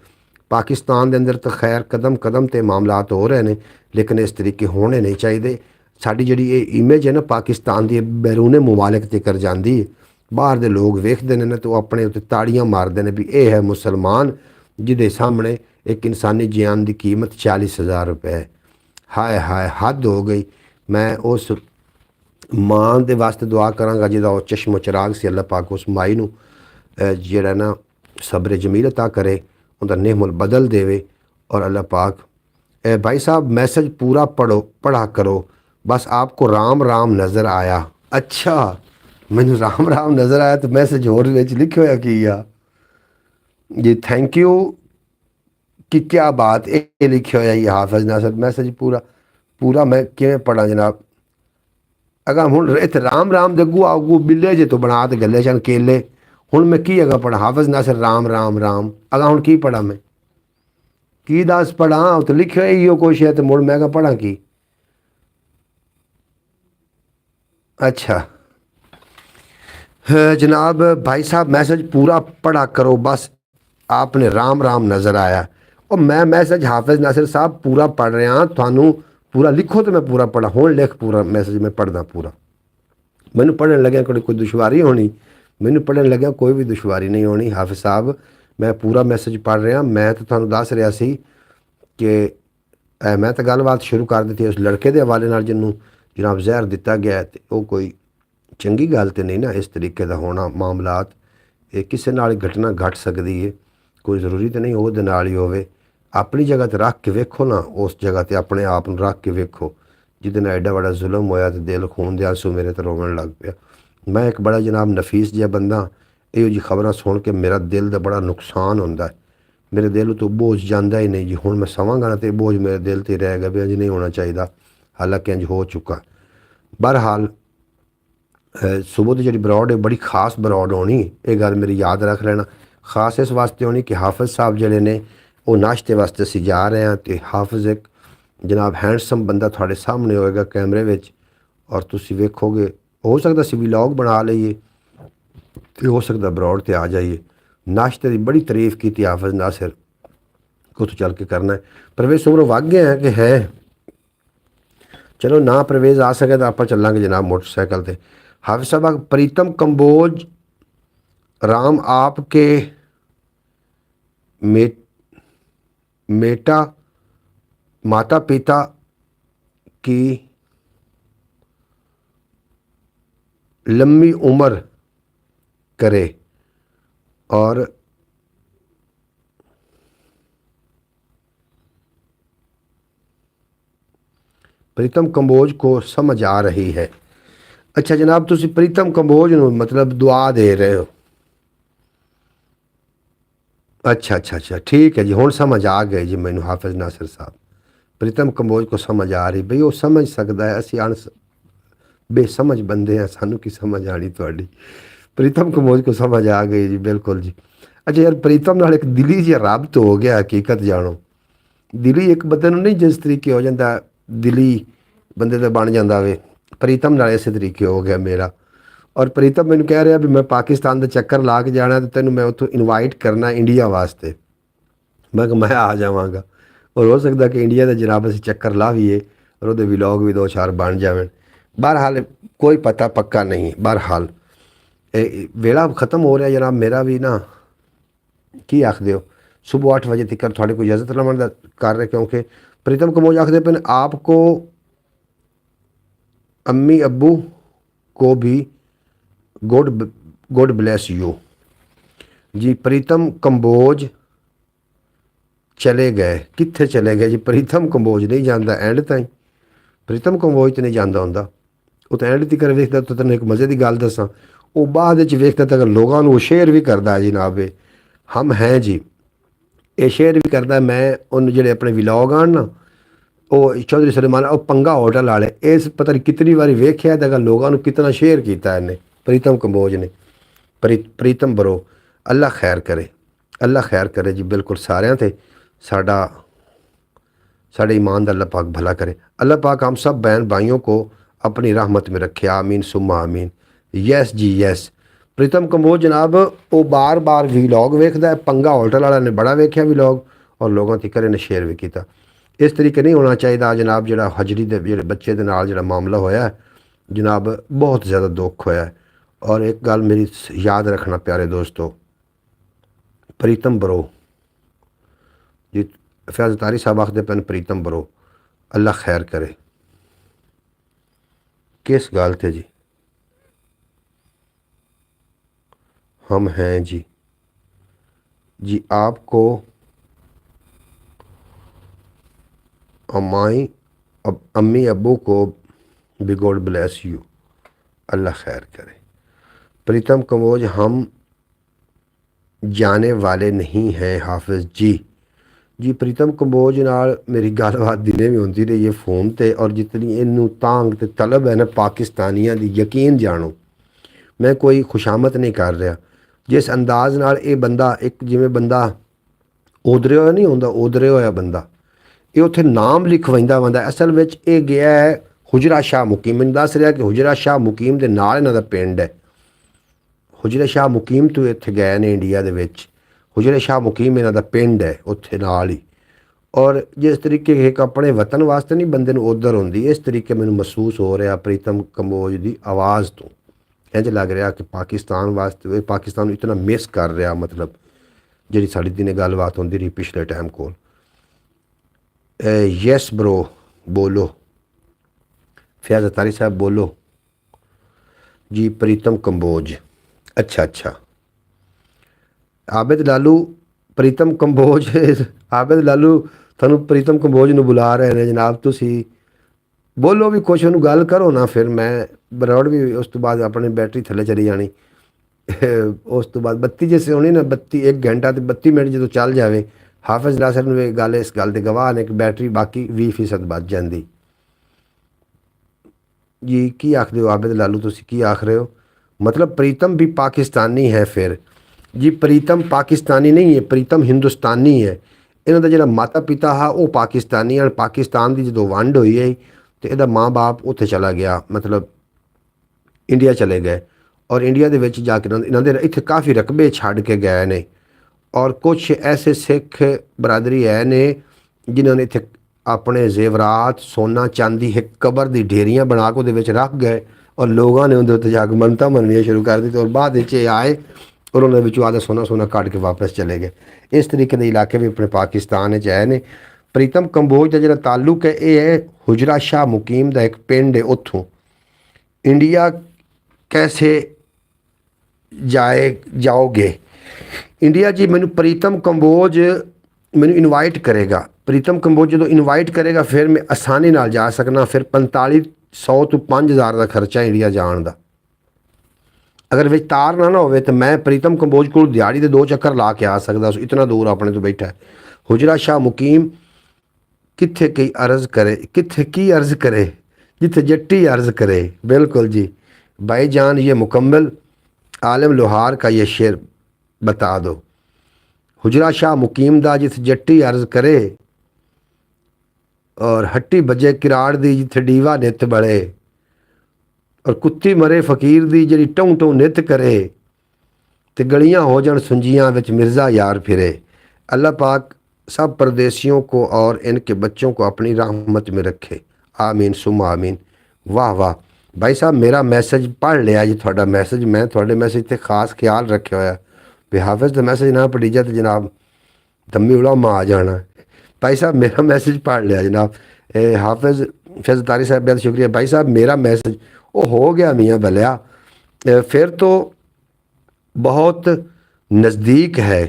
पाकिस्तान के अंदर तो खैर कदम कदम ते मामलात हो रहे हैं, लेकिन इस तरीके होने नहीं चाहिए। साडी जिहड़ी ये इमेज है ना पाकिस्तान की, बैरूने मुमालिक तक जाती है, बाहर के लोग वेखते हैं तो अपने उत्ते ताड़ियां मारते हैं भी ये है मुसलमान जिहदे सामने एक इंसानी जान की कीमत 40,000 रुपए है। हाय हाय हद हो गई। मैं उस मां दे वास्ते दुआ करांगा जिहदा वो चश्मो चिराग से, अल्लाह पाक उस माई नूं जिहड़ा ना सब्र जमील अता करे, उनका नेहमुल बदल देवे। और अल्लाह पाक भाई साहब मैसेज पूरा पढ़ा करो, बस आपको राम राम नज़र आया। अच्छा मैनू राम राम नज़र आया तो मैसेज होर विच लिखे होया की आ जी। Thank you. कि क्या बात ये लिखे होया ये हाफिज़ नासिर, मैसेज पूरा पूरा मैं किवें पढ़ा जनाब? अगर हुण इत्थे राम राम दे अगू आगू बिल्ले जे तो बना ते गले शन केले, हुण मैं की अगर पढ़ा हाफिज़ नासिर राम राम राम, अगर हुण की पढ़ा मैं की दस पढ़ा? तो लिखे होया इहो कुछ है तो मुड़ मैं क्या पढ़ा की? अच्छा जनाब भाई साहब मैसेज पूरा पढ़ा करो, बस आपने राम राम नज़र आया। और मैं मैसेज हाफिज़ नासिर साहब पूरा पढ़ रहा, थानू पूरा लिखो तो मैं पूरा पढ़ा, हुण लिख पूरा मैसेज मैं पढ़दा पूरा। मैनू पढ़न लग्या कोई दुश्वारी होनी, मैनू पढ़न लग्या कोई भी दुश्वारी नहीं होनी। हाफिज़ साहब मैं पूरा मैसेज पढ़ रहा। मैं तो थानू दस रहा सी कि मैं तो गलबात शुरू कर दी उस लड़के के हवाले नाल जिन्हों जनाब जहर दिता गया, तो वो कोई चंगी गल तो नहीं ना इस तरीके का होना मामलात। ये किसी नाल घटना घट सकती है, कोई ज़रूरी तो नहीं वो नाल ही होवे। अपनी जगह तो रख के वेखो ना, उस जगह तो अपने आप रख के वेखो जिदे नाल एडा बड़ा जुल्म होया तो दिल खून दे आंसू मेरे तो रोवन लग पिया। मैं एक बड़ा जनाब नफीस जिहा बंदा, इहो जी खबरां सुन के मेरा दिल का बड़ा नुकसान होंदा है, मेरे दिल तो बोझ जाता ही नहीं जी। हुण मैं सवांगा ना तो बोझ मेरे दिल ते रहेगा भी इंज नहीं होना चाहिए, हालांकि इंज हो चुका। बहरहाल सुबह की जी बरौड है बड़ी खास बरौड होनी, ये गल मेरी याद रख लेना। खास इस वास्ते होनी कि हाफिज़ साहब जड़े ने वो नाश्ते वास्ते असी जा रहे हैं, तो हाफिज़ एक जनाब हैंडसम बंदा थोड़े सामने होएगा कैमरे में, और तुसी वेखोगे। हो सकता असी व्लॉग बना लीए, तो हो सकता बरौड ते आ जाइए। नाश्ते की बड़ी तारीफ की हाफिज़ नासिर को, तो चल के करना है। परवेज़ उमरों वग गए हैं कि है, चलो ना परवेज़ आ सके तो आप चलांगे जनाब मोटरसाइकिल से। हाफिज़ साहब प्रीतम कंबोज राम आपके मे मेटा माता पिता की लंबी उम्र करे और प्रीतम कंबोज को समझ आ रही है। अच्छा जनाब, तुसी प्रीतम कंबोज नूं मतलब दुआ दे रहे हो। अच्छा अच्छा अच्छा, ठीक है जी, हुण समझ आ गए जी मैनू हाफिज़ नासिर साहब। प्रीतम कंबोज को समझ आ रही, बई वो समझ सकता है, असी बेसमझ बंदे हैं, सानू की समझ आनी तुहाडी। प्रीतम कंबोज को समझ आ गई जी, बिल्कुल जी। अच्छा यार, प्रीतम नाल एक दिली जिहा रब्त हो गया, हकीकत जानो। दिली एक बंदे नूं नहीं जिस तरीके हो जाता, दिली बंदे ते बन जाता वे, प्रीतम नाल इस तरीके हो गया मेरा। और प्रीतम मैनू कह रहा भी मैं पाकिस्तान का चक्कर ला के जाना, तो तेनों मैं उत्थों इनवाइट करना इंडिया वास्ते। मैं आ जावांगा, और हो सकता कि इंडिया के जनाब असीं चक्कर लावीए और वो व्लॉग भी दो चार बन जाए। बहरहाल कोई पता पक्का नहीं। बहरहाल वेला ख़त्म हो रहा जनाब मेरा भी ना, की आखदे हो, सुबह 8 बजे तक थोड़ी कोई इजाज़त लवन कर रहे, क्योंकि प्रीतम कंबोज आखते पे आपको अम्मी अब्बू को भी गुड गुड ब्लेस यू। जी प्रीतम कंबोज चले गए, कित्थे चले गए जी? प्रीतम कंबोज नहीं जाता एंड ताई, प्रीतम कंबोज तो नहीं जाता होंदा, वो तो एंड तक वेखदा। तो तेन एक मज़े की गल दसा, वो बाद वेखदा तो अगर लोगों को शेयर भी करता है जनाब, हम हैं जी, ये शेयर भी करता। मैं उन जो अपने व्लॉग आन ना, वो चौधरी सलेमान वो पंगा होटल वाले, इस पता नहीं कितनी बारी वेख्या, तो अगर लोगों को कितना शेयर किया इन्हें प्रीतम कंबोज ने। प्रीतम बरो, अल्लाह खैर करे, अल्लाह खैर करे जी, बिल्कुल सारिਆਂ ते साडा साढ़े ईमान का अल्लाह पाक भला करे। अल्लाह पाक हम सब बहन भाइयों को अपनी रहमत में रखे, आमीन सुम्मा आमीन। यस जी यस। प्रीतम कंबोज जनाब वो बार बार व्लॉग वेखदा है, पंगा होटल वाला ने बड़ा वेख्या व्लॉग, और लोगों तक इन्हें शेयर भी किया। इस तरीके नहीं होना चाहिए जनाब। जो हजरी के जो बच्चे के नाल जो मामला होया जनाब, बहुत ज़्यादा दुख होया। और एक गल मेरी याद रखना प्यारे दोस्तों, प्रीतम बरो जी, फैज़ तारी साहब आखते पैन प्रीतम बरो, अल्लाह खैर करे। किस गल थे जी? हम हैं जी, जी आपको अम्माई अम्मी अब्बू को भी गॉड ब्लेस यू, अल्लाह खैर करे। प्रीतम कंबोज हम जाने वाले नहीं हैं हाफिज़ जी। जी प्रीतम कंबोज नाल मेरी गलबात दिने भी होती रही है फ़ोन ते, और जितनी इनू तांग ते तलब है ना पाकिस्तानियों की, यकीन जानो मैं कोई खुशामत नहीं कर रहा। जिस अंदाज नाल ये बंदा, एक जिमें बंदा ओदरे होया नहीं होंदा, ओदरे होया बंदा, ये उत्थे नाम लिखवाइंदा बंदा, असल में ये गया है हुजरा शाह मुकीम। मैंने दस रहा कि हुजरा शाह मुकीम के नाल इन्हां दा पिंड है। हुजरे शाह मुकीम तो इत्थे गए ने इंडिया दे विच, हुजरे शाह मुकीम इन्हां दा पिंड है उत्थे नाल ही। और जिस तरीके एक अपने वतन वास्ते नहीं बंदे नूं उधर होंदी, इस तरीके मैनूं महसूस हो रहा प्रीतम कंबोज की आवाज़ तो। इंज लग रहा कि पाकिस्तान वास्ते, पाकिस्तान इतना मिस कर रहा, मतलब जी साड़ी दिनें गलबात होंदी रही पिछले टाइम को। यस ब्रो बोलो, फैज़ अतारी साहब बोलो जी। प्रीतम कंबोज, अच्छा अच्छा। आबिद लालू प्रीतम कंबोज आबिद लालू थानू प्रीतम कंबोज नूं बुला रहे हैं जनाब, तुसी बोलो भी कुछ, उन्होंने गल करो ना, फिर मैं बरौड़ भी उस तो बाद अपनी बैटरी थले चली जानी। उस तो बाद बत्ती जैसे होनी ना, बत्ती 1 घंटा तो 32 मिनट जो चल जाए, हाफिज़ नासिर नूं गल इस गल के गवाह ने कि बैटरी बाकी 20% बच जाती। जी की आखदे हो आबिद लालू, तुसी की आख रहे हो? मतलब प्रीतम भी पाकिस्तानी है फिर? जी प्रीतम पाकिस्तानी नहीं है, प्रीतम हिंदुस्तानी है। ਇਹਨਾਂ ਦਾ ਜਿਹੜਾ ਮਾਤਾ ਪਿਤਾ ਹੈ ਉਹ ਪਾਕਿਸਤਾਨੀ ਹਨ। ਪਾਕਿਸਤਾਨ ਦੀ ਜਦੋਂ ਵੰਡ ਹੋਈ ਹੈ ਤੇ ਇਹਦਾ ਮਾਂ-ਬਾਪ ਉੱਥੇ ਚਲਾ ਗਿਆ, ਮਤਲਬ ਇੰਡੀਆ ਚਲੇ ਗਏ। ਔਰ ਇੰਡੀਆ ਦੇ ਵਿੱਚ ਜਾ ਕੇ ਇਹਨਾਂ ਦੇ ਇੱਥੇ ਕਾਫੀ ਰਕਬੇ ਛੱਡ ਕੇ ਗਏ ਨੇ। ਔਰ ਕੁਛ ਐਸੇ ਸਿੱਖ ਬਰਾਦਰੀ ਹੈ ਨੇ ਜਿਨ੍ਹਾਂ ਨੇ ਇੱਥੇ ਆਪਣੇ ਜ਼ੇਵਰਾਤ ਸੋਨਾ ਚਾਂਦੀ ਇੱਕ ਕਬਰ ਦੀ ਢੇਰੀਆਂ ਬਣਾ ਕੇ ਉਹਦੇ ਵਿੱਚ ਰੱਖ ਗਏ ਔਰ ਲੋਕਾਂ ਨੇ ਉਹਦੇ ਉੱਤੇ ਜਾ ਕੇ ਮੰਨਤਾਂ ਮੰਨਣੀਆਂ ਸ਼ੁਰੂ ਕਰ ਦਿੱਤੀ ਔਰ ਬਾਅਦ ਵਿੱਚ ਇਹ ਆਏ ਔਰ ਉਹਨਾਂ ਵਿੱਚੋਂ ਆधा ਸੋਨਾ ਕੱਢ ਕੇ ਵਾਪਸ ਚਲੇ ਗਏ। ਇਸ ਤਰੀਕੇ ਦੇ ਇਲਾਕੇ ਵੀ ਆਪਣੇ ਪਾਕਿਸਤਾਨ ਵਿੱਚ ਆਏ ਨੇ। ਪ੍ਰੀਤਮ ਕੰਬੋਜ ਦਾ ਜਿਹੜਾ ਤਾਲੁਕ ਹੈ ਇਹ ਹੈ ਹੁਜਰਾ ਸ਼ਾਹ ਮੁਕੀਮ ਦਾ ਇੱਕ ਪਿੰਡ ਹੈ। ਉੱਥੋਂ ਇੰਡੀਆ कैसे जाओगे इंडिया जी? मैनू प्रीतम कंबोज मैनू इनवाइट करेगा। प्रीतम कंबोज जो इनवाइट करेगा फिर मैं आसानी नाल जा सकना। फिर 4500 तो 5000 का खर्चा इंडिया जान का। अगर विच तार ना हो तो मैं प्रीतम कंबोज को दिहाड़ी के 2 चक्कर ला के आ सकता। इतना दूर अपने तो बैठा है। हुजरा शाह मुकीम कित्थे की अर्ज़ करे, कित्थे की अर्ज़ करे जिथे जट्टी अर्ज़ करे। बिल्कुल जी भाईजान, ये मुकम्मल आलम लोहार का ये शेर बता दो। हुजरा शाह मुकीम दा जिथे जट्टी अर्ज़ करे और हट्टी बजे किराड़ दी जिथे डीवा नित बड़े और कुत्ती मरे फ़कीर दी जड़ी टों टों नित करे ते गलियां हो जान सुंजियां विच मिर्ज़ा यार फिरे। अल्लाह पाक सब परदेसियों को और इनके बच्चों को अपनी रहमत में रखे, आमीन सुम्मा आमीन। वाह वाह भाई साहब, मेरा मैसेज पढ़ लिया जी। थोड़ा मैसेज मैं थोड़े मैसेज से खास ख्याल रखे होया भी हाफिज़ का मैसेज ना पढ़ी जाए तो जनाब दम्मी उलामा आ जाना। भाई साहब मेरा मैसेज पढ़ लिया जनाब। हाफिज़ फैज़ तारी साहब बहुत शुक्रिया। भाई साहब मेरा मैसेज वो हो गया मियाँ भलिया, फिर तो बहुत नज़दीक है।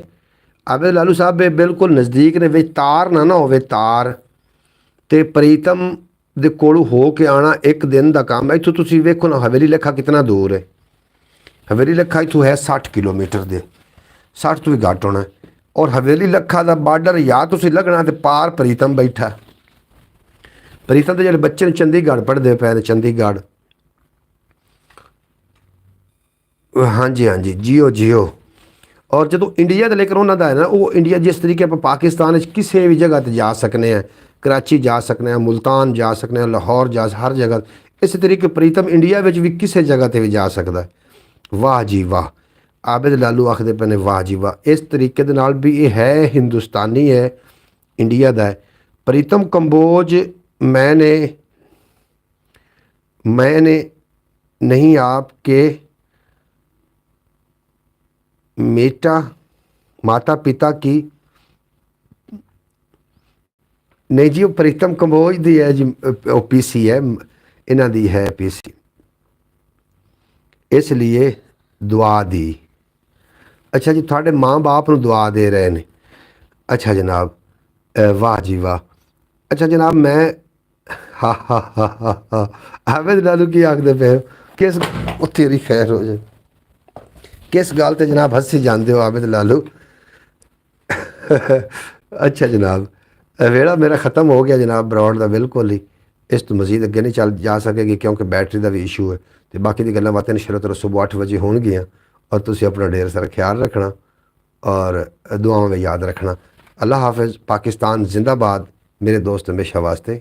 आबिद लालू साहब बिल्कुल नज़दीक ने। वे तार ना होवे तार तो प्रीतम ਦੇ ਕੋਲੋਂ ਹੋ ਕੇ ਆਣਾ ਇੱਕ ਦਿਨ ਦਾ ਕੰਮ। ਇੱਥੋਂ ਤੁਸੀਂ ਵੇਖੋ ਨਾ ਹਵੇਲੀ ਲੱਖਾ ਕਿੰਨਾ ਦੂਰ ਹੈ। ਹਵੇਲੀ ਲੱਖਾ ਇੱਥੋਂ ਹੈ 60 ਕਿਲੋਮੀਟਰ ਦੇ, 60 ਤੋਂ ਵੀ ਘੱਟ ਹੋਣਾ। ਔਰ ਹਵੇਲੀ ਲੱਖਾ ਦਾ ਬਾਰਡਰ ਜਾਂ ਤੁਸੀਂ ਲੱਗਣਾ ਤੇ ਪਾਰ ਪ੍ਰੀਤਮ ਬੈਠਾ। ਪ੍ਰੀਤਮ ਦੇ ਜਿਹੜੇ ਬੱਚੇ ਨੇ ਚੰਡੀਗੜ੍ਹ ਪੜ੍ਹਦੇ ਪਏ ਨੇ, ਚੰਡੀਗੜ੍ਹ। ਹਾਂਜੀ ਹਾਂਜੀ ਜੀਓ ਜੀਓ। ਔਰ ਜਦੋਂ ਇੰਡੀਆ ਦੇ ਲੇਕਿਨ ਉਹਨਾਂ ਦਾ ਹੈ ਨਾ ਉਹ ਇੰਡੀਆ ਜਿਸ ਤਰੀਕੇ ਆਪਾਂ ਪਾਕਿਸਤਾਨ ਵਿੱਚ ਕਿਸੇ ਵੀ ਜਗ੍ਹਾ 'ਤੇ ਜਾ ਸਕਨੇ ਆ, कराची जा सकने हैं, मुल्तान जा सकने हैं, लाहौर जा, हर जगह इस तरीके प्रीतम इंडिया में भी किसी जगह पर भी जा सकता है। वाह जी वाह। आबिद लालू आखते पे ने वाह जी वाह। इस तरीके दे नाल भी ये है हिंदुस्तानी है, इंडिया का है। प्रीतम कंबोज मैंने नहीं आपके माता पिता की नहीं जी, वो प्रीतम कंबोज दी है जी, ओ पीसी है इन्हां दी है पीसी, इसलिए दुआ दी। अच्छा जी थोड़े माँ बाप नूं दुआ दे रहे हैं। अच्छा जनाब, वाह जी वाह। अच्छा जनाब मैं हा हा हा हा हा आबिद लालू की आखदे पे हो? किस तेरी खैर हो जाए, किस गल ते जनाब हसी जाते हो आबिद लालू? अच्छा जनाब वेड़ा मेरा ख़त्म हो गया जनाब ब्रॉड का बिल्कुल ही। इस तो मजीद अगे नहीं चल जा सकेगी क्योंकि बैटरी का भी इशू है। तो बाकी दी गल्लां बातें इंशाअल्लाह ताला सुबह 8 बजे होणगियां। और तुसी अपना ढेर सारा ख्याल रखना और दुआओं में याद रखना। अल्लाह हाफिज़। पाकिस्तान जिंदाबाद। मेरे दोस्त हमेशा वास्ते